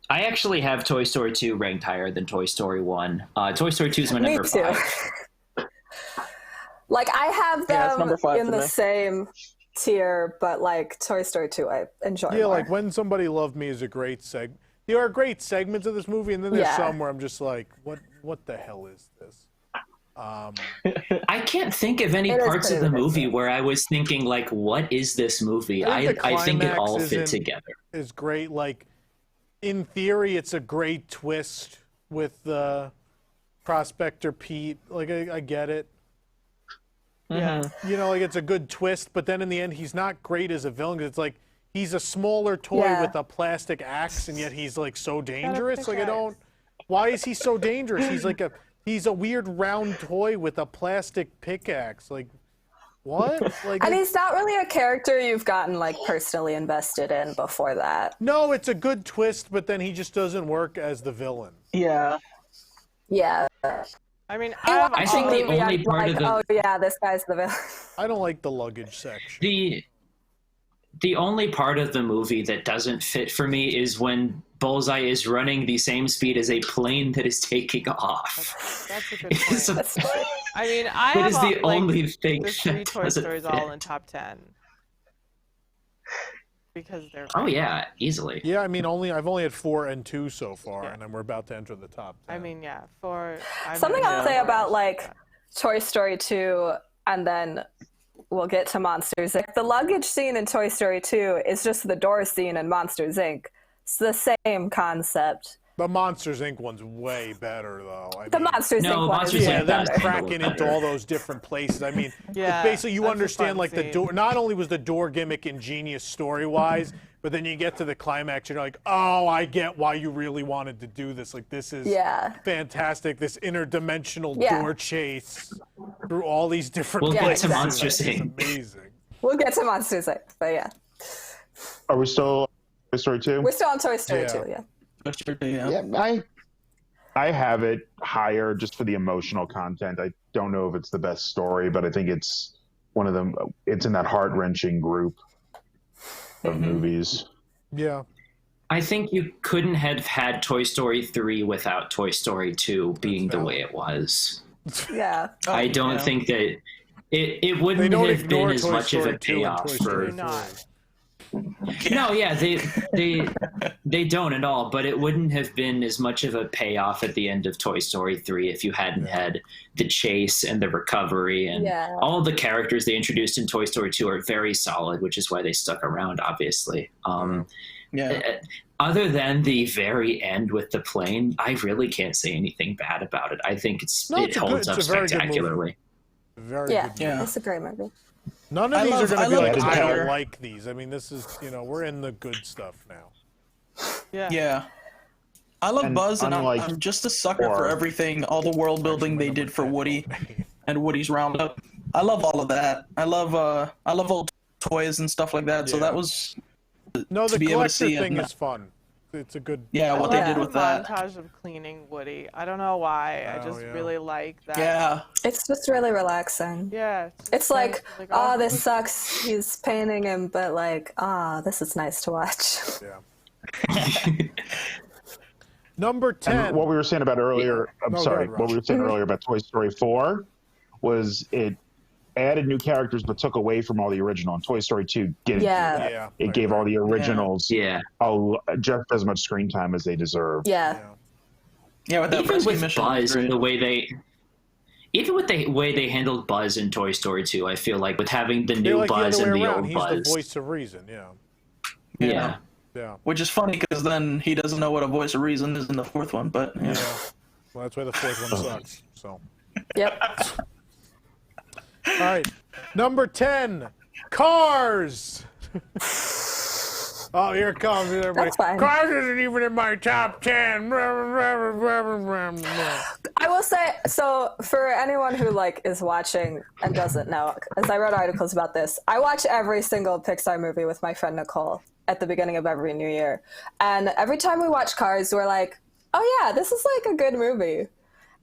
I actually have Toy Story 2 ranked higher than Toy Story 1. Toy Story 2 is my Me number too. 5. Like I have Yeah, it's them number 5 in for the me. same tier, but like Toy Story 2 I enjoy Yeah, more. like When Somebody Loved Me is a great there are great segments of this movie, and then there's Yeah. some where I'm just like, what the hell is this? I can't think of any It is parts of pretty the movie ridiculous. where I was thinking, like, what is this movie? I think the I think it all climax fit isn't- together. Is great. Like, in theory, it's a great twist with Prospector Pete. Like, I get it. Yeah. You know, like it's a good twist, but then in the end, he's not great as a villain. 'Cause it's like he's a smaller toy Yeah. with a plastic axe, and yet he's like so dangerous. Like I pickaxe. don't. Why is he so dangerous? He's a weird round toy with a plastic pickaxe. Like what? Like And he's not really a character you've gotten like personally invested in before that. no, it's a good twist, but then he just doesn't work as the villain. Yeah. Yeah. I mean, I have a I think the problem- only I'm part like, of the oh yeah, this guy's the villain. I don't like the luggage section. the only part of the movie that doesn't fit for me is when Bullseye is running the same speed as a plane that is taking off. That's a good It's point. a- I mean, I That have is the like, only thing the three that Toy doesn't Stories fit. all in top 10. because they're. Oh yeah, easily. Yeah, I mean, I've only had 4 and 2 so far, and then we're about to enter the top 10. I mean, yeah, something I'll say about like Toy Story 2, and then we'll get to Monsters Inc. The luggage scene in Toy Story 2 is just the door scene in Monsters Inc. It's the same concept. The Monsters Inc. one's way better, though. The Monsters Inc. one Monsters is Inc. Yeah, way them better. cracking into all those different places. I mean, Yeah, basically you that's a understand fun like the scene. door. Not only was the door gimmick ingenious story-wise, but then you get to the climax, you're like, oh, I get why you really wanted to do this. Like this is fantastic. This interdimensional door chase through all these different We'll places. get to Monsters It's Inc. amazing. We'll get to Monsters Inc. But yeah, Are we still Toy Story 2? we're still on Toy Story 2. Yeah. Yeah, I have it higher just for the emotional content. I don't know if it's the best story, but I think it's one of them. It's in that heart-wrenching group of movies. Yeah. I think you couldn't have had Toy Story 3 without Toy Story 2 being the way it was. Yeah. I don't think that it wouldn't don't have been ignore as Toy much of Story a 2 and payoff Toy for. Story not. 3. No, yeah, they don't at all. But it wouldn't have been as much of a payoff at the end of Toy Story 3 if you hadn't had the chase and the recovery and all the characters they introduced in Toy Story 2 are very solid, which is why they stuck around, obviously. Other than the very end with the plane, I really can't say anything bad about it. I think it holds up spectacularly. Very good movie. It's a great movie. None of these are going to be like, I Lightyear. don't like these. I mean, this is, we're in the good stuff now. Yeah. I love Buzz, and unlike I'm just a sucker for everything, all the world building they did for Woody and Woody's Roundup. I love all of that. I love old toys and stuff like that. So that was No, the to be able to collector see thing it. is fun. It's a good. What they did with that. montage of cleaning Woody. I don't know why. I just really like that. Yeah. It's just really relaxing. Yeah. It's like, oh, this sucks. He's painting him, but like, this is nice to watch. Yeah. Number 10. And what we were saying about earlier, what we were saying earlier about Toy Story 4 was it added new characters but took away from all the original. And Toy Story 2 didn't do that. Yeah. It gave all the originals Yeah. just as much screen time as they deserve. Yeah. Yeah, with that Even rescue with mission, Buzz and great. the way they handled Buzz in Toy Story 2, I feel like with having the new like Buzz the other and way the around. old He's Buzz. the voice of reason. Yeah. Yeah. Yeah. Which is funny because then he doesn't know what a voice of reason is in the fourth one, but Yeah. Well, that's why the fourth one sucks. So. Yep. All right. Number 10. Cars. Oh, here it comes, everybody. That's fine. Cars isn't even in my top 10. I will say, so for anyone who like is watching and doesn't know, as I wrote articles about this, I watch every single Pixar movie with my friend Nicole at the beginning of every new year. And every time we watch Cars, we're like, oh yeah, this is like a good movie.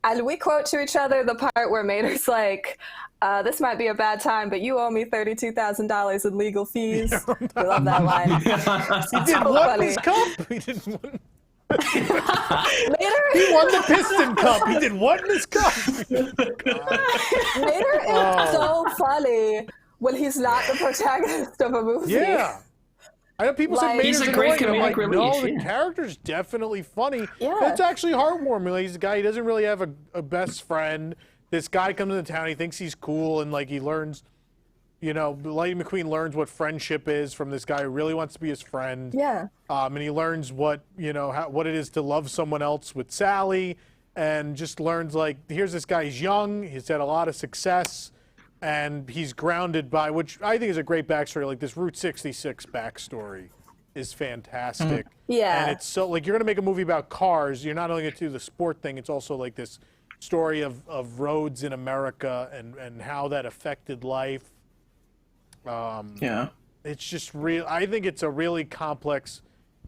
And we quote to each other the part where Mater's like, this might be a bad time, but you owe me $32,000 in legal fees. We love that line. He did what in his cup? He didn't win. Mater, He won the Piston Cup. He did what in his cup? Mater is so funny when he's not the protagonist of a movie. Yeah. I know people say Like- Mater's He's a great annoying. I'm like, comedic no, relief, the yeah. character's definitely funny. Yeah. It's actually heartwarming. Like, he's a guy, he doesn't really have a best friend. This guy comes into town, he thinks he's cool, and like he learns, Lightning McQueen learns what friendship is from this guy who really wants to be his friend. Yeah. And he learns what what it is to love someone else with Sally, and just learns like here's this guy. He's young. He's had a lot of success, and he's grounded by, which I think is a great backstory. Like this Route 66 backstory is fantastic. Yeah. And it's so like you're gonna make a movie about cars. You're not only gonna do the sport thing. It's also like this story of roads in America and how that affected life. It's just real. I think it's a really complex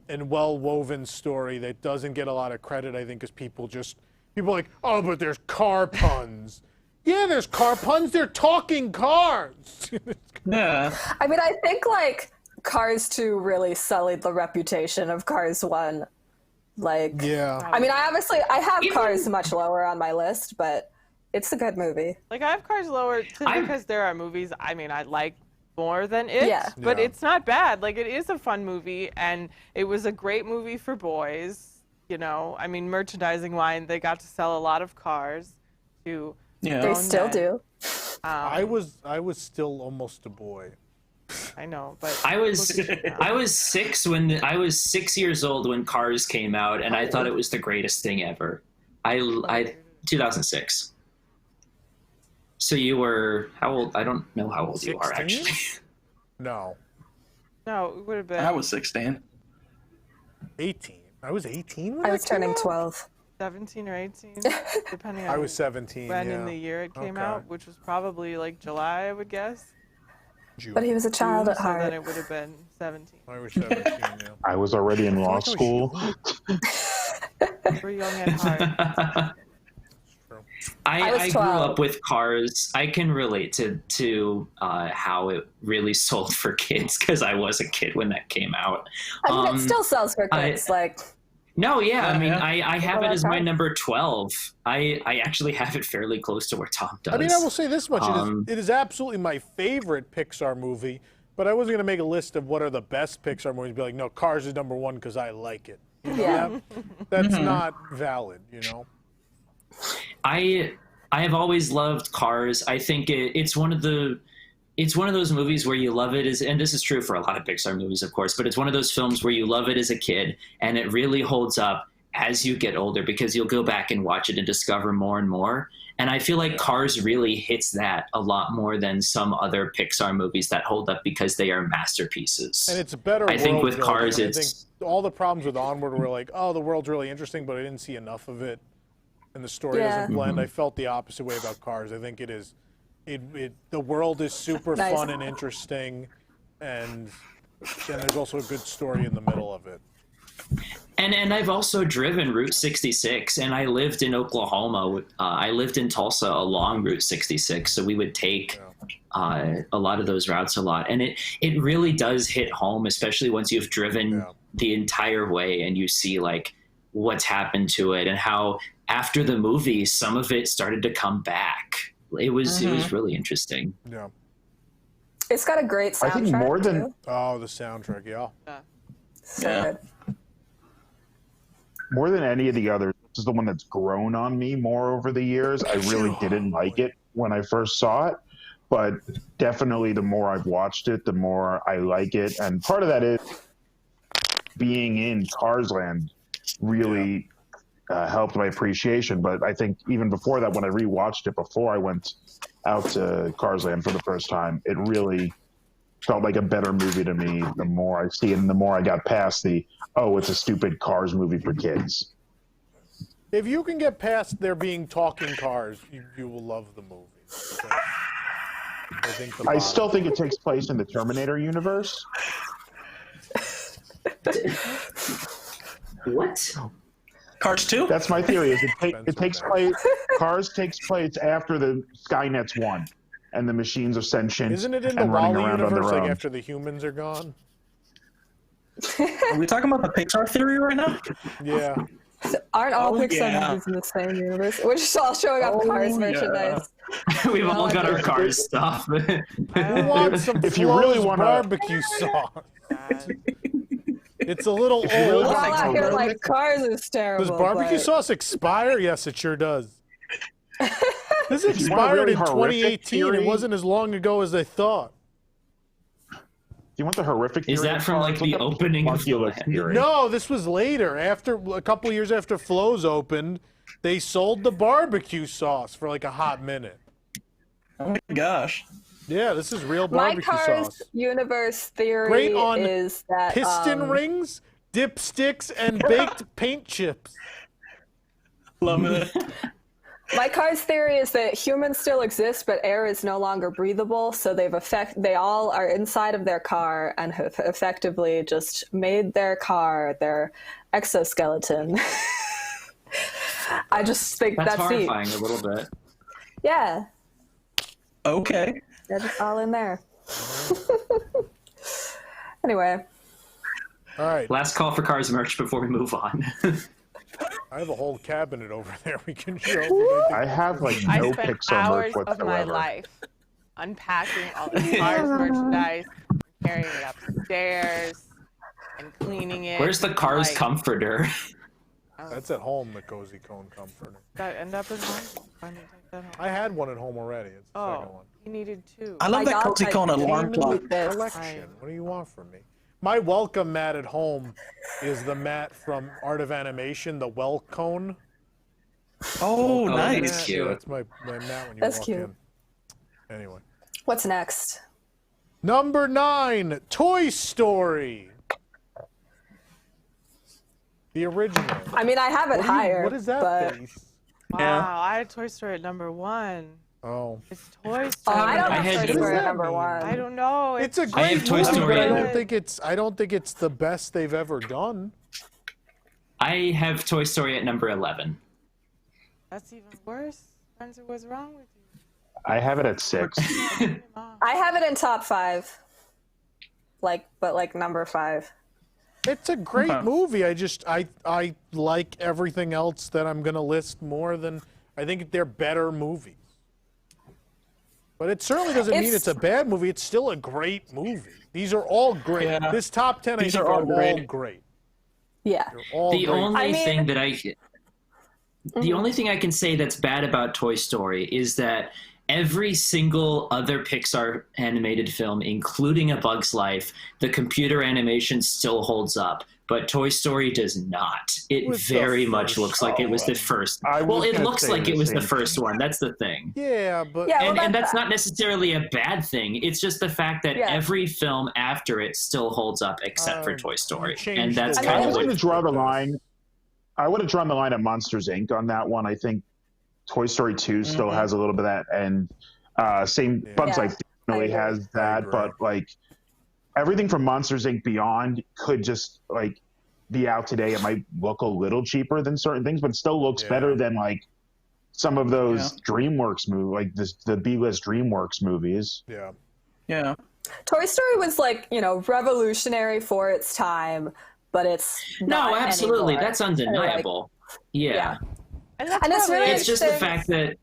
and well-woven story that doesn't get a lot of credit. I think because people are like, oh, but there's car puns. Yeah, there's car puns. They're talking cars. yeah. I mean, I think like Cars 2 really sullied the reputation of Cars 1. Like, Yeah. I mean, I have Cars much lower on my list, but it's a good movie. Like I have Cars lower because there are movies. I mean, I like more than it, Yeah. but Yeah. it's not bad. Like, it is a fun movie, and it was a great movie for boys. You know, I mean, merchandising wise, they got to sell a lot of cars to Yeah. They grown still men. do. I was still almost a boy. I know, but I was look at you now. I was 6 years old when Cars came out, and I thought it was the greatest thing ever. I 2006. So you were how old? I don't know how old you are 16? actually. No, No, it would have been I was 16. 18. I was 18 when I was that came turning out? 12. 17 or 18, depending on I was 17. when yeah. in the year it came Okay. out, which was probably like July, I would guess. June. But he was a child at So then heart. it would have been 17. I was 17. Yeah. I was already in law like I was school. We're young at heart. I was I grew 12. up with Cars. I can relate to how it really sold for kids because I was a kid when that came out. I mean, it still sells for kids. Like, No, yeah, I mean, Yeah. I have Well, it as my that's number 12. I actually have it fairly close to where Tom does. I mean, I will say this much: Um, it is absolutely my favorite Pixar movie. But I wasn't gonna make a list of what are the best Pixar movies. Be like, no, Cars is number one because I like it. You know, Yeah. that's not valid. You know. I have always loved Cars. I think it's one of those movies where you love it and this is true for a lot of Pixar movies, of course, but it's one of those films where you love it as a kid and it really holds up as you get older because you'll go back and watch it and discover more and more. And I feel like Cars really hits that a lot more than some other Pixar movies that hold up because they are masterpieces. And it's a better. I think world with building. Cars, I it's think all the problems with Onward were like, oh, the world's really interesting, but I didn't see enough of it, and the story Yeah. doesn't blend. I felt the opposite way about Cars. I think it is, the world is super Nice. fun and interesting, and there's also a good story in the middle of it. And I've also driven Route 66, and I lived in Oklahoma. I lived in Tulsa along Route 66, so we would take a lot of those routes a lot. And it really does hit home, especially once you've driven the entire way and you see like what's happened to it and how after the movie, some of it started to come back. It was really interesting. Yeah. it's got a great soundtrack. I think more than too. Oh, the soundtrack, yeah. So Yeah. good. more than any of the others, this is the one that's grown on me more over the years. I really didn't like it when I first saw it, but definitely the more I've watched it, the more I like it. And part of that is being in Cars Land really helped my appreciation. But I think even before that, when I rewatched it before I went out to Cars Land for the first time, it really felt like a better movie to me the more I see it and the more I got past it's a stupid Cars movie for kids. If you can get past there being talking cars, you will love the movie. I think I still think it takes place in the Terminator universe. What? Cars 2? That's my theory. Is it takes place. Cars takes place after the Skynet's won, and the machines are sentient Isn't it in the and running Wall-E around on universe, their like own. after the humans are gone? Are we talking about the Pixar theory right now? Yeah. Aren't all Oh, Pixar yeah. movies in the same universe? We're just all showing up Cars yeah. merchandise. We've all got our Cars stuff. Who wants some If you really Flo's wanna- barbecue sauce? It's a little you really old. We're wanna all It's out here horrific. like Cars is terrible. Does barbecue but- sauce expire? Yes, it sure does. This you want a expired really in horrific 2018. It theory- wasn't as long ago as they thought. Do you want the horrific? Is theory that of from, like, Cars? the Look up opening of Monkey Look Land? theory. No, this was later. After a couple years after Flo's opened, they sold the barbecue sauce for like a hot minute. Oh my gosh. Yeah, this is real My barbecue Cars sauce. universe theory Great on is that Piston rings, dipsticks, and baked paint chips. Love it. My Cars theory is that humans still exist, but air is no longer breathable. So they all are inside of their car and have effectively just made their car their exoskeleton. I just think That's that's neat. horrifying a little bit. Yeah, Okay. they're just all in there. Anyway, All right, Last call for Cars merch before we move on. I have a whole cabinet over there we can show. I have like I no spent Pixar hours merch of my whatsoever. life unpacking all the Cars merchandise, carrying it upstairs, and cleaning it. Where's the Cars like, comforter? That's at home, the Cozy Cone comforter. That end up at home? Why didn't you take that home? I had one at home already. It's the second one. You needed two. I love that Cozy Cone alarm clock. Collection. What do you want from me? My welcome mat at home is the mat from Art of Animation, the Well Cone. Oh, nice. That's cute. That's my mat when you That's walk cute. in. Anyway. What's next? Number 9, Toy Story. The original. I mean, I have it higher. What is that but... face? Wow, Yeah. I had Toy Story at number 1. Oh. It's Toy Oh, Story. I don't I have had- Toy Story What does number that one. I don't know. It's a I great have Toy movie, Story but at- I don't think it's the best they've ever done. I have Toy Story at number 11. That's even worse. Spencer, what's wrong with you? I have it at 6. I have it in top 5. But number 5. It's a great movie. I like everything else that I'm gonna list more than I think they're better movies. But it certainly doesn't mean it's a bad movie. It's still a great movie. These are all great. Yeah. This top 10 These I think are are all all great. great. Yeah. They're all The great. only thing that Mm-hmm. the only thing I can say that's bad about Toy Story is that every single other Pixar animated film, including A Bug's Life, the computer animation still holds up. But Toy Story does not. It was the very much first looks like it was the first. I Well, was it gonna looks say like the it was the same first thing. one. That's the thing. Yeah, but Yeah, well, And that's not necessarily a bad thing. It's just the fact that Yeah. every film after it still holds up except for Toy Story. changed And that's the kind I of was what going to draw the line. I would have drawn the line at Monsters Inc. on that one. I think Toy Story 2 still has a little bit of that, and same Bugs Yeah. Life definitely I has that, agree. but like everything from Monsters Inc. Beyond could just like be out today. It might look a little cheaper than certain things, but still looks better than like some of those DreamWorks movies, like the B-list DreamWorks movies. yeah. Yeah. Toy Story was revolutionary for its time, but it's not No, absolutely. anymore. That's undeniable. Yeah. And that's And it's probably really It's just the interesting. fact that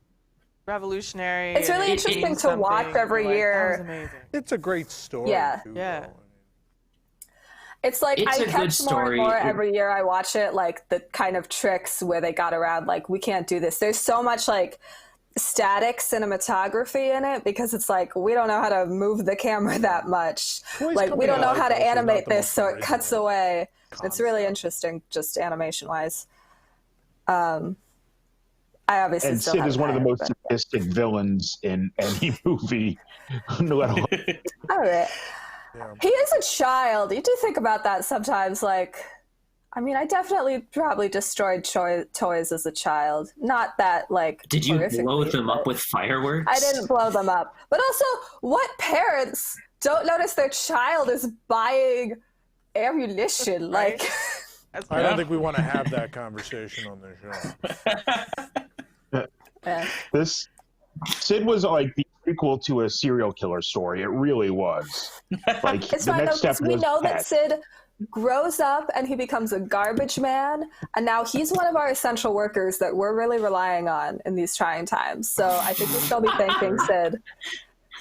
revolutionary. It's really and interesting to something, watch every like, year. That was amazing. It's a great story. Yeah. Too, Yeah. though. It's like It's I a good catch more and story. more every year I watch it, like the kind of tricks where they got around, like, we can't do this. There's so much like static cinematography in it because it's like we don't know how to move the camera that much. Toys Like we Coming don't know Alive how to also is not animate the this, most so it cuts original away. It's really concept. interesting, just animation wise. I obviously And still Sid have is one of the it, most but- sadistic villains in any movie. No matter what. All right. Yeah. He is a child. You do think about that sometimes. Like, I mean, I definitely probably destroyed toys as a child. Not that, like, did you blow horrifically, them up but with fireworks? I didn't blow them up. But also, what parents don't notice their child is buying ammunition? Right. Like, That's I don't think we want to have that conversation on the show. This Sid was like the prequel to a serial killer story. It really was. Like it's the fine, though, next step because we was know that Pet. Sid grows up and he becomes a garbage man, and now he's one of our essential workers that we're really relying on in these trying times. So I think we'll still be thanking Sid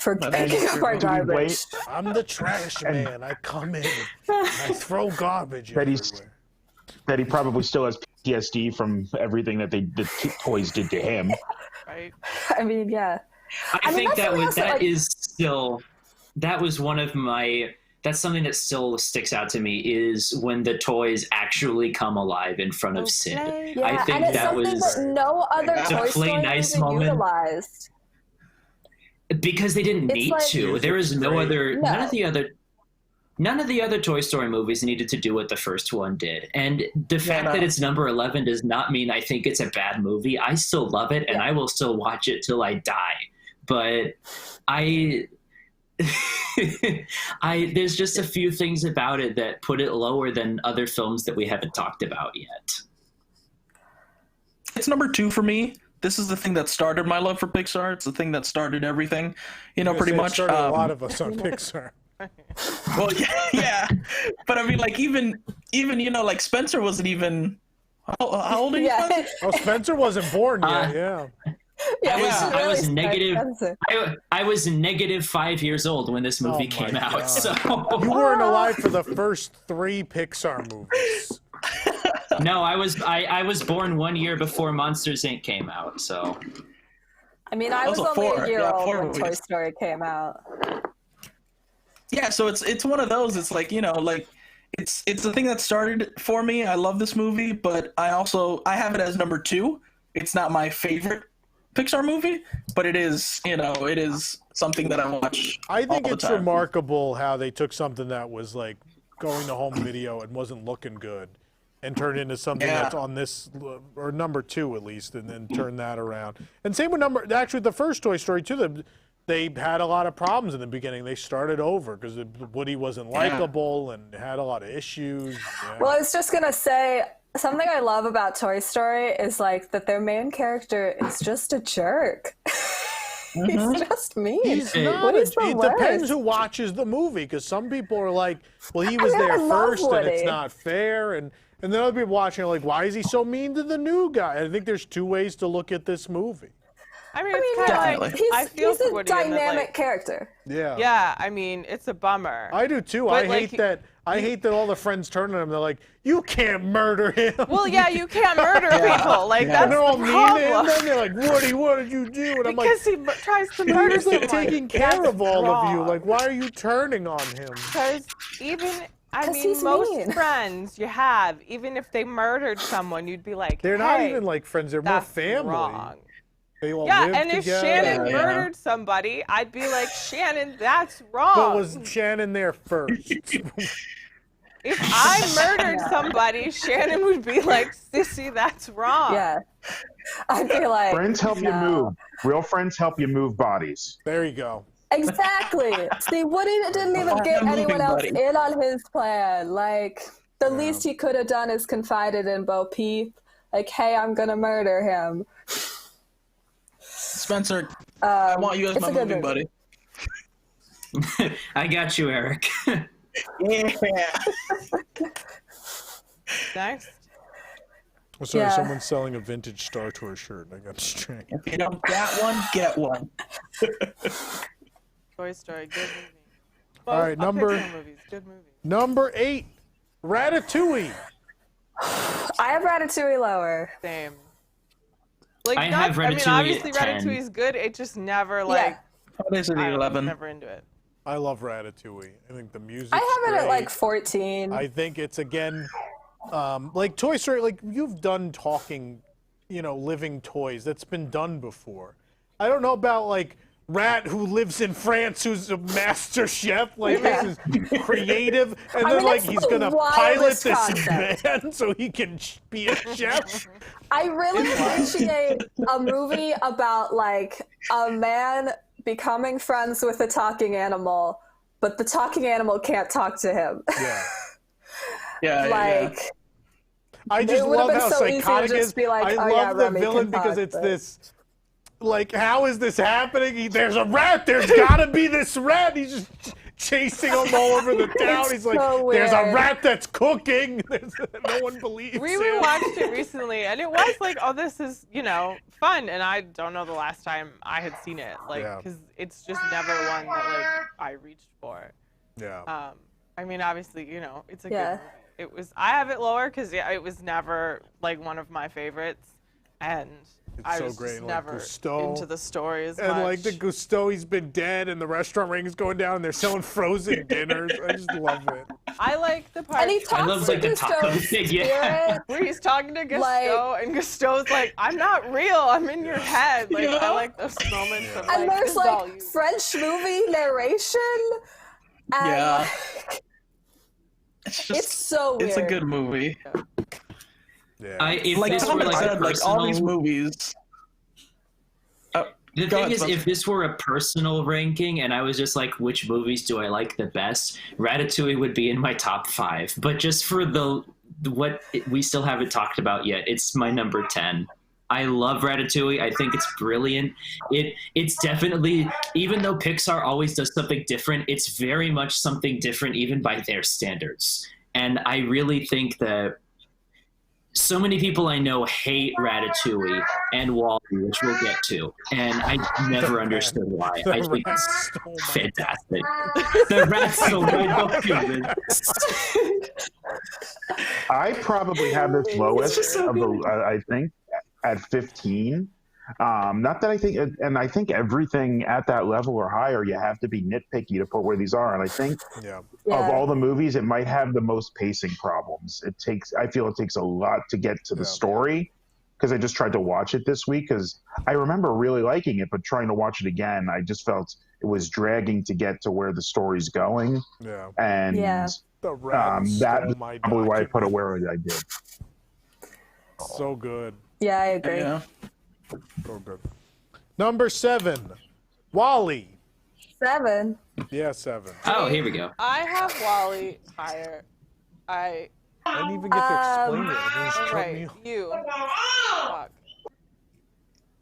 for picking up our Do we garbage. wait? I'm the trash man. I come in. I throw garbage That he's- everywhere. That he probably still has PTSD from everything that the toys did to him. right. I mean, yeah. I think that's that something was else that, that was one of my that's something that still sticks out to me is when the toys actually come alive in front of Sid. Okay. Yeah, I think and it's that something was that no other the Toy play Story nice movie moment. utilized. because they didn't It's need like- to. There is no other No. none of the other Toy Story movies needed to do what the first one did. And the fact that it's number 11 does not mean I think it's a bad movie. I still love it, and I will still watch it till I die. But there's just a few things about it that put it lower than other films that we haven't talked about yet. It's number 2 for me. This is the thing that started my love for Pixar. It's the thing that started everything, pretty much. It started a lot of us on Pixar. Well, yeah. But I mean, like, even like Spencer wasn't even. How old are you, Yeah. Spencer? Oh, Spencer wasn't born yet. Yeah. Yeah, I was really negative. expensive. I was negative 5 years old when this movie Oh my came out. God. So You weren't alive for the first 3 Pixar movies. no, I was born 1 year before Monsters Inc. came out. So I mean, I was Also only four. a year Yeah, old 4 when Toy movies. Story came out. Yeah, so it's one of those. It's like, like it's the thing that started for me. I love this movie, but I have it as number 2. It's not my favorite Pixar movie, but it is, it is something that I watch. I think all the it's time. remarkable how they took something that was like going to home video and wasn't looking good and turned into something that's on this, or number 2 at least, and then turn that around. And same with actually the first Toy Story too, they had a lot of problems in the beginning. They started over because Woody wasn't likable and had a lot of issues. Yeah. Well, I was just gonna say, something I love about Toy Story is like that their main character is just a jerk. He's just mean. He's not. Woody's the It depends worst. who watches the movie, because some people are like, "Well, he was I there love first, and it's Woody. not fair." And then other people watching are like, "Why is he so mean to the new guy?" I think there's 2 ways to look at this movie. I mean, it's kind of like definitely. I feel he's for a Woody in that, dynamic like, character. Yeah. yeah, I mean, it's a bummer. I do too. But, I like, hate that. I hate that all the friends turn on him. They're like, "You can't murder him." Well, yeah, you can't murder people. Like And that's they're all the mean to him. problem. Then they're like, "Woody, what did you do?" And I'm like, Because he tries to murder "He's like someone. taking care of all of you. wrong. Like, why are you turning on him?" Because even, I 'Cause mean, he's most mean. friends you have, even if they murdered someone, you'd be like, They're not "Hey, even like friends. They're more that's family. wrong." They all Yeah, live and if together. Shannon Yeah. murdered somebody, I'd be like, Shannon, that's wrong. But was Shannon there first? If I murdered somebody, Shannon would be like, Sissy, that's wrong. Yeah. I'd be like, Friends help you no. move. Real friends help you move bodies. There you go. Exactly. See, Woody didn't even get moving anyone else buddy. in on his plan. Like, the least he could have done is confided in Bo Peep. Like, hey, I'm gonna murder him. Spencer, I want you as it's my a good moving movie. buddy. I got you, Eric. Yeah. Next. Oh, sorry, Yeah. someone's selling a vintage Star Tour shirt. I got distracted. If you don't get one, get one. Toy Story, good movie. All right, Pixar movies, good movie. Number 8, Ratatouille. I have Ratatouille lower. Same. Like, I have I mean, Ratatouille obviously at 10. Ratatouille's good. It just never, like, What is it, I was 11? never into it. I love Ratatouille. I think the music. I have it at like 14. I think it's again, like Toy Story. Like you've done talking, living toys. That's been done before. I don't know about like Rat, who lives in France, who's a master chef. Like this is creative, and I then mean, like it's he's the gonna pilot wildest this concept. man so he can be a chef. I really appreciate a movie about like a man becoming friends with a talking animal, but the talking animal can't talk to him. Yeah. Yeah, like, I just would've love been how so easy to psychotic just is. be like, I oh, love yeah, the Remy villain can because talk, it's but- this. Like, how is this happening? There's a rat. There's gotta be this rat. He's just chasing him all over the town. It's He's like, so there's a weird. rit that's cooking. No one believes We him. rewatched it recently, and it was like, oh, this is, fun. And I don't know the last time I had seen it, like, Yeah. because it's just never one that like I reached for. Yeah. I mean, obviously, it's a Yeah. good movie. It was. I have it lower because it was never like one of my favorites, and I so was great, just like, never Gusteau. into the story as And much. like the Gusteau, he's been dead, and the restaurant ring is going down, and they're selling frozen dinners. I just love it. I like the part And he talks love, to like, the taco Gusteau's thing, yeah. spirit. where he's talking to Gusteau, Like- and Gusteau's like, "I'm not real. I'm in your head." Like I like those moments of like, And this there's is all like you. French movie narration. And Yeah. like, It's just, it's so weird. it's a good movie. Yeah. If Like this were Thomas like a said, like all these personal- movies. The Go thing ahead, is, Spencer. if this were a personal ranking and I was just like, which movies do I like the best, Ratatouille would be in my top 5. But just for we still haven't talked about yet, it's my number 10. I love Ratatouille. I think it's brilliant. It's definitely, even though Pixar always does something different, it's very much something different even by their standards. And I really think that so many people I know hate Ratatouille and WALL-E, which we'll get to, and I never understood why. I think it's fantastic. The rats stole my document. I probably have this lowest of the, I think, at 15. Not that I think, and I think everything at that level or higher, you have to be nitpicky to put where these are. And I think of all the movies, it might have the most pacing problems. I feel it takes a lot to get to the story, because I just tried to watch it this week, because I remember really liking it, but trying to watch it again, I just felt it was dragging to get to where the story's going. Yeah. And that's probably why I put it where I did. So good. Yeah, I agree. Yeah. So good. Number 7, WALL-E. 7. Yeah, 7. Oh, here we go. I have WALL-E higher. I didn't even get to explain it. It just cut me Right, off. you. Fuck. I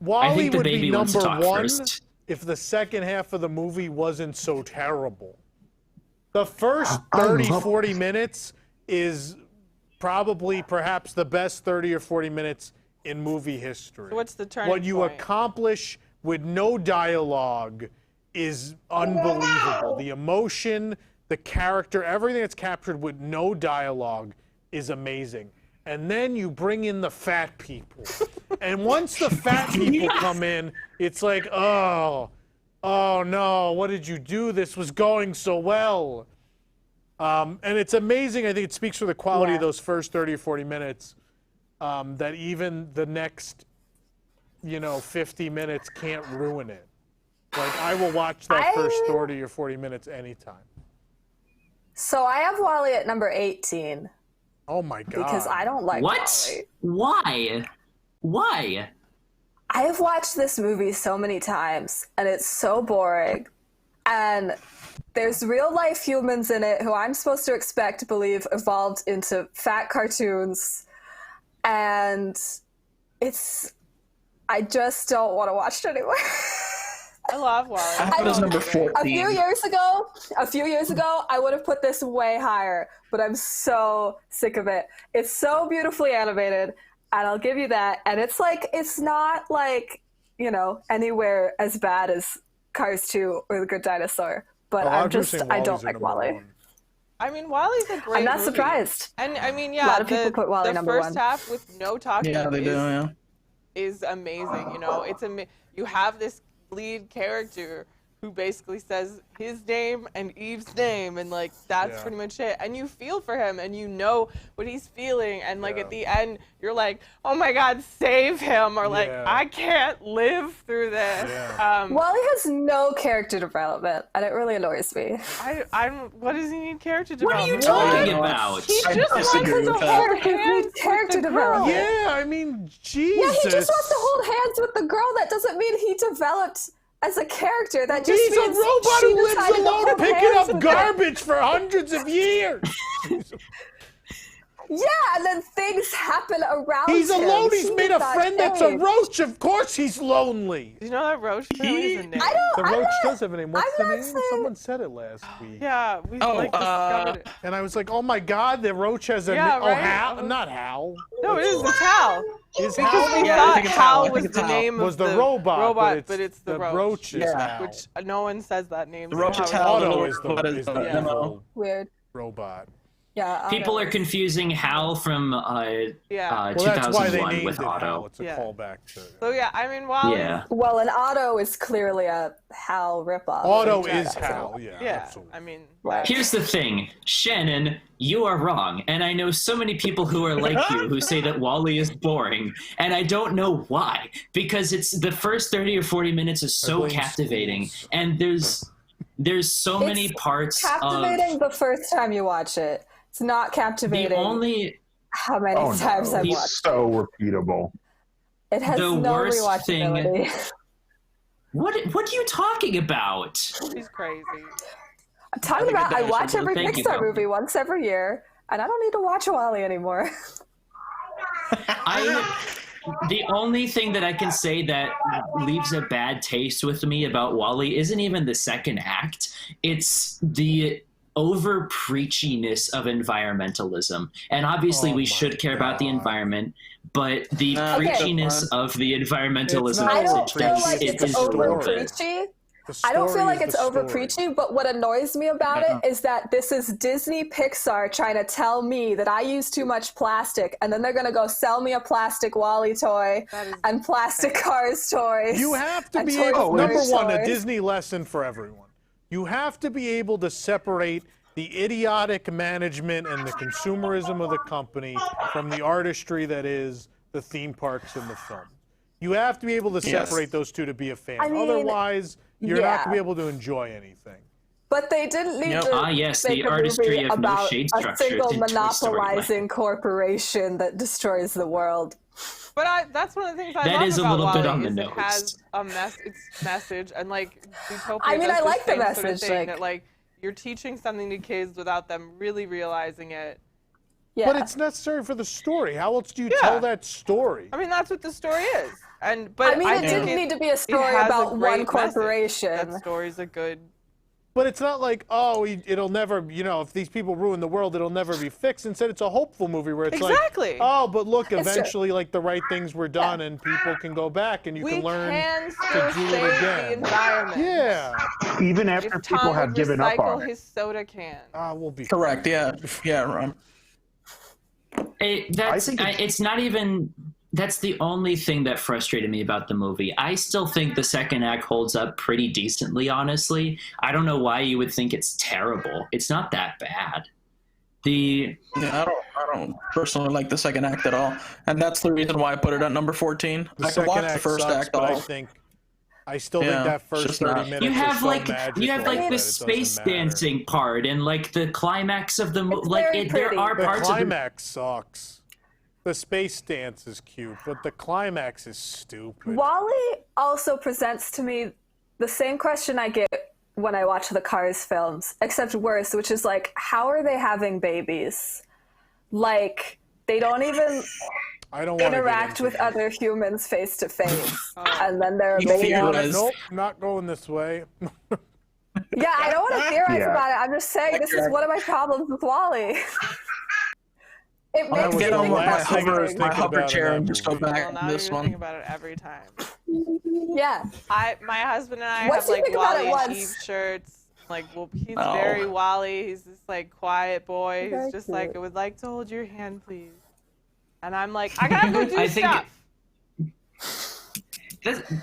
WALL-E think the would be baby wants to number talk 1 first. if the second half of the movie wasn't so terrible. The first 40 minutes is perhaps the best 30 or 40 minutes in movie history. So what's the turning What you point? accomplish with no dialogue is unbelievable. The emotion, the character, everything that's captured with no dialogue is amazing. And then you bring in the fat people. And once the fat people come in, it's like, oh no, what did you do? This was going so well. And it's amazing. I think it speaks for the quality of those first 30 or 40 minutes. That even the next, 50 minutes can't ruin it. Like, I will watch that first 30 or 40 minutes anytime. So I have WALL-E at number 18 Oh my God. because I don't like What? WALL-E. Why? I have watched this movie so many times, and it's so boring. And there's real life humans in it who I'm supposed to expect to believe evolved into fat cartoons. And I just don't want to watch it anymore. I love WALL-E. I have it as number 14. A few years ago, I would have put this way higher, but I'm so sick of it. It's so beautifully animated, and I'll give you that. And it's not like, anywhere as bad as Cars 2 or The Good Dinosaur. But I don't like WALL-E. I mean, WALL-E's a great I'm not movie. surprised. And I mean, A lot of people put WALL-E number 1. The first half with no talking is amazing. You have this lead character who basically says his name and Eve's name, and that's pretty much it. And you feel for him, and you know what he's feeling, and at the end you're like, oh my God, save him, or I can't live through this. WALL-E has no character development, and it really annoys me. What does he need character What are development? you talking about? He just wants disagree to with that. hold hands Character with the girl. development. Yeah, I mean, Jesus. Yeah, he just wants to hold hands with the girl. That doesn't mean he developed as a character. That just He's a means robot she who lives decided to alone hold picking hands up with him. garbage for hundreds of years. Yeah, and then things happen around He's him. alone. He's made a not friend that's a changed. roach. Of course he's lonely. Do you know that roach really is a name? The roach does have a name. What's I'm the not name? saying- Someone said it last week. Yeah, we Oh, discovered it. And I was like, oh my God, the roach has a Yeah, name. Oh, right? Hal? Not Hal. No, it is. It's Hal. Is Because Hal? we Yeah, I thought think it's Hal. I Hal think was it's the Hal. name Was of the robot, but it's the roach. roach is Yeah. Hal. Which no one says that name. The so roach is how Hal. is it? Otto the is robot the is evil Nemo. Weird. robot. Yeah. People are confusing Hal from Yeah. Well, that's why they 2001 named with it Hal. Otto. It's a Yeah. callback to. So yeah, I mean, while Yeah. Well, an Otto is clearly a Hal ripoff. Otto Like, is that's Hal. it. Yeah, yeah, absolutely. I mean, Here's the thing, Shannon, you are wrong, and I know so many people who are like you who say that WALL-E is boring, and I don't know why, because it's the first 30 or 40 minutes is so blame captivating, schools. and there's so many parts Captivating of the first time you watch it. It's not captivating. the only how many times I've He's watched so repeatable. it. It has the no worst rewatchability. what are you talking about? she's crazy. I'm talking think about it I does. watch every Thank you, Pixar Bill. movie once every year, and I don't need to watch WALL-E anymore. The only thing that I can say that leaves a bad taste with me about WALL-E isn't even the second act. It's the over preachiness of environmentalism. And obviously we should care about the environment, but the preachiness of the environmentalism I don't message, feel like it it's is over worth it. preachy. I don't feel like it's over preachy, but what annoys me about it is that this is Disney Pixar trying to tell me that I use too much plastic, and then they're going to go sell me a plastic Wall-E toy and plastic Cars toys. You have to be able, number one, a Disney lesson for everyone. You have to be able to separate the idiotic management and the consumerism of the company from the artistry that is the theme parks and the film. You have to be able to separate those two to be a fan. Otherwise, you're not going to be able to enjoy anything. But they didn't need to the make a artistry movie of no about shade a structure single in Toy Story monopolizing corporation that destroys the world. But that's one of the things I love That is a about little WALL-E bit on the is nose. it has its message, and like Zootopia I mean, does I the like the same message, sort of thing, like- that like you're teaching something to kids without them really realizing it. Yeah. But it's necessary for the story. How else do you tell that story? I mean, that's what the story is. But I mean, it didn't need to be a story about one corporation. That story's a good. But it's not like, oh, it'll never, if these people ruin the world, it'll never be fixed. Instead, it's a hopeful movie where it's like, oh, but look, eventually, like, the right things were done and people can go back and you can learn to do it again. The environment. Yeah. Even after people have given up on it. His soda can. We'll be correct. Yeah. Yeah, Ron. It's not even... That's the only thing that frustrated me about the movie. I still think the second act holds up pretty decently, honestly. I don't know why you would think it's terrible. It's not that bad. I don't personally like the second act at all, and that's the reason why I put it at number 14. I can watch the first act but all. I still think that first 30 minutes you have is so like magical you have like that the it space doesn't matter. dancing part and like the climax of the movie. Like there are The parts climax sucks. The space dance is cute, but the climax is stupid. WALL-E also presents to me the same question I get when I watch the Cars films, except worse, which is like, how are they having babies? Like, they don't even interact with other humans face to face, and then they're a baby. Nope, not going this way. Yeah, I don't want to theorize about it. I'm just saying this is one of my problems with WALL-E. It makes me get on think my hover chair and just go back Now to this you're one. thinking about it every time. Yeah. My husband and I Once have you like think about it WALL-E once. Eve shirts. Like, he's very WALL-E. He's this like quiet boy who's just like, I would like to hold your hand, please. And I'm like, I gotta go do stuff.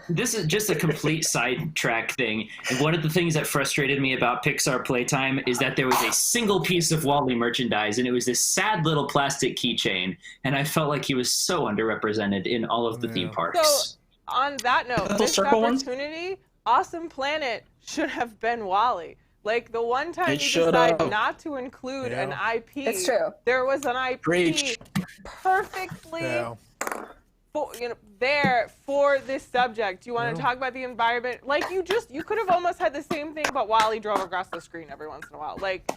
This is just a complete sidetrack thing. And one of the things that frustrated me about Pixar Playtime is that there was a single piece of WALL-E merchandise, and it was this sad little plastic keychain. And I felt like he was so underrepresented in all of the theme parks. So, on that note, this opportunity, Awesome Planet should have been WALL-E. Like, the one time you decide not to include an IP, it's true. There was an IP perfectly there for this subject. You want to talk about the environment? Like, you could have almost had the same thing, but WALL-E drove across the screen every once in a while. Like,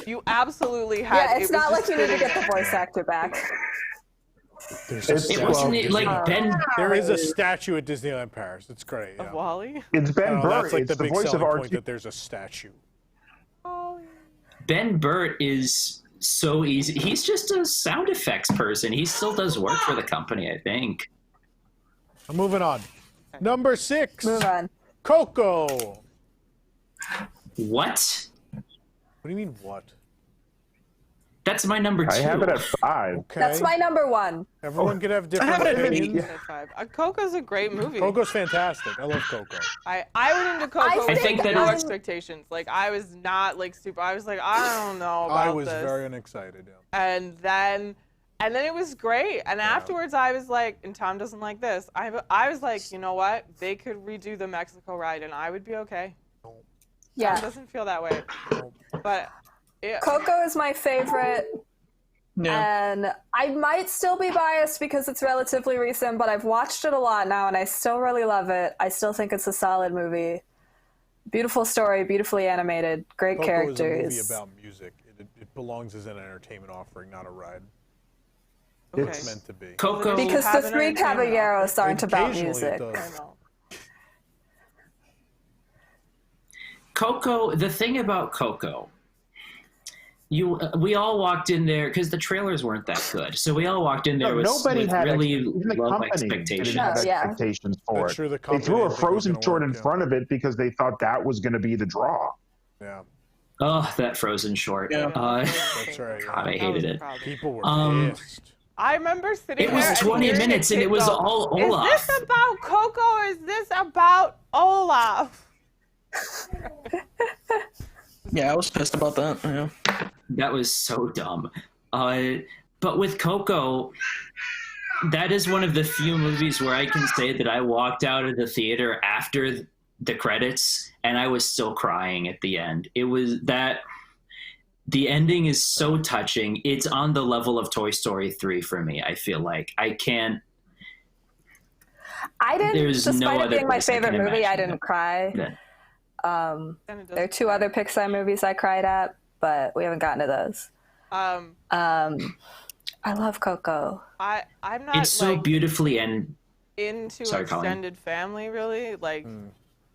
you absolutely had. Yeah, it's not like you need to get the voice actor back. It wasn't like Ben. There is a statue at Disneyland Paris. It's great. Of WALL-E? It's Ben Burtt. That's like it's the big voice of selling point, R2. that there's a statue. Ben Burtt is so easy. He's just a sound effects person. He still does work for the company, I think. Moving on. Number 6. Move on. Coco. What? What do you mean, what? That's my number 2. I have it at 5. Okay. That's my number 1. Everyone could have different opinions. Coco's a great movie. Coco's fantastic. I love Coco. I went into Coco I with think no expectations. Like, I was not like super. I was like, I don't know about I was this. very unexcited. Yeah. And then it was great. And afterwards, I was like, and Tom doesn't like this. I was like, you know what? They could redo the Mexico ride, and I would be okay. Yeah. Tom doesn't feel that way. But Coco is my favorite. Yeah. And I might still be biased because it's relatively recent, but I've watched it a lot now, and I still really love it. I still think it's a solid movie. Beautiful story, beautifully animated, great characters. Coco is a movie about music. It belongs as an entertainment offering, not a ride. Okay. It's meant to be. Coco. Because the Three Caballeros aren't about music. Coco, the thing about Coco we all walked in there because the trailers weren't that good. So we all walked in there with really even the low company expectations. didn't have expectations for it. Sure the They threw a company Frozen short in work, front of it because they thought that was going to be the draw. Yeah. Oh, that Frozen short. Yeah. That's right. God, I hated it. People were pissed. I remember sitting It there was and 20 hearing a minutes and kid it was go, all Olaf. Is this about Coco or is this about Olaf? Yeah, I was pissed about that. Yeah. That was so dumb. But with Coco, that is one of the few movies where I can say that I walked out of the theater after the credits and I was still crying at the end. It was that the ending is so touching. It's on the level of Toy Story 3 for me. I feel like I didn't, despite it being my favorite movie, I didn't cry. Yeah. There are 2 other Pixar movies I cried at, but we haven't gotten to those. I love Coco. I'm not. It's so like, beautifully and into Sorry, extended family, really. Like,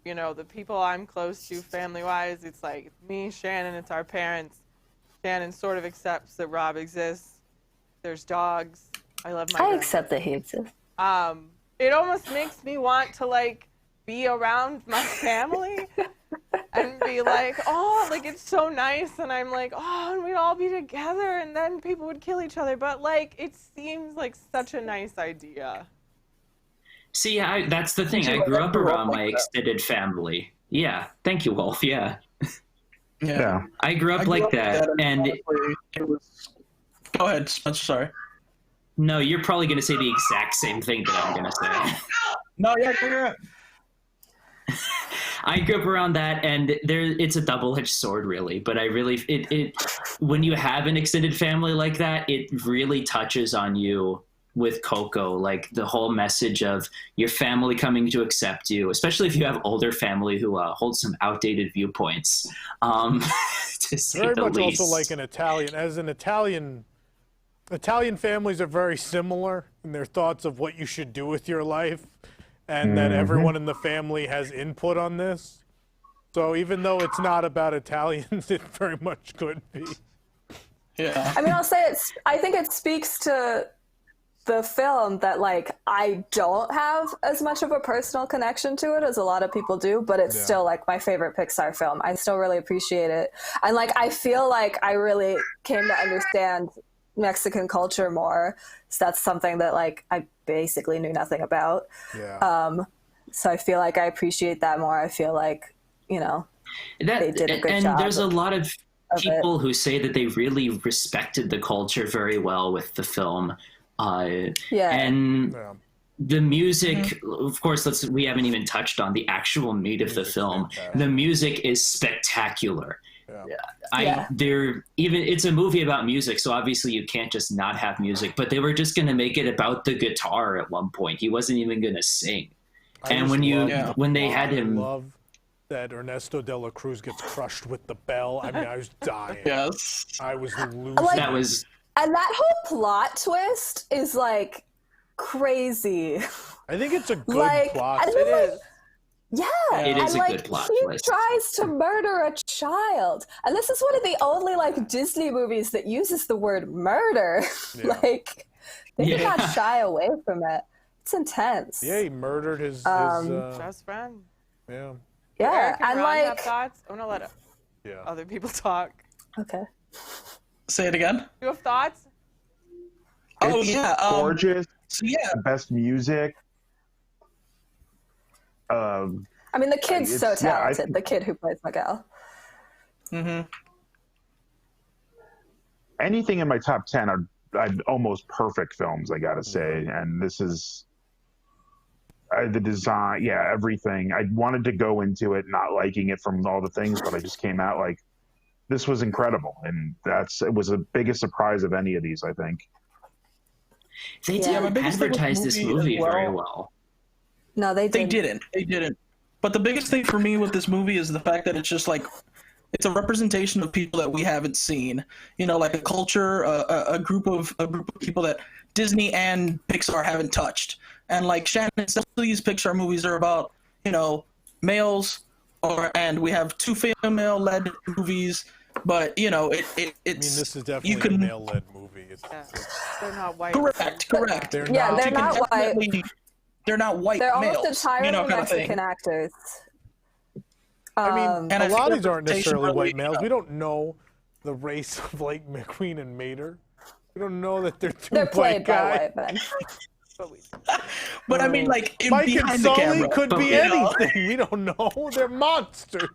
you know, the people I'm close to family-wise, it's like me, Shannon, it's our parents. Shannon sort of accepts that Rob exists. There's dogs. I love my I grandma. accept that he exists. It almost makes me want to, like, be around my family and be like, oh, like, it's so nice. And I'm like, oh, and we'd all be together and then people would kill each other. But, like, it seems like such a nice idea. see, that's the thing. I grew up around my extended family. Yeah. Thank you, Wolf. Yeah. Yeah. I grew up like that. And it was... Go ahead, Spencer. Sorry. no, you're probably going to say the exact same thing that I'm going to say. No, yeah. I grew up around that, and it's a double-edged sword, really. But I really, when you have an extended family like that, it really touches on you with Coco, like the whole message of your family coming to accept you, especially if you have older family who hold some outdated viewpoints. To say Very the much least. also like an Italian. As an Italian families are very similar in their thoughts of what you should do with your life, and that everyone in the family has input on this. So even though it's not about Italians, it very much could be. Yeah. I mean, I'll say I think it speaks to the film that, like, I don't have as much of a personal connection to it as a lot of people do, but it's still, like, my favorite Pixar film. I still really appreciate it. And, like, I feel like I really came to understand Mexican culture more. So that's something that, like, I basically knew nothing about. Yeah. So I feel like I appreciate that more. I feel like, you know, they did a good job. And there's a lot of people who say that they really respected the culture very well with the film. And the music, of course, we haven't even touched on the actual meat of the film. The music is spectacular. It's a movie about music, so obviously you can't just not have music, but they were just going to make it about the guitar at one point. He wasn't even going to sing. And when they had him, I love that Ernesto de la Cruz gets crushed with the bell. I mean, I was dying. Yes. I was losing. And that whole plot twist is, like, crazy. I think it's a good plot. It is. Yeah, it is and, a good plot twist. He tries to murder a child, and this is one of the only, like, Disney movies that uses the word murder. Like, they did not shy away from it. It's intense. Yeah, he murdered his best friend. Yeah. Yeah, Eric and and Ron like, have thoughts. I'm gonna let other people talk. Okay. Say it again. You have thoughts? It's gorgeous. So yeah, the best music. I mean, the kid's so talented. The kid who plays Miguel. Anything in my top 10 are almost perfect films, I gotta say. And this is the design, everything. I wanted to go into it not liking it from all the things, but I just came out like, this was incredible. And it was the biggest surprise of any of these, I think. They didn't advertise this movie very well. No, they didn't. They didn't. But the biggest thing for me with this movie is the fact that it's just like, it's a representation of people that we haven't seen. You know, like a culture, a group of people that Disney and Pixar haven't touched. And like Shannon said, these Pixar movies are about, you know, males, and we have two female-led movies but it's. I mean, this is definitely you can, a male-led movie. They're not white. Correct. They're they're not white. They're not white They're males. almost entirely kind of Mexican thing. actors. I mean, And a I lot of think these aren't necessarily representation white males. really, We don't know the race of like McQueen and Mater. We don't know that they're two They're white played guys. by white men. But I mean, like Mike and behind the Sully camera, could be you know? anything. We don't know. They're monsters.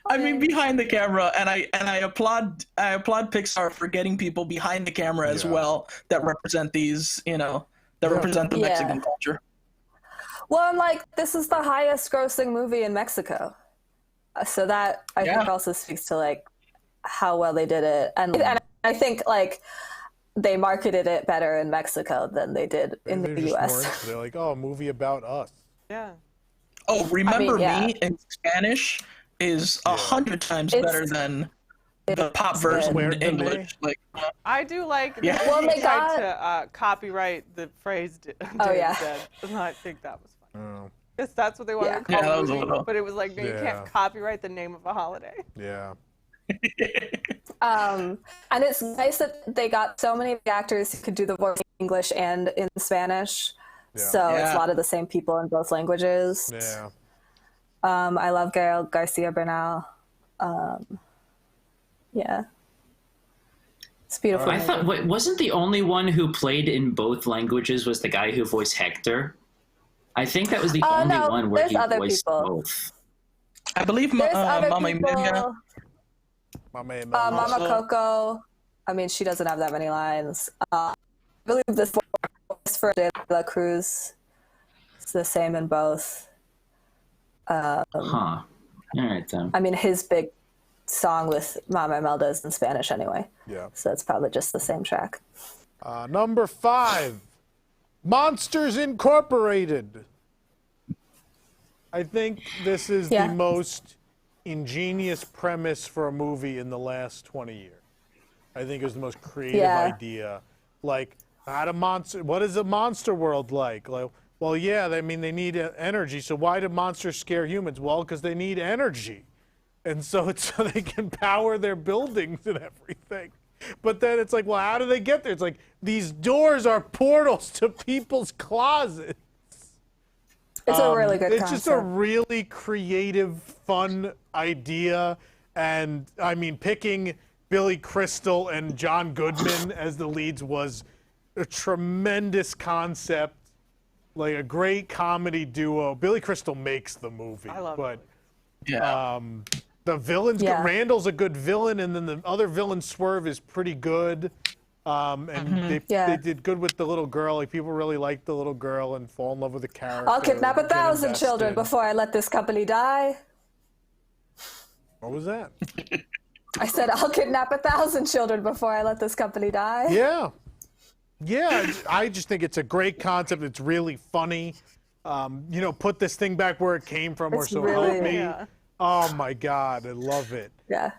I mean, behind the camera, and I applaud Pixar for getting people behind the camera as well that represent these, that represent the Mexican culture. Well, I'm like, this is the highest grossing movie in Mexico. So that, I think, also speaks to, like, how well they did it. And I think, like, they marketed it better in Mexico than they did in the U.S. They're like, oh, a movie about us. Yeah. Oh, Remember Me in Spanish is 100 times better than the pop version in English. Like, I do like. Yeah. Well, they tried to copyright the phrase. Dead. And I think that was funny. Oh. Because that's what they wanted to call that was it, a little. but it was like, no, you can't copyright the name of a holiday. Yeah. And it's nice that they got so many actors who could do the voice in English and in Spanish. Yeah. So it's a lot of the same people in both languages. Yeah. I love Gael Garcia Bernal. It's beautiful. I thought wasn't the only one who played in both languages was the guy who voiced Hector. I think that was the only one where he voiced both. I believe Mama Emilia. Mama Coco. I mean, she doesn't have that many lines. I believe this voice for De La Cruz is the same in both. All right then. I mean, his big song with Mama Imelda is in Spanish anyway. Yeah. So it's probably just the same track. Number 5, Monsters Incorporated. I think this is the most ingenious premise for a movie in the last 20 years. I think it was the most creative idea. Like, what is a monster world like? Like, well, yeah, I mean, they need energy. So why do monsters scare humans? Well, because they need energy. And so it's so they can power their buildings and everything. But then it's like, well, how do they get there? It's like, these doors are portals to people's closets. It's a really good concept. It's just a really creative, fun idea. And, I mean, picking Billy Crystal and John Goodman as the leads was a tremendous concept. Like, a great comedy duo. Billy Crystal makes the movie. I love it. The villains, Randall's a good villain, and then the other villain, Swerve, is pretty good. And they did good with the little girl. Like, people really liked the little girl and fall in love with the character. I'll kidnap 1,000 children before I let this company die. What was that? I said, I'll kidnap 1,000 children before I let this company die. Yeah. Yeah, I just think it's a great concept. It's really funny. Put this thing back where it came from, or so help me. Yeah. Oh my God, I love it. Yeah.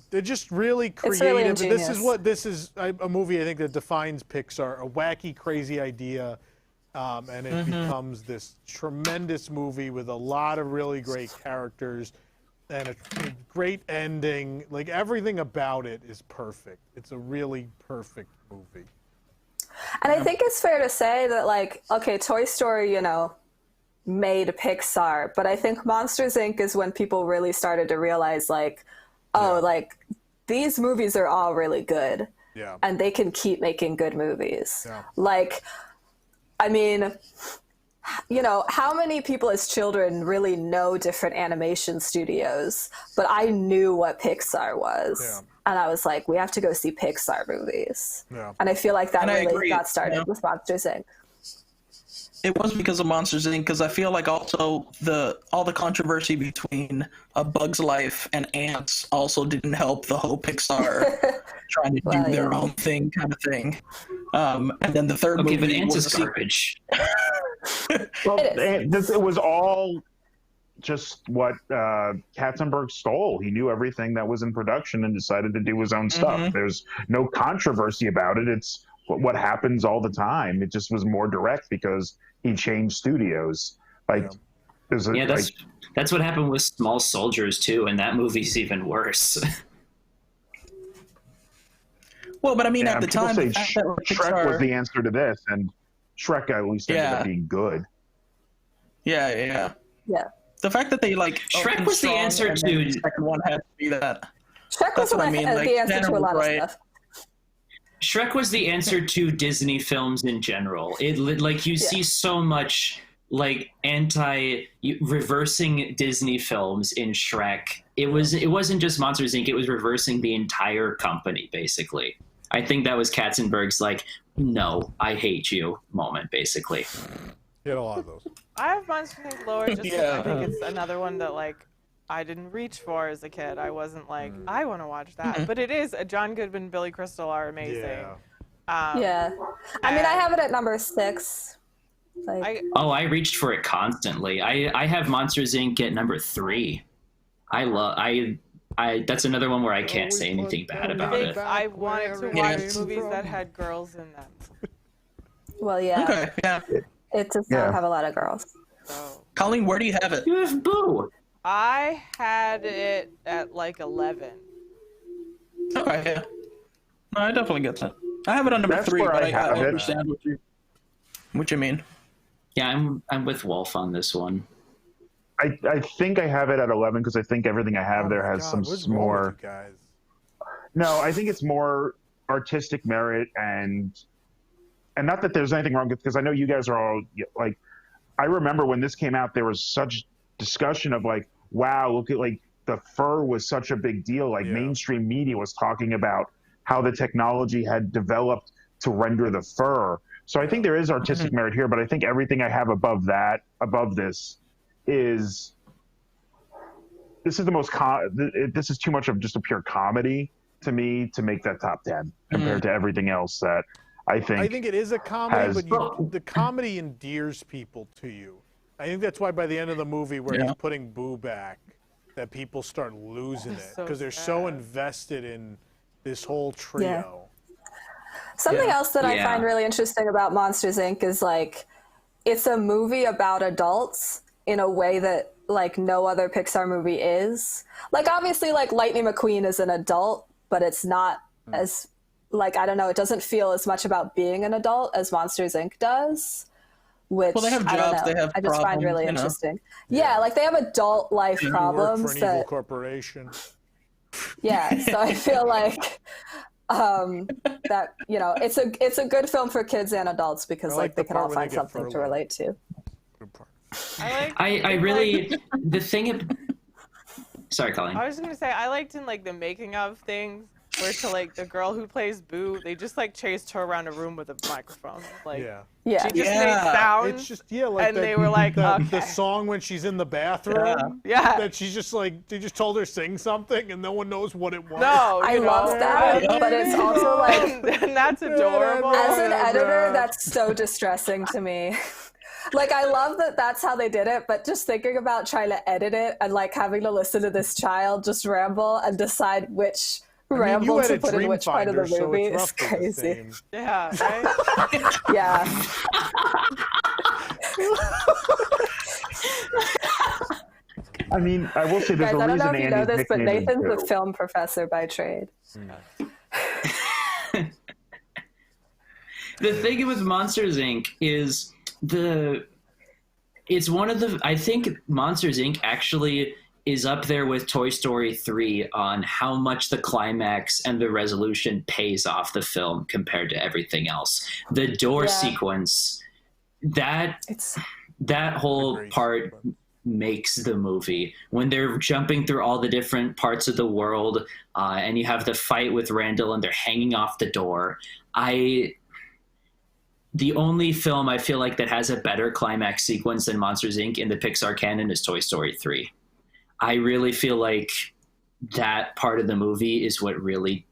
They're just really creative. It's really this is a movie I think that defines Pixar, a wacky, crazy idea, and it becomes this tremendous movie with a lot of really great characters and a great ending. Like, everything about it is perfect. It's a really perfect movie. And I think it's fair to say that, like, okay, Toy Story, made Pixar, but I think Monsters, Inc. is when people really started to realize, like, like, these movies are all really good. Yeah. And they can keep making good movies. Yeah. Like, I mean, how many people as children really know different animation studios? But I knew what Pixar was. Yeah. And I was like, we have to go see Pixar movies. Yeah. And I feel like that really got started with Monsters, Inc. It was because of Monsters, Inc. Because I feel like also all the controversy between A Bug's Life and Ants also didn't help the whole Pixar trying to do their own thing kind of thing. And then the third movie but Ants was is garbage. Well, it was all just what Katzenberg stole. He knew everything that was in production and decided to do his own stuff. There's no controversy about it. It's what happens all the time. It just was more direct because he changed studios. Like, That's what happened with Small Soldiers too, and that movie's even worse. Well, but I mean, Yeah, at the people time, say the fact that Shrek was Pixar- the answer to this, and Shrek at least ended up being good. Yeah. Yeah. The fact that they like Shrek opened was the strong answer and then to- the second one had to be that. Shrek was That's what I mean, like, the answer Tanner to a was lot right. of stuff. Shrek was the answer to Disney films in general. It like you see so much like reversing Disney films in Shrek. It wasn't just Monsters Inc. It was reversing the entire company basically. I think that was Katzenberg's like, no, I hate you moment basically. You had a lot of those. I have Monsters Inc. lower just because I think it's another one that like I didn't reach for as a kid. I wasn't like, I want to watch that. But it is, John Goodman, Billy Crystal are amazing. Yeah. I mean, I have it at number 6. Like, I reached for it constantly. I have Monsters Inc. at number 3. That's another one where I can't say anything bad about it. I wanted to watch movies that had girls in them. well, yeah. Okay, yeah. It does not have a lot of girls. So Colleen, where do you have it? You have Boo. I had it at like 11. Okay, yeah. No, I definitely get that. I have it on number That's 3, where but I I have it. understand what you mean. Yeah, I'm with Wolf on this one. I think I have it at 11 because I think everything I have there has some what's wrong more. with you guys? No, I think it's more artistic merit and not that there's anything wrong with, because I know you guys are all like, I remember when this came out, there was such discussion of like, wow, look at like the fur was such a big deal. Like mainstream media was talking about how the technology had developed to render the fur. So I think there is artistic merit here, but I think everything I have above this is this is the most this is too much of just a pure comedy to me to make that top 10 compared to everything else that I think it is a comedy, but the comedy endears people to you. I think that's why by the end of the movie where he's putting Boo back, that people start losing it because they're so invested in this whole trio. Yeah. Something else that I find really interesting about Monsters Inc. is like it's a movie about adults in a way that like no other Pixar movie is. Like obviously like Lightning McQueen is an adult, but it's not as like, I don't know, it doesn't feel as much about being an adult as Monsters Inc. does. Which, they have jobs, they have I just find really interesting. Yeah, like they have adult life problems. Work for an evil corporation. Yeah, so I feel like that, you know, it's a good film for kids and adults because like they can all find something to relate to. I really the thing. Sorry, Colleen. I was gonna say I liked in like the making of things where to like the girl who plays Boo, they just like chased her around a room with a microphone. Like she just made sounds. It's just like and they were like the song when she's in the bathroom. Yeah. That she's just like they just told her sing something and no one knows what it was. No, I love that, but it's also like and that's adorable. As an editor, that's so distressing to me. Like, I love that that's how they did it, but just thinking about trying to edit it and, like, having to listen to this child just ramble and decide which ramble to put in which part of the movie is crazy. Yeah, right? Yeah. I mean, I will say there's Guys, a I don't reason know if you know Andy's this, but nickname is Nathan's Boo. a film professor by trade. The thing with Monsters Inc. is it's one of the, I think Monsters Inc. actually is up there with Toy Story 3 on how much the climax and the resolution pays off the film compared to everything else. The door sequence, that whole part makes the movie. When they're jumping through all the different parts of the world and you have the fight with Randall and they're hanging off the door, the only film I feel like that has a better climax sequence than Monsters Inc. in the Pixar canon is Toy Story 3. I really feel like that part of the movie is what really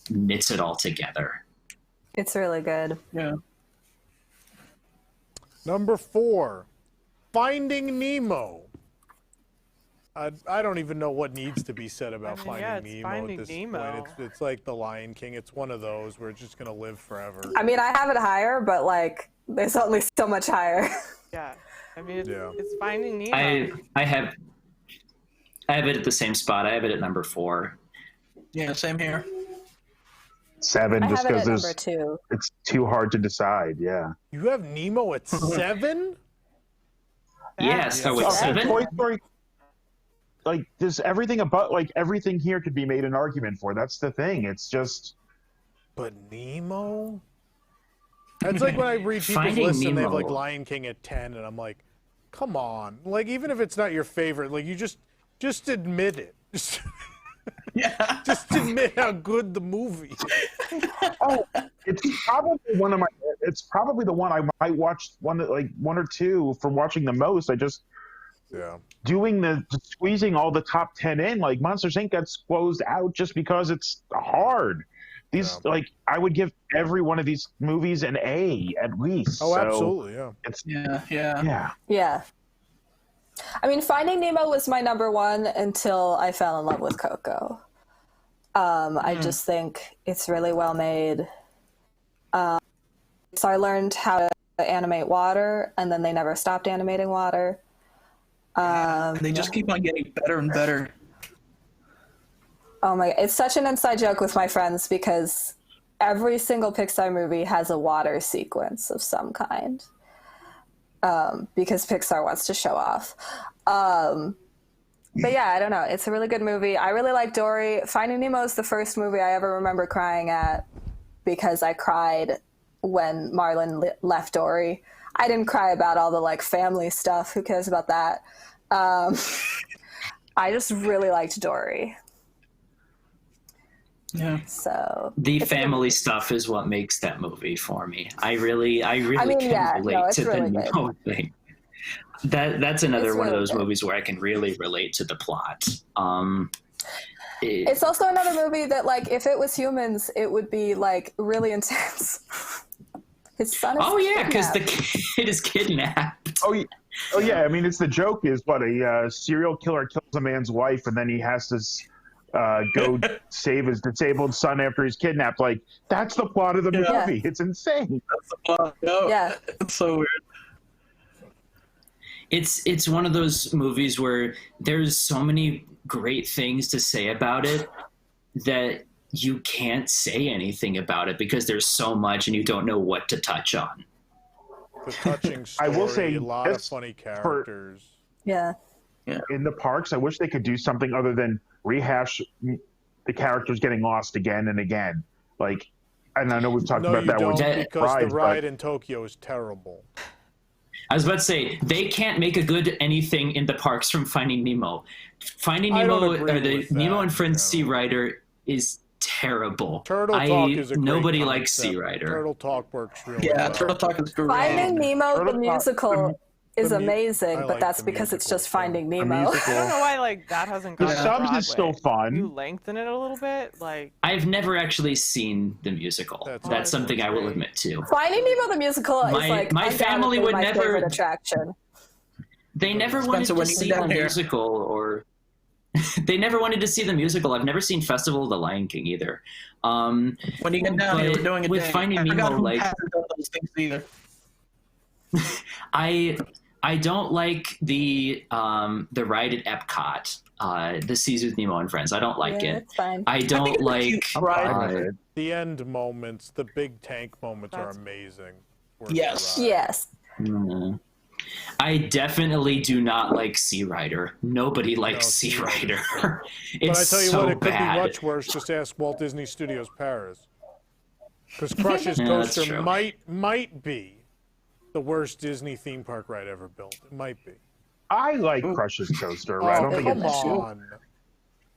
knits it all together. It's really good. Yeah. Number 4, Finding Nemo. I don't even know what needs to be said about Finding Nemo at this point. It's like The Lion King. It's one of those where it's just going to live forever. I mean, I have it higher, but like, there's only so much higher. Yeah. I mean, it's, Yeah. it's Finding Nemo. I have it at the same spot. I have it at number 4. Yeah, same here. 7, I just have it because at number 2. it's too hard to decide. Yeah. You have Nemo at 7? Yes, Yeah. oh, wait, Okay, 7? Toy Story. Like, there's everything about, like, everything here could be made an argument for. That's the thing. It's just. But Nemo? It's like when I read people's Finding lists and they have Nemo. like Lion King at 10, and I'm like, come on. Like, even if it's not your favorite, like, you just admit it. Yeah. Just admit how good the movie is. Oh, it's probably one of my. It's probably the one I might watch one or two for watching the most. I just Yeah. doing just squeezing all the top 10 in. Like Monsters Inc. got squozed out just because it's hard. These like I would give every one of these movies an A at least. Oh, So absolutely, yeah. It's Yeah. Yeah. I mean, Finding Nemo was my number 1 until I fell in love with Coco. I just think it's really well made. So I learned how to animate water, and then they never stopped animating water. They just keep on getting better and better. Oh my, it's such an inside joke with my friends because every single Pixar movie has a water sequence of some kind. Because Pixar wants to show off. But yeah, I don't know. It's a really good movie. I really like Dory. Finding Nemo is the first movie I ever remember crying at because I cried when Marlin left Dory. I didn't cry about all the like family stuff. Who cares about that? I just really liked Dory. Yeah. So The family stuff is what makes that movie for me. I really mean, can yeah, relate no, it's to really the good. Nemo thing. That's another It's one of really those good. movies where I can really relate to the plot. It's also another movie that, like, if it was humans, it would be like really intense. His son is Oh yeah, because the kidnapped. kid is kidnapped. Oh yeah. I mean, it's the joke is what a serial killer kills a man's wife and then he has to go save his disabled son after he's kidnapped. Like that's the plot of the Yeah. movie. It's insane. Yeah. It's so weird. It's one of those movies where there's so many great things to say about it that you can't say anything about it because there's so much and you don't know what to touch on. The touching story, I will say a lot of this funny characters. Yeah. In the parks, I wish they could do something other than rehash the characters getting lost again and again. Like, and I know we've talked No, about you that don't, with because Rides, the but- ride in Tokyo is terrible. I was about to say they can't make a good anything in the parks from Finding Nemo. Finding I don't Nemo agree or the with Nemo that, and Friends Sea generally. Rider is terrible. Turtle Talk is a great nobody likes concept. Sea Rider. Turtle Talk works really Yeah, well. Turtle Talk is great. Finding Nemo, Turtle the Talk- musical, is the mu- amazing, I but like that's the because it's musical, just too. Finding The Nemo. musical. I don't know why like that hasn't The gone to subs Broadway. is still fun. You lengthen it a little bit, like I've never actually seen the musical. That's That's something I will great. admit to. Finding Nemo, the musical, is like my family undoubtedly would my never- favorite attraction. They never Spencer, wanted to when you see get the down here- musical, or they never wanted to see the musical. I've never seen Festival of the Lion King either. When you get down here, But we're doing a with day. Finding I forgot Nemo, who like- hasn't done those things either. I don't like the ride at Epcot, the Seas with Nemo and Friends. I don't like Yeah, it. it's fine. I don't it's a like. cute ride. Fine with it. The end moments, the big tank moments are That's- amazing. Worth the Yes. ride. Yes. Mm. I definitely do not like Sea Rider. Nobody likes No, Sea Sea Rider. But It's I tell you so what, it could bad. be much worse. Just ask Walt Disney Studios Paris. Because Crush's Yeah, that's Coaster true. might be the worst Disney theme park ride ever built. It might be. I like Crush's Coaster. I don't think come it's. on.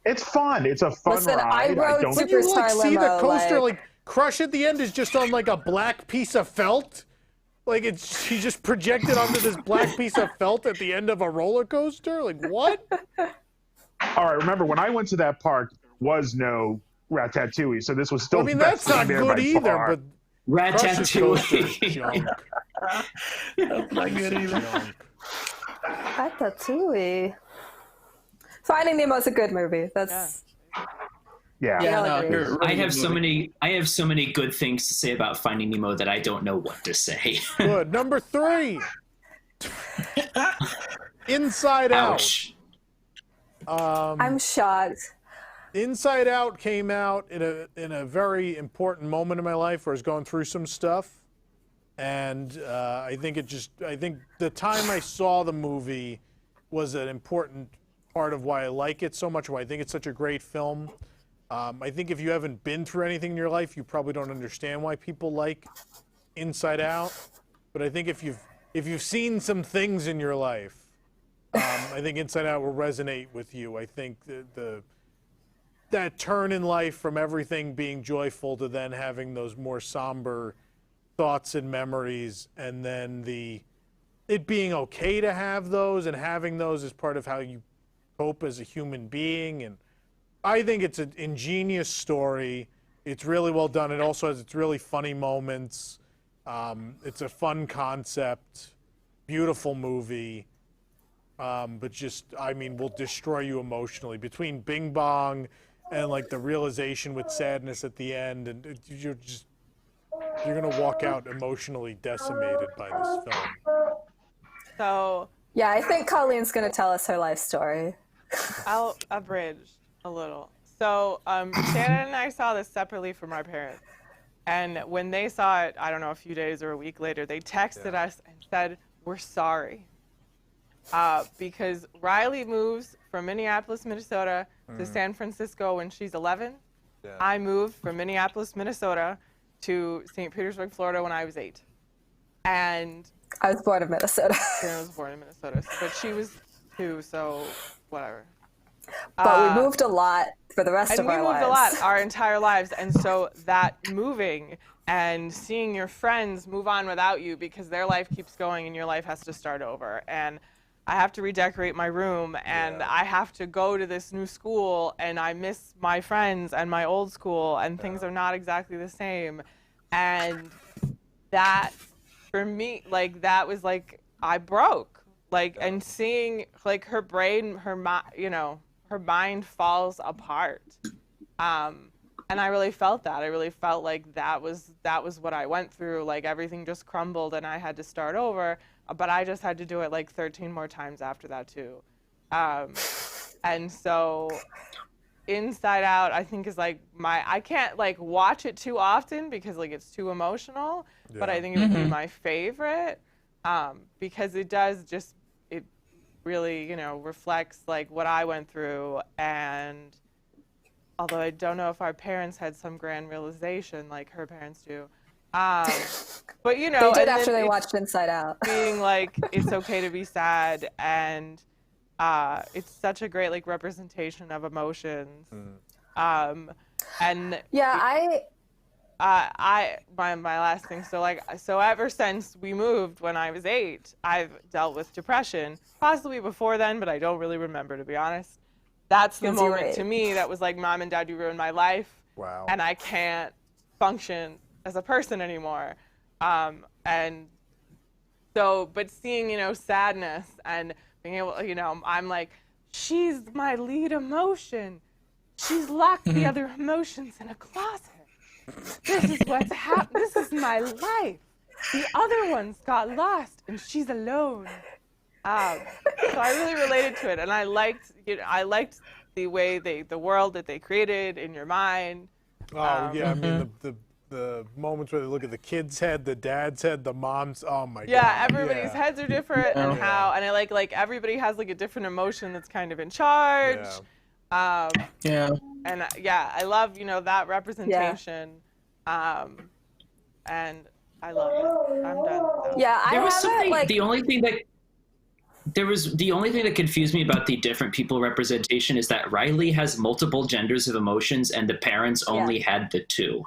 It's fun. It's a fun Listen, I ride. rode don't. Would you like Superstar see the limo, coaster like- like Crush at the end is just on like a black piece of felt? Like he just projected onto this black piece of felt at the end of a roller coaster? Like what? All right. Remember when I went to that park, there was no Ratatouille, so this was still. I mean the best that's not thing there good by either, far. but Crush's coaster is Ratatouille. junk. That's not good either. Junk. Ratatouille. Finding Nemo is a good movie. That's Yeah. Yeah, I'll no, agree. you're a really I have good so movie. many good things to say about Finding Nemo that I don't know what to say. Good. Number 3. Inside Ouch. Out. I'm shocked. Inside Out came out in a very important moment in my life where I was going through some stuff, and I think the time I saw the movie was an important part of why I like it so much, why I think it's such a great film. I think if you haven't been through anything in your life, you probably don't understand why people like Inside Out. But I think if you've seen some things in your life, I think Inside Out will resonate with you. I think that turn in life from everything being joyful to then having those more somber thoughts and memories, and then it being okay to have those, and having those as part of how you cope as a human being. And I think it's an ingenious story. It's really well done. It also has its really funny moments. It's a fun concept, beautiful movie. But will destroy you emotionally between Bing Bong and like the realization with sadness at the end, and you're gonna walk out emotionally decimated by this film. So Yeah, I think Colleen's gonna tell us her life story. I'll abridge a little. So Shannon and I saw this separately from our parents, and when they saw it, I don't know, a few days or a week later, they texted us and said, "We're sorry." Because Riley moves from Minneapolis, Minnesota to San Francisco when she's 11. Yeah. I moved from Minneapolis, Minnesota to St. Petersburg, Florida when I was 8. And I was born in Minnesota. Sharon was born in Minnesota, but she was 2, so whatever. But we moved a lot for the rest of our lives. And we moved a lot our entire lives. And so that moving and seeing your friends move on without you because their life keeps going and your life has to start over. And I have to redecorate my room, and I have to go to this new school, and I miss my friends and my old school, and things are not exactly the same. And that, for me, like, that was like, I broke. Like, and seeing, like, her brain, her mind falls apart. And I really felt that. I really felt like that was what I went through. Like, everything just crumbled, and I had to start over. But I just had to do it like 13 more times after that too. And so Inside Out, I think, is like I can't like watch it too often because like it's too emotional, but I think it would be my favorite because it really, reflects like what I went through. And although I don't know if our parents had some grand realization like her parents do, but they did after they watched Inside Out. Being like, it's okay to be sad, and it's such a great like representation of emotions. And yeah, my last thing. So ever since we moved when I was 8, I've dealt with depression, possibly before then, but I don't really remember, to be honest. That's the moment to me that was like, Mom and Dad, you ruined my life. Wow. And I can't function as a person anymore. And so, but seeing, sadness and being able, I'm like, she's my lead emotion. She's locked the other emotions in a closet. This is what's happened. This is my life. The other ones got lost and she's alone. So I really related to it, and I liked the way the world that they created in your mind. I mean the moments where they look at the kid's head, the dad's head, the mom's. Oh my god. Yeah, everybody's heads are different, and I like everybody has like a different emotion that's kind of in charge. And I love that representation. And I love it. I'm done. Yeah, there was something. The only thing that confused me about the different people representation is that Riley has multiple genders of emotions, and the parents only had the 2.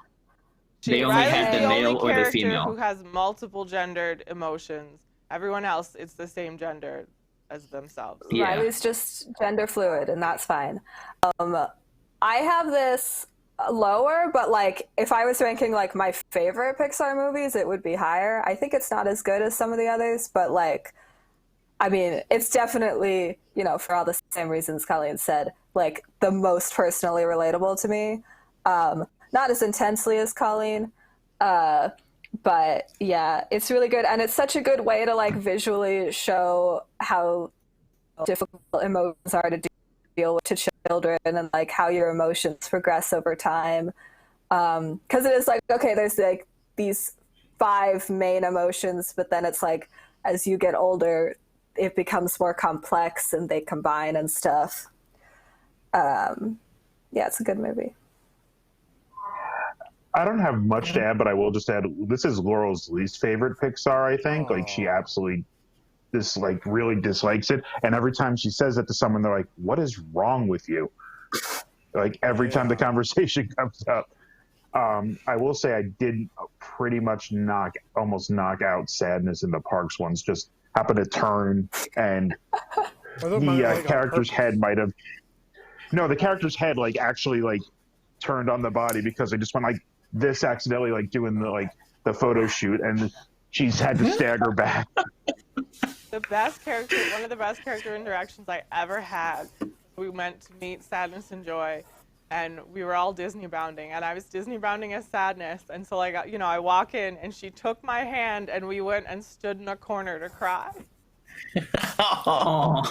They only had the male or the female. Who has multiple gendered emotions. Everyone else, it's the same gender as themselves. Yeah. Riley's just gender fluid, and that's fine. I have this lower, but like if I was ranking like my favorite Pixar movies, it would be higher. I think it's not as good as some of the others, but like, I mean, it's definitely, for all the same reasons Colleen said, like the most personally relatable to me. Not as intensely as Colleen, But yeah, it's really good, and it's such a good way to like visually show how difficult emotions are to deal with to children, and like how your emotions progress over time. Because it is like, okay, there's like these 5 main emotions, but then it's like as you get older, it becomes more complex and they combine and stuff. Yeah, it's a good movie. I don't have much to add, but I will just add, this is Laurel's least favorite Pixar, I think. Like, she absolutely really dislikes it. And every time she says it to someone, they're like, what is wrong with you? Like, every time the conversation comes up. I will say I did pretty much almost knock out Sadness in the Parks ones. Just happened to turn, and the character's head might have... No, the character's head, like, actually, like, turned on the body because they just went like this accidentally, like doing the photo shoot, and she's had to stagger back. One of the best character interactions I ever had. We went to meet Sadness and Joy, and we were all Disney bounding, and I was Disney bounding as Sadness, and so like, you know, I walk in and she took my hand and we went and stood in a corner to cry. Oh.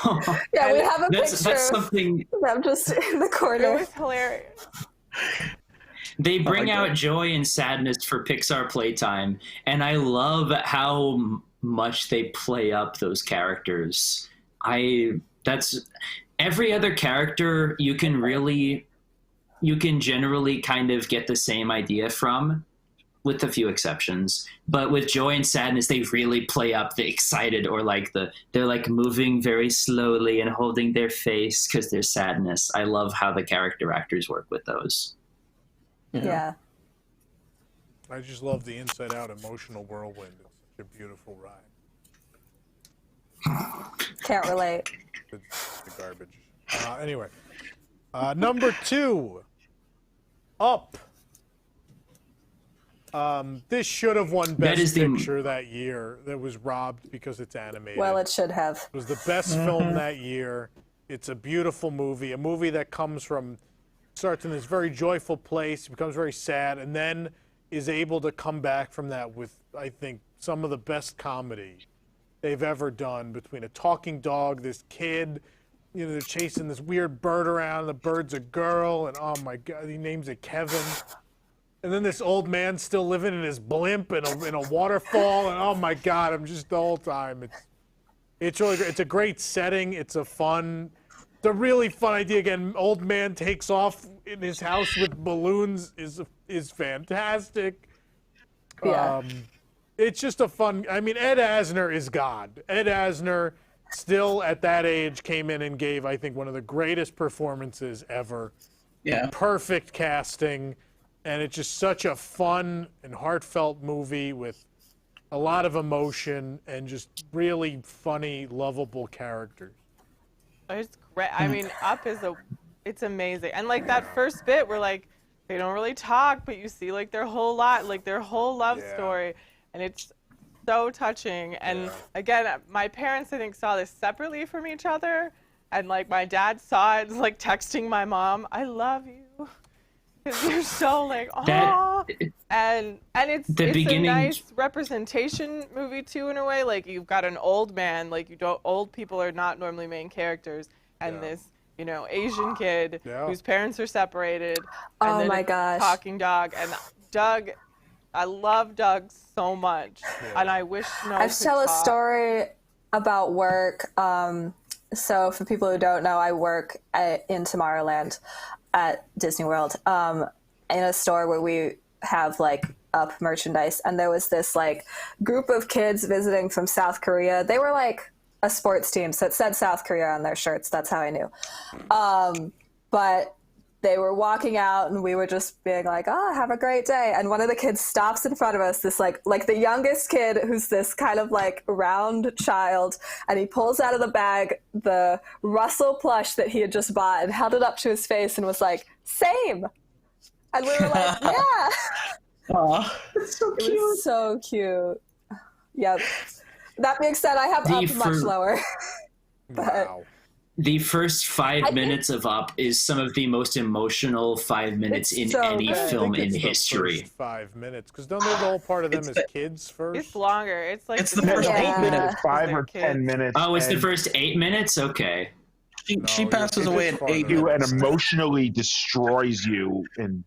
Yeah, we have a picture. That's something. I'm just in the corner. It was hilarious. They bring out joy and sadness for Pixar Playtime, and I love how much they play up those characters. That's every other character you can generally kind of get the same idea from, with a few exceptions. But with joy and sadness, they really play up the excited, or like they're like moving very slowly and holding their face because there's sadness. I love how the character actors work with those. Yeah. I just love the Inside Out emotional whirlwind. It's such a beautiful ride. Can't relate. It's the garbage. Anyway, number 2, Up. This should have won Best Picture that year. That was robbed because it's animated. Well, it should have. It was the best film that year. It's a beautiful movie, a movie that starts in this very joyful place, becomes very sad, and then is able to come back from that with, I think, some of the best comedy they've ever done, between a talking dog, this kid, you know, they're chasing this weird bird around, the bird's a girl, and oh my God, he names it Kevin. And then this old man still living in his blimp in a waterfall, and oh my God, I'm just the whole time. It's really great. It's a great setting. It's a really fun idea. Again, old man takes off in his house with balloons is fantastic. Yeah. It's just a fun. I mean, Ed Asner is God. Ed Asner, still at that age, came in and gave, I think, one of the greatest performances ever. Yeah. Perfect casting. And it's just such a fun and heartfelt movie with a lot of emotion and just really funny, lovable characters. It's great. I mean, Up it's amazing. And like that first bit where like they don't really talk, but you see like their whole love story, and it's so touching. And again, my parents, I think, saw this separately from each other, and like my dad saw it like texting my mom, "I love you." Because you're so like, oh, and it's a nice representation movie too, in a way. Like, you've got an old man, like old people are not normally main characters, and this, you know, Asian kid whose parents are separated, and then a talking dog, and Doug. I love Doug so much, and I wish I tell a story about work. So for people who don't know, I work in Tomorrowland at Disney World, in a store where we have like Up merchandise, and there was this like group of kids visiting from South Korea. They were like a sports team, so it said South Korea on their shirts. That's how I knew. But they were walking out, and we were just being like, "Oh, have a great day." And one of the kids stops in front of us, this like the youngest kid, who's this kind of like round child, and he pulls out of the bag the Russell plush that he had just bought and held it up to his face and was like, "Same." And we were like, "Yeah." Aw, it's so cute. It was so cute. Yep. That being said, I have Up much lower. Wow. The first 5 think- minutes of Up is some of the most emotional 5 minutes It's in so any good. I film think in it's the history. first 5 minutes, because don't they the whole part of them It's as the- kids first? It's longer. It's like It's the first Yeah. 8 minutes. 5 or Kids. 10 minutes. Oh, it's the and first 8 minutes? Okay. She No, passes it away is in farther 8 than you and minutes. emotionally destroys you. And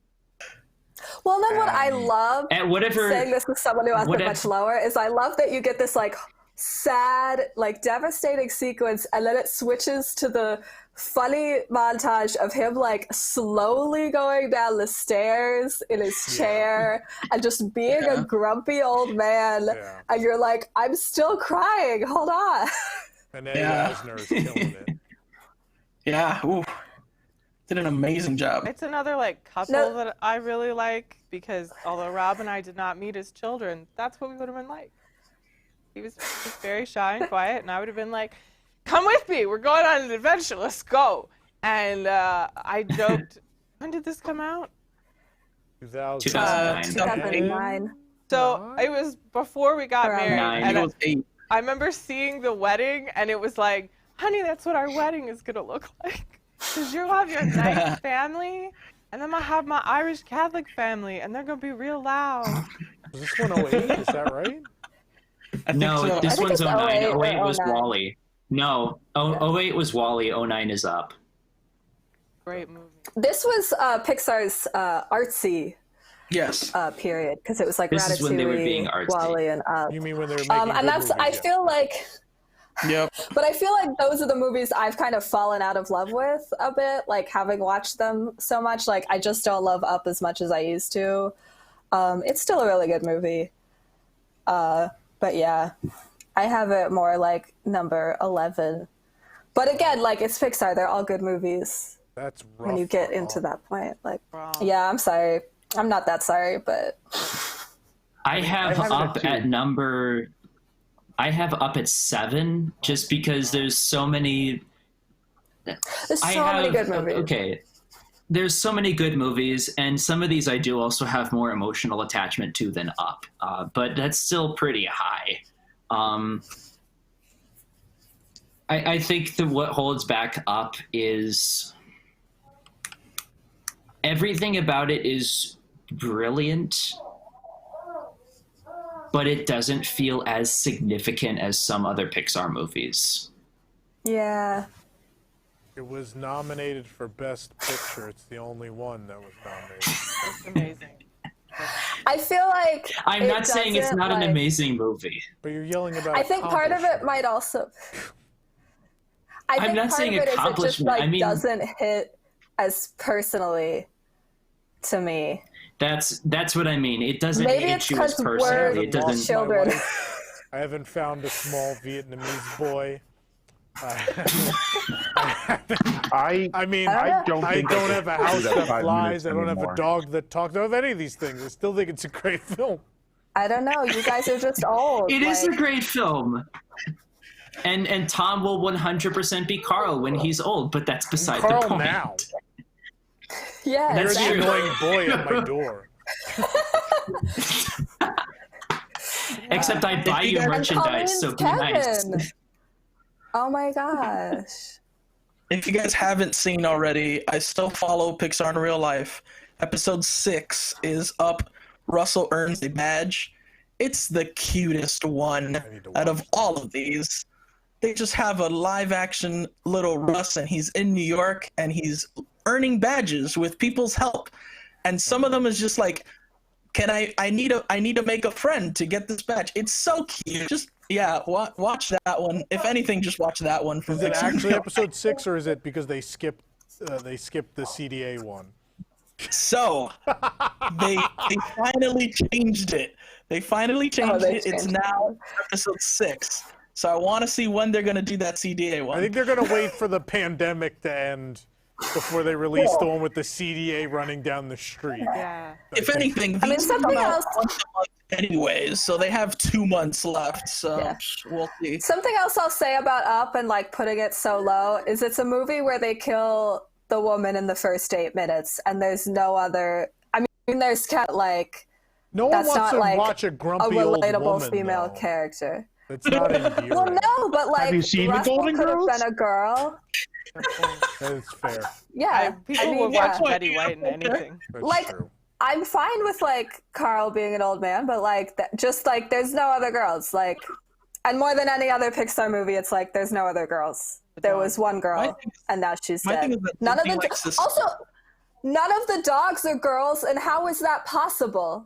Well, then what I love At whatever. saying this with someone who has whatever- it much lower is I love that you get this like sad, like devastating sequence, and then it switches to the funny montage of him like slowly going down the stairs in his chair and just being a grumpy old man. Yeah. And you're like, I'm still crying. Hold on. And Eddie Yeah. Asner is killing it. Yeah, ooh. Did an amazing job. It's another like couple No. that I really like because although Rob and I did not meet as children, that's what we would have been like. He was just very shy and quiet, and I would have been like, "Come with me. We're going on an adventure. Let's go." And I joked, "When did this come out?" 2009. 2009. So it was before we got Around married, nine. I and think it was 8. I remember seeing the wedding, and it was like, "Honey, that's what our wedding is gonna look like." Because you'll have your nice family, and then I have my Irish Catholic family, and they're gonna be real loud. Was this 108? Is that right? No, so. this I think one's it's 09. 08 or 08 was 09. Wally. No, 08 was Wally. 09 is Up. Great movie. This was Pixar's artsy Yes. period because it was like This Ratatouille, is when they were being artsy. Wally, and Up. You mean when they were making And good that's movies, I yeah. feel like. Yep. But I feel like those are the movies I've kind of fallen out of love with a bit, like having watched them so much. Like I just don't love Up as much as I used to. It's still a really good movie. But yeah, I have it more like number 11. But again, like it's Pixar, they're all good movies That's rough. when you get into that point. Like, Wrong. yeah, I'm sorry. I'm not that sorry, but I have have it Up at 2. at number. I have Up at 7 just because there's so many. there's so many good movies. Okay. There's so many good movies, and some of these I do also have more emotional attachment to than Up, but that's still pretty high. I think that what holds back Up is everything about it is brilliant, but it doesn't feel as significant as some other Pixar movies. Yeah. It was nominated for Best Picture. It's the only one that was nominated. It's amazing. I feel like I'm it not saying it's doesn't, not an like- amazing movie. But you're yelling about. I think part of it accomplishment. might also. I I'm think not part saying of it is it just accomplishment. like I mean- doesn't hit as personally to me. That's what I mean. It doesn't Maybe hit it's you as 'cause personally. we're It doesn't. Lost my children. wife. I haven't found a small Vietnamese boy. I mean, I don't I think don't have a house that 5 flies. minutes I don't have a anymore. dog that talks. I don't have any of these things. I still think it's a great film. I don't know. You guys are just old. It is a like- great film. And Tom will 100% be Carl when he's old, but that's beside Carl the point. now. Yeah, That's You're the true. annoying boy at my door. Except I buy you And merchandise, so be nice. Kevin. Oh my gosh. If you guys haven't seen already, I still follow Pixar in real life. Episode 6 is up. Russell earns a badge. It's the cutest one need to out of watch all of these. They just have a live action little Russ, and he's in New York, and he's earning badges with people's help. And some of them is just like, I need to make a friend to get this badge. It's so cute. Just watch that one. If anything, just watch that one from Is it Pixar. actually episode 6, or is it because they skipped the CDA one? So they finally changed it. They finally changed they it. It's changed now episode 6. So I want to see when they're gonna do that CDA one. I think they're gonna wait for the pandemic to end before they release the one with the CDA running down the street. Yeah. if anything, I mean, these something come out else- once a month anyways, so they have 2 months left. So Yeah. we'll see. Something else I'll say about Up and like putting it so low is it's a movie where they kill the woman in the first 8 minutes, and there's no other. I mean, there's kind of like No one that's wants not to like watch a a grumpy old relatable woman. female though. character. It's not endearing. Well, no, but like you seen The Russell Golden could have Girls? been a girl. That's fair. Yeah, People would watch Betty White and anything. That's like true. I'm fine with like Carl being an old man, but like just like there's no other girls. Like, and more than any other Pixar movie, it's like there's no other girls. There was one girl, and now she's dead. None of the also, none of the dogs are girls, and how is that possible?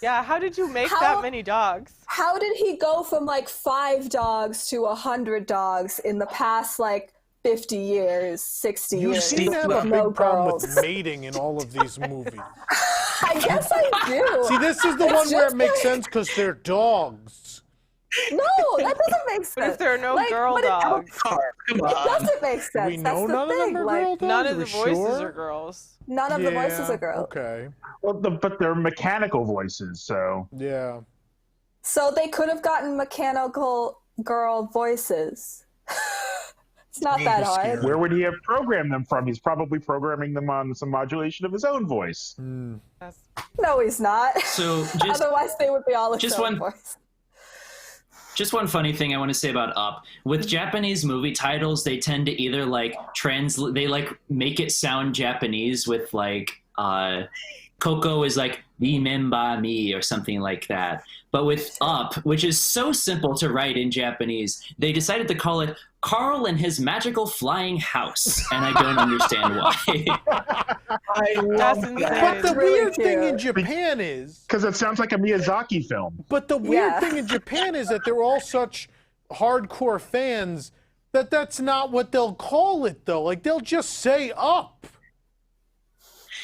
Yeah, how did you make that many dogs? How did he go from like 5 dogs to 100 dogs in the past like 50 years, 60 You years? seem to have a big problem with mating in all of these movies. I guess I do. See, this is the one where it makes sense because they're dogs. No, that doesn't make sense. But if there are no girl but dogs, it doesn't make sense. We know none of them are girl dogs. none of the voices sure? are girls. None of the voices are girls. Okay. Well, but they're mechanical voices, so Yeah. So they could have gotten mechanical girl voices. It's not that hard. where would he have programmed them from? He's probably programming them on some modulation of his own voice. No, he's not. So Otherwise, they would be all his just own one- voice. Just one funny thing I want to say about Up. With Japanese movie titles, they tend to either like they like make it sound Japanese with like Coco is like remember me or something like that. But with Up, which is so simple to write in Japanese, they decided to call it Carl and His Magical Flying House, and I don't understand why. I love that. But the really weird thing in cute. Japan is, Because it sounds like a Miyazaki film. but the weird Yeah. thing in Japan is that they're all such hardcore fans that that's not what they'll call it though. Like they'll just say Up.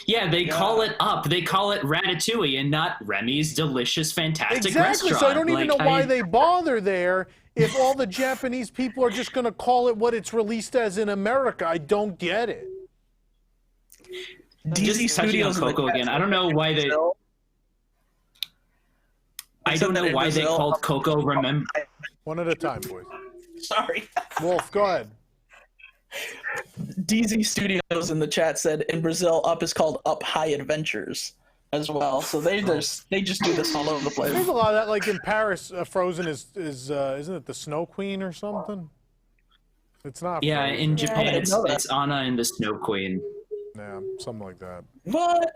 Yeah, they call it Up. They call it Ratatouille and not Remy's Delicious Fantastic Exactly. Restaurant. So I don't even Like, know why they bother there if all the Japanese people are just going to call it what it's released as in America. I don't get it. Just DZ touching on Studios in the Coco chat again. I said don't know why they. Brazil. I don't know why they called Coco. Remember. One at a time, boys. Sorry. Wolf, go ahead. DZ Studios in the chat said in Brazil, Up is called Up High Adventures as well. So they just do this all over the place. There's a lot of that. Like in Paris, Frozen is isn't it the Snow Queen or something? It's not. Yeah, Frozen. in I Japan, didn't know that. it's Anna and the Snow Queen. Yeah, something like that. What?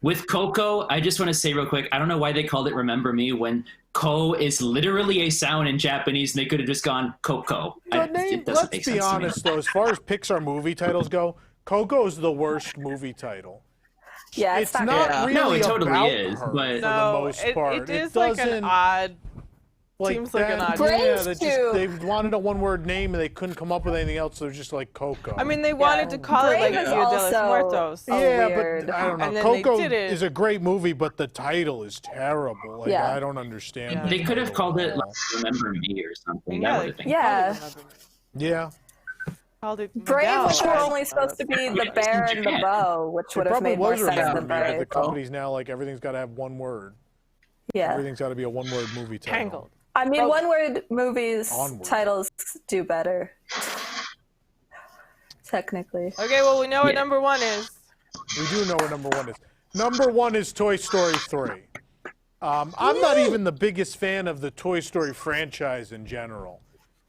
With Coco, I just want to say real quick, I don't know why they called it Remember Me when Ko is literally a sound in Japanese and they could have just gone Coco. The name, It doesn't make let's be sense to me. honest though, as far as Pixar movie titles go, Coco's the worst movie title. Yeah, It's not not Yeah. really No, it totally about is, her but- for the No, most part. it is like an doesn't- odd. like seems like an that- odd- Brave that too. they wanted a one-word name and they couldn't come up with anything else, so it was just like Coco. I mean, they wanted to call it Brave like is Dia de los also- Muertos. yeah, weird. but I don't know. And then they Coco did it. is a great movie, but the title is terrible. Like Yeah. I don't understand. Yeah. the They could have title called at it all. like Remember Me or something. Yeah, That would have been. Yeah. Yeah. Called it Brave Miguel. was only supposed to be the bear and the bow, which would It have probably made more was sense Remember than Me, but the Brave. company's now like everything's got to have one word. Yeah. Everything's got to be a one-word movie title. Tangled. I mean, Oh. one-word movies Onward. titles do better. Technically. Okay, well, we know what Yeah. number one is. We do know what number one is. Number one is Toy Story 3. I'm not even the biggest fan of the Toy Story franchise in general,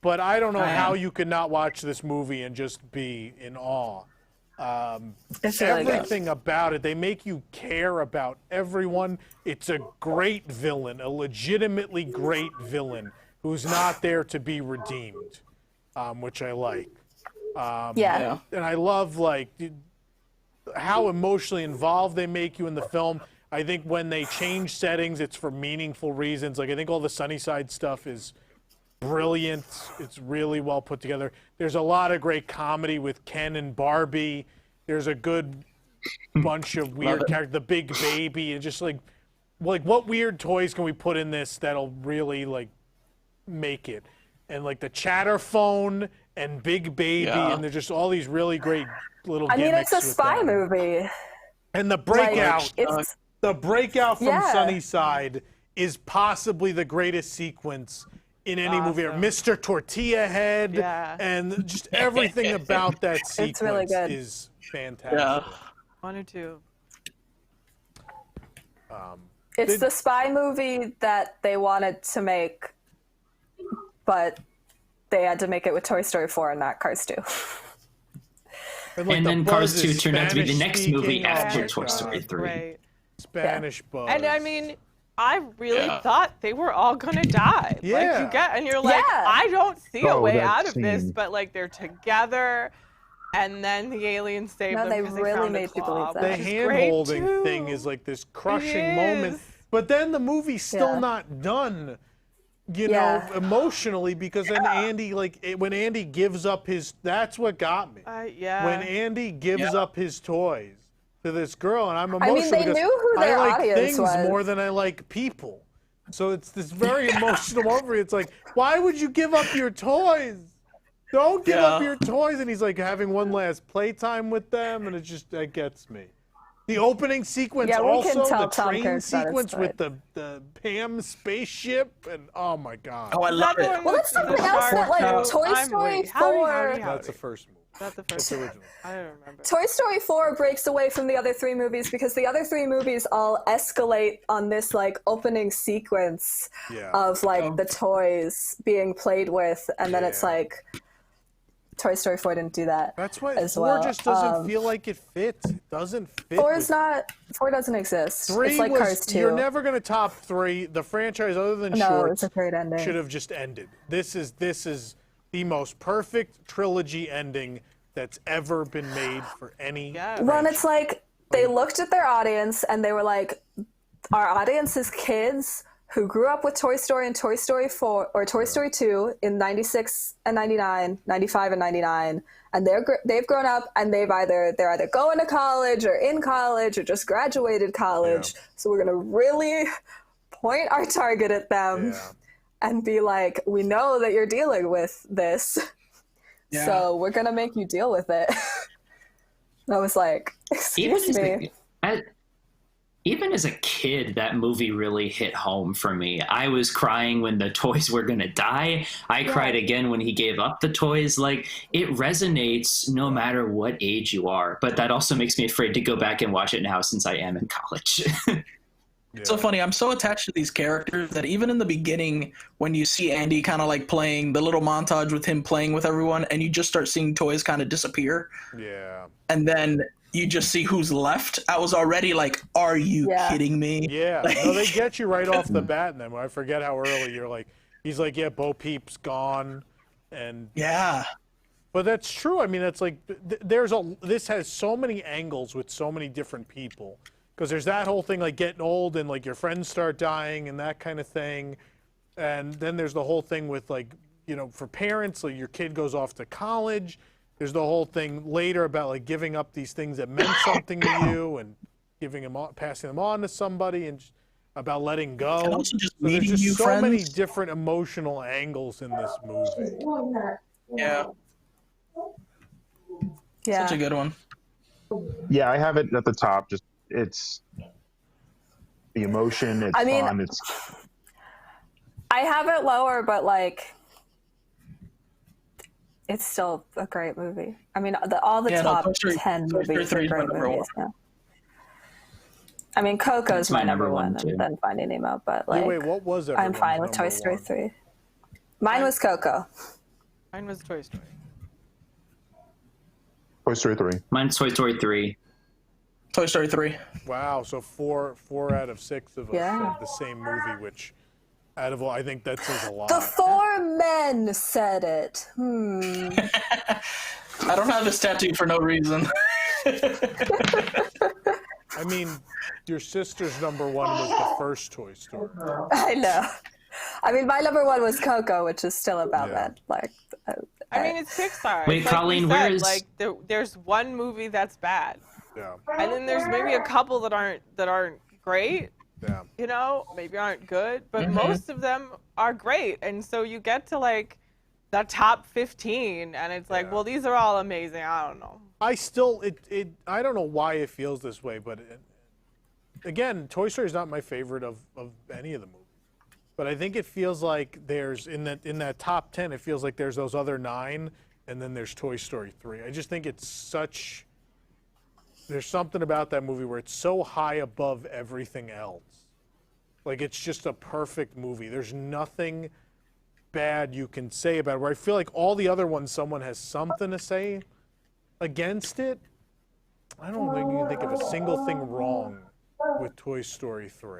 but I don't know how you could not watch this movie and just be in awe. It's really good. Everything about it, they make you care about everyone. It's a great villain, a legitimately great villain who's not there to be redeemed, which I like. Yeah. And I love like how emotionally involved they make you in the film. I think when they change settings, it's for meaningful reasons. Like I think all the Sunnyside stuff is brilliant. It's really well put together. There's a lot of great comedy with Ken and Barbie. There's a good bunch of weird characters. The Big Baby and just like what weird toys can we put in this that'll really like make it? And like the chatter phone and Big Baby and there's just all these really great little I mean, gimmicks it's a with spy them. movie. And the Like, breakout, it's the breakout from Yeah. Sunnyside is possibly the greatest sequence in any movie. Awesome. Mr. Tortilla Head Yeah. and just everything about that sequence really good. is fantastic. Yeah. One or two. it's the spy movie that they wanted to make, but they had to make it with Toy Story 4 and not Cars 2. like, And the then Buzz Cars 2 is turned out to be the next movie Spanish-speaking. after my Toy God. Story 3. Right. Spanish Buzz. And I mean, I really thought they were all gonna die. Like Yeah. you get, and you're like, Yeah. I don't see a Oh, way that out of this, scene. but like they're together, and then the aliens save No, them they because really found a made you claw, believe that. the which is hand great, holding too. thing is like this crushing It moment. is. But then the movie's still Yeah. not done, you Yeah. know, emotionally, because then Andy, when Andy gives up his, that's what got me. Yeah. When Andy gives up his toys to this girl, and I'm I emotional mean, they because knew who their I like audience things was. more than I like people. So it's this very emotional moment. It's like, why would you give up your toys? Don't give up your toys. And he's like having one last playtime with them, and it just, that gets me. The opening sequence, Yeah, we can also tell the Tom train cares about his sequence with toys. the Pam spaceship, and oh my god, Oh, I love That it. one Well, was that's the something else that, like, shark Toy too. Story Wait, howdy, 4 howdy, that's the howdy. first movie. That's the That's first. the original. I don't remember. Toy Story 4 breaks away from the other three movies because the other three movies all escalate on this like opening sequence Yeah. of like the toys being played with, and then it's Yeah. like Toy Story 4 didn't do that. That's why as 4 well. just doesn't feel like it fits. It doesn't fit. 4 with- is not. 4 doesn't exist. 3 it's like was, Cars 2. You're never gonna top 3. The franchise, other than No, shorts, it's a great ending. should have just ended. This is the most perfect trilogy ending that's ever been made for any. Yeah. Well, and it's like they looked at their audience and they were like, our audience is kids who grew up with Toy Story and Toy Story 4 or Toy Story 2 in 96 and 99, 95 and 99. And they've grown up and they're either going to college or in college or just graduated college. Yeah. So we're going to really point our target at them Yeah. and be like, we know that you're dealing with this. Yeah. So we're going to make you deal with it. I was like, excuse me. Even as a kid, that movie really hit home for me. I was crying when the toys were going to die. I cried again when he gave up the toys. Like, it resonates no matter what age you are. But that also makes me afraid to go back and watch it now since I am in college. It's so funny. I'm so attached to these characters that even in the beginning, when you see Andy kind of like playing the little montage with him playing with everyone, and you just start seeing toys kind of disappear, Yeah. and then you just see who's left. I was already like, are you kidding me? Yeah. No, they get you right off the bat. And then I forget how early you're like, he's like, yeah, Bo Peep's gone, and Yeah. But that's true. I mean, it's like this has so many angles with so many different people, because there's that whole thing like getting old and like your friends start dying and that kind of thing, and then there's the whole thing with like, you know, for parents, like your kid goes off to college. There's the whole thing later about like giving up these things that meant something to you and giving them on, passing them on to somebody, and just about letting go. And also just So there's meeting just new so friends. many different emotional angles in this movie. Yeah. Yeah. Such a good one. Yeah, I have it at the top. Just it's the emotion. It's I mean, fun. It's I have it lower, but like, it's still a great movie. I mean, all the Yeah, no, top Toy Story- 10 Toy Story movies 3 are is my great number movies. Yeah. I mean, Coco's That's my my number number one, one, too. and then Finding Nemo. But like, Wait, what was I'm everyone's fine with Toy number Story one? 3. Mine was Coco. Mine was Toy Story. Toy Story 3. Mine's Toy Story 3. Toy Story 3. Wow, so four out of 6 of us Yeah. said the same movie, which out of all, I think that says a lot. The 4 men said it. I don't have this tattooed for no reason. I mean, your sister's number one was the first Toy Story. I know. I mean, my number one was Coco, which is still about Yeah. that. Like, I mean, it's Pixar. Wait, It's like Colleen, we said, where is- like there's one movie that's bad, Yeah, and then there's maybe a couple that aren't great. yeah. You know, maybe aren't good, but most of them are great. And so you get to like the top 15, and it's like, Yeah. well, these are all amazing. I don't know. I still, I don't know why it feels this way, but again, Toy Story is not my favorite of any of the movies. But I think it feels like there's, in that top 10, it feels like there's those other 9, and then there's Toy Story 3. I just think there's something about that movie where it's so high above everything else. Like, it's just a perfect movie. There's nothing bad you can say about it, where I feel like all the other ones, someone has something to say. against it, I don't think you can think of a single thing wrong with Toy Story 3.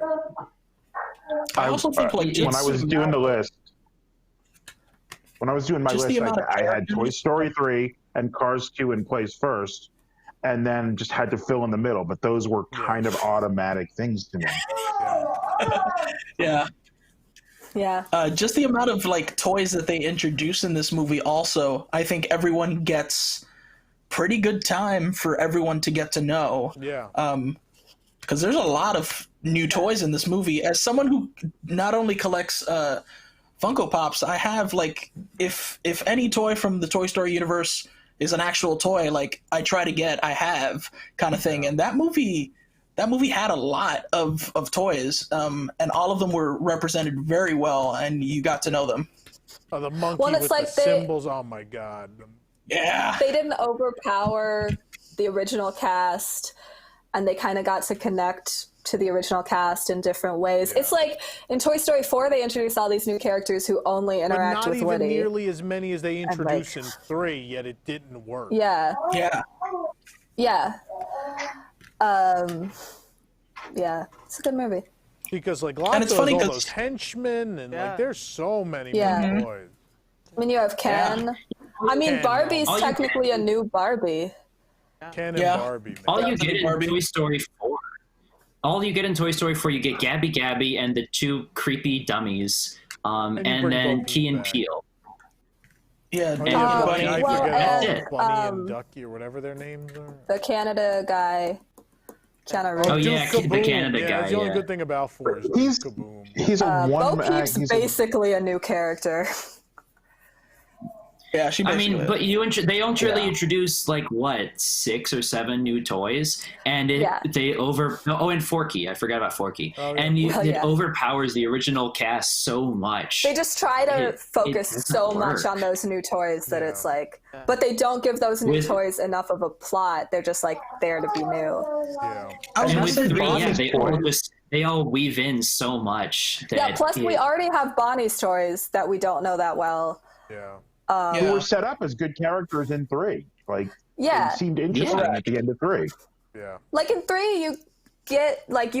I also think like when I was doing the list, when I was doing my Just the list, amount of I had characters. Toy Story 3 and Cars 2 in place first, and then just had to fill in the middle. But those were kind of automatic things to me. Yeah. Yeah. Just the amount of like toys that they introduce in this movie also, I think everyone gets pretty good time for everyone to get to know. Yeah. Because there's a lot of new toys in this movie. As someone who not only collects Funko Pops, I have like if any toy from the Toy Story universe is an actual toy, like I try to get, I have kind of thing. And that movie had a lot of toys, and all of them were represented very well, and you got to know them. Oh, the monkey Well, it's with like the symbols. Oh my God. Yeah. They didn't overpower the original cast, and they kind of got to connect to the original cast in different ways. Yeah. It's like in Toy Story 4, they introduced all these new characters who only interact But with not even Woody. nearly as many as they introduced like- in 3, yet it didn't work. Yeah. Yeah. Yeah. Yeah. It's a good movie. Because like And lots it's of funny all 'cause- those henchmen and Yeah. like there's so many Yeah. new Mhm. toys. I mean, you have Ken. I mean, Ken, Barbie's all you- technically a new Barbie. Ken and Yeah. Barbie. Man. All you That's a get in Barbie. Toy Story 4. All you get in Toy Story 4, you get Gabby Gabby and the 2 creepy dummies, And you and bring then Bo Key Peep and back. Peal. Yeah. Oh, And yeah, Bunny. I well, forget That's all it. Bunny and Ducky or whatever their names are. The Canada guy. Keanu Reeves. Oh, yeah, Duke the Kaboom. Canada yeah, guy, That's the only yeah. good thing about 4 is Duke He's- Kaboom. He's a Bo one. Peep's he's basically a new character. Yeah. She I basically. mean, but they don't really Yeah. introduce like what 6 or 7 new toys, and Yeah. and Forky. I forgot about Forky, Oh, yeah. and Well, it yeah. overpowers the original cast so much. They just try to It focus doesn't so much work. on those new toys that Yeah. it's like, but they don't give those new With- toys enough of a plot. They're just like there to be new. Yeah. I was And gonna with say 3, Bonnie's they all weave in so much. That Yeah, plus we already have Bonnie's toys that we don't know that well. Yeah. who Yeah. were set up as good characters in 3. Like, Yeah, it seemed interesting Yeah. at the end of 3. Yeah. like in 3 you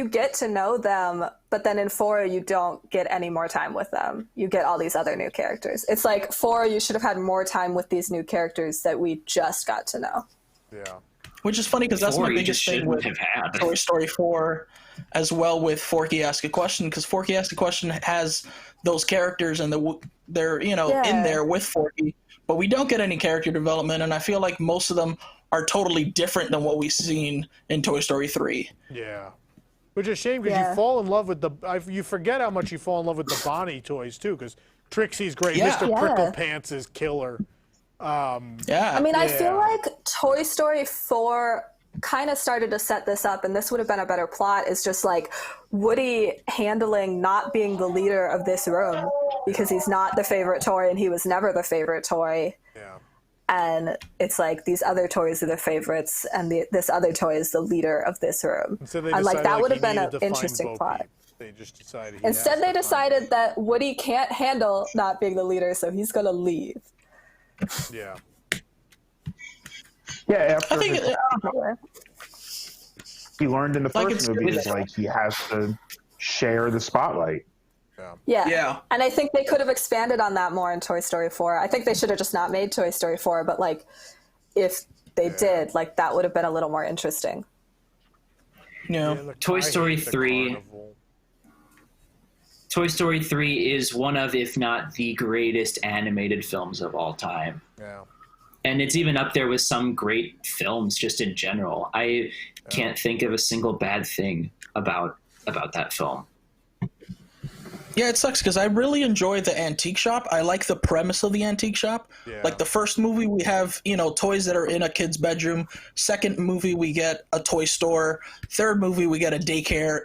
get to know them, but then in 4 you don't get any more time with them. You get all these other new characters. It's like 4 you should have had more time with these new characters that we just got to know. Yeah. Which is funny because that's 4 my you biggest just thing shouldn't with have had. Toy Story 4, as well with Forky Ask a Question, because Forky Ask a Question has those characters and they're in Yeah. there with Forky, but we don't get any character development, and I feel like most of them are totally different than what we've seen in Toy Story 3. Yeah. Which is a shame because Yeah. you fall in love with you forget how much you fall in love with the Bonnie toys too, because Trixie's great. Yeah. Mr. Yeah. Pricklepants is killer. Yeah. I mean, I Yeah. feel like Toy Story 4 kind of started to set this up, and this would have been a better plot, is just like Woody handling not being the leader of this room because he's not the favorite toy and he was never the favorite toy. Yeah. And it's like these other toys are the favorites and this other toy is the leader of this room. And so they And like decided, that would he have been needed an to find interesting Bo plot. Peep. They just decided. He Instead, has they to find decided that Woody can't handle not being the leader, so he's gonna leave. him. Yeah. Yeah, I after think he learned in the Like first it's- movie, it's- is like he has to share the spotlight. Yeah. Yeah. And I think they could have expanded on that more in Toy Story 4. I think they should have just not made Toy Story 4, but like if they did, like that would have been a little more interesting. Yeah. Look, Toy I Story hate the 3. carnival. Toy Story 3 is one of, if not the greatest animated films of all time. Yeah. And it's even up there with some great films just in general. I can't think of a single bad thing about that film. Yeah, it sucks because I really enjoy the antique shop. I like the premise of the antique shop. Yeah. Like the first movie, we have, toys that are in a kid's bedroom. Second movie, we get a toy store. Third movie, we get a daycare.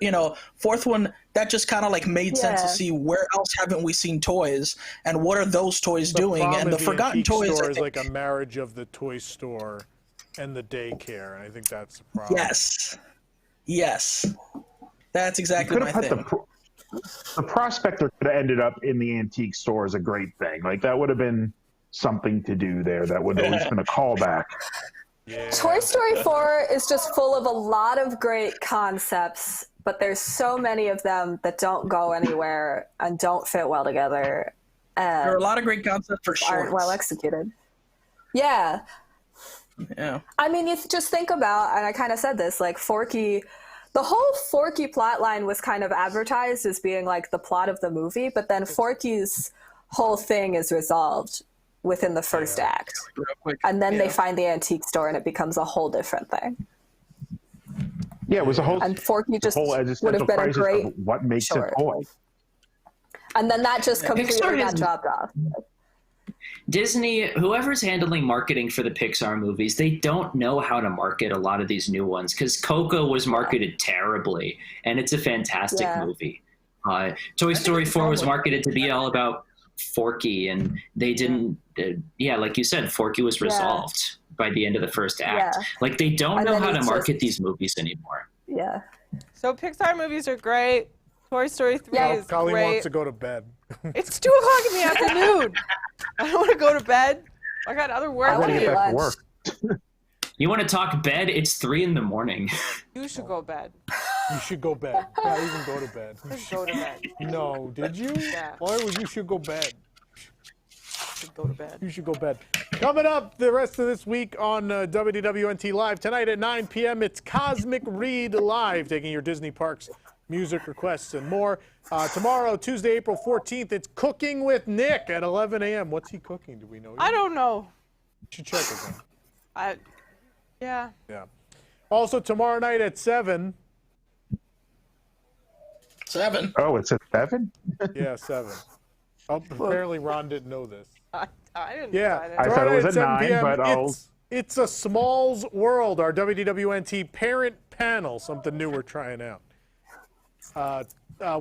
Fourth one, that just kind of like made sense to Yeah. see where else haven't we seen toys and what are those toys doing? problem And the is forgotten antique toys. store I is think- like a marriage of the toy store and the daycare, and I think that's the problem. Yes. That's exactly Could my have put thing. the prospector could have ended up in the antique store is a great thing. Like that would have been something to do there. That would have at least been a callback. Yeah. Toy Story 4 is just full of a lot of great concepts, but there's so many of them that don't go anywhere and don't fit well together. There are a lot of great concepts for shorts. Aren't well executed. Yeah. Yeah. I mean, you just think about, and I kind of said this, like Forky, the whole Forky plot line was kind of advertised as being like the plot of the movie, but then Forky's whole thing is resolved within the first act. Real quick. And then they find the antique store and it becomes a whole different thing. Yeah, it was a whole. And Forky just whole would have been a crisis great of what makes short. a toy. And then that just completely Pixar got is- dropped off. Disney, whoever's handling marketing for the Pixar movies, they don't know how to market a lot of these new ones because Coco was marketed terribly, and it's a fantastic movie. Toy Story 4 was marketed to be all about Forky, and they didn't. Like you said, Forky was resolved by the end of the first act. Yeah. Like they don't And know then how to it's market just- these movies anymore. Yeah. So Pixar movies are great. Toy Story 3 is Colleen great. wants to go to bed. It's 2 o'clock in the afternoon. I don't want to go to bed. I got other work I to want to do. eat back to lunch. work. You want to talk bed? It's 3 a.m. You should go to bed. You should go bed. Not even go to bed. Just go to bed. No, did you? Yeah. Why would you should go bed? Should go to bed. You should go bed. Coming up the rest of this week on WDWNT Live tonight at 9 p.m. It's Cosmic Read Live, taking your Disney parks music requests and more. Tomorrow, Tuesday, April 14th, it's Cooking with Nick at 11 a.m. What's he cooking? Do we know? I don't know. You should check again. Yeah. Yeah. Also, tomorrow night at 7. 7. Oh, it's at 7? Yeah, 7. Oh, apparently Ron didn't know this. I didn't Yeah, decide it. I thought tomorrow it was night at 7 9, p.m. but I'll... It's a Smalls World, our WDWNT parent panel, something new we're trying out.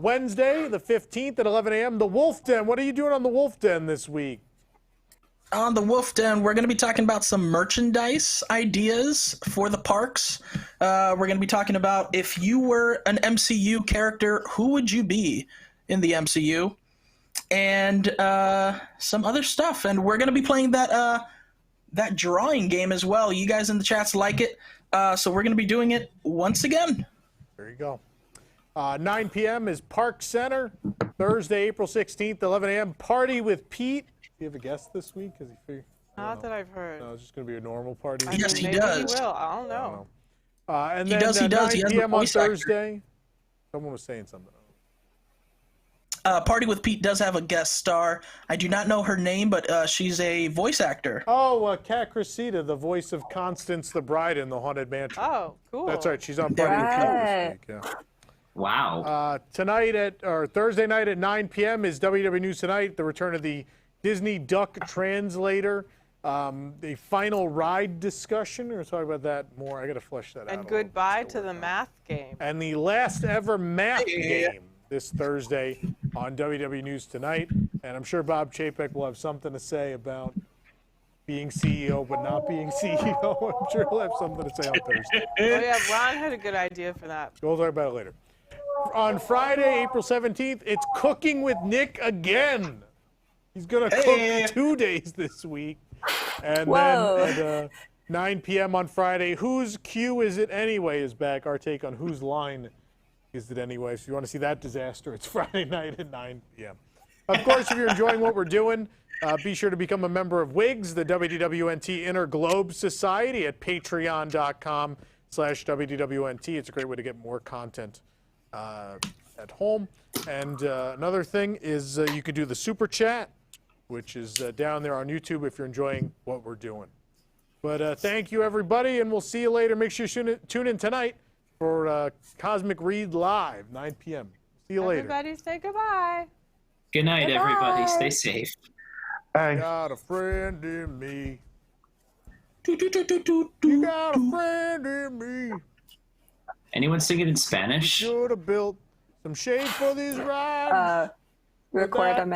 Wednesday, the 15th at 11 a.m., the Wolf Den. What are you doing on the Wolf Den this week? On the Wolf Den, we're going to be talking about some merchandise ideas for the parks. We're going to be talking about if you were an MCU character, who would you be in the MCU? And some other stuff. And we're going to be playing that drawing game as well. You guys in the chats like it. So we're going to be doing it once again. There you go. 9 p.m. is Park Center. Thursday, April 16th, 11 a.m. Party with Pete. Do you have a guest this week? Has he figured? Not that I've heard. No, it's just going to be a normal party. Yes, he Maybe does. he will. I don't know. And He then does, he does. 9 He has the p.m. on voice actor. Thursday. Someone was saying something. Party with Pete does have a guest star. I do not know her name, but she's a voice actor. Oh, Kat Cressida, the voice of Constance the Bride in the Haunted Mansion. Oh, cool. That's right. She's on Party with Pete this week. Yeah. Wow. Thursday night at 9 p.m. is WDW News Tonight, the return of the Disney Duck Translator, the final ride discussion. We're going to talk about that more. I got to flesh that out. And goodbye to the math game. And the last ever math game this Thursday on WDW News Tonight. And I'm sure Bob Chapek will have something to say about being CEO but not being CEO. I'm sure he'll have something to say on Thursday. Oh yeah, Ron had a good idea for that. We'll talk about it later. On Friday, April 17th, it's Cooking with Nick again. He's going to cook 2 days this week. And then at 9 p.m. on Friday, Whose Cue Is It Anyway is back. Our take on Whose Line Is It Anyway. So if you want to see that disaster, it's Friday night at 9 p.m. Of course, if you're enjoying what we're doing, be sure to become a member of WIGS, the WDWNT Inner Globe Society, at patreon.com/WDWNT. It's a great way to get more content at home. And another thing is you could do the super chat, which is down there on YouTube if you're enjoying what we're doing. But thank you, everybody, and we'll see you later. Make sure you tune in tonight for Cosmic Read Live, 9 p.m. See you later. Everybody say goodbye. Good night, Goodbye. everybody. Stay safe. Hey. Got a friend in me. Toot, toot, toot, toot, toot, You toot, got a toot. friend in me. Anyone singing in Spanish? Should have built some shade for these rides. Recuérdame.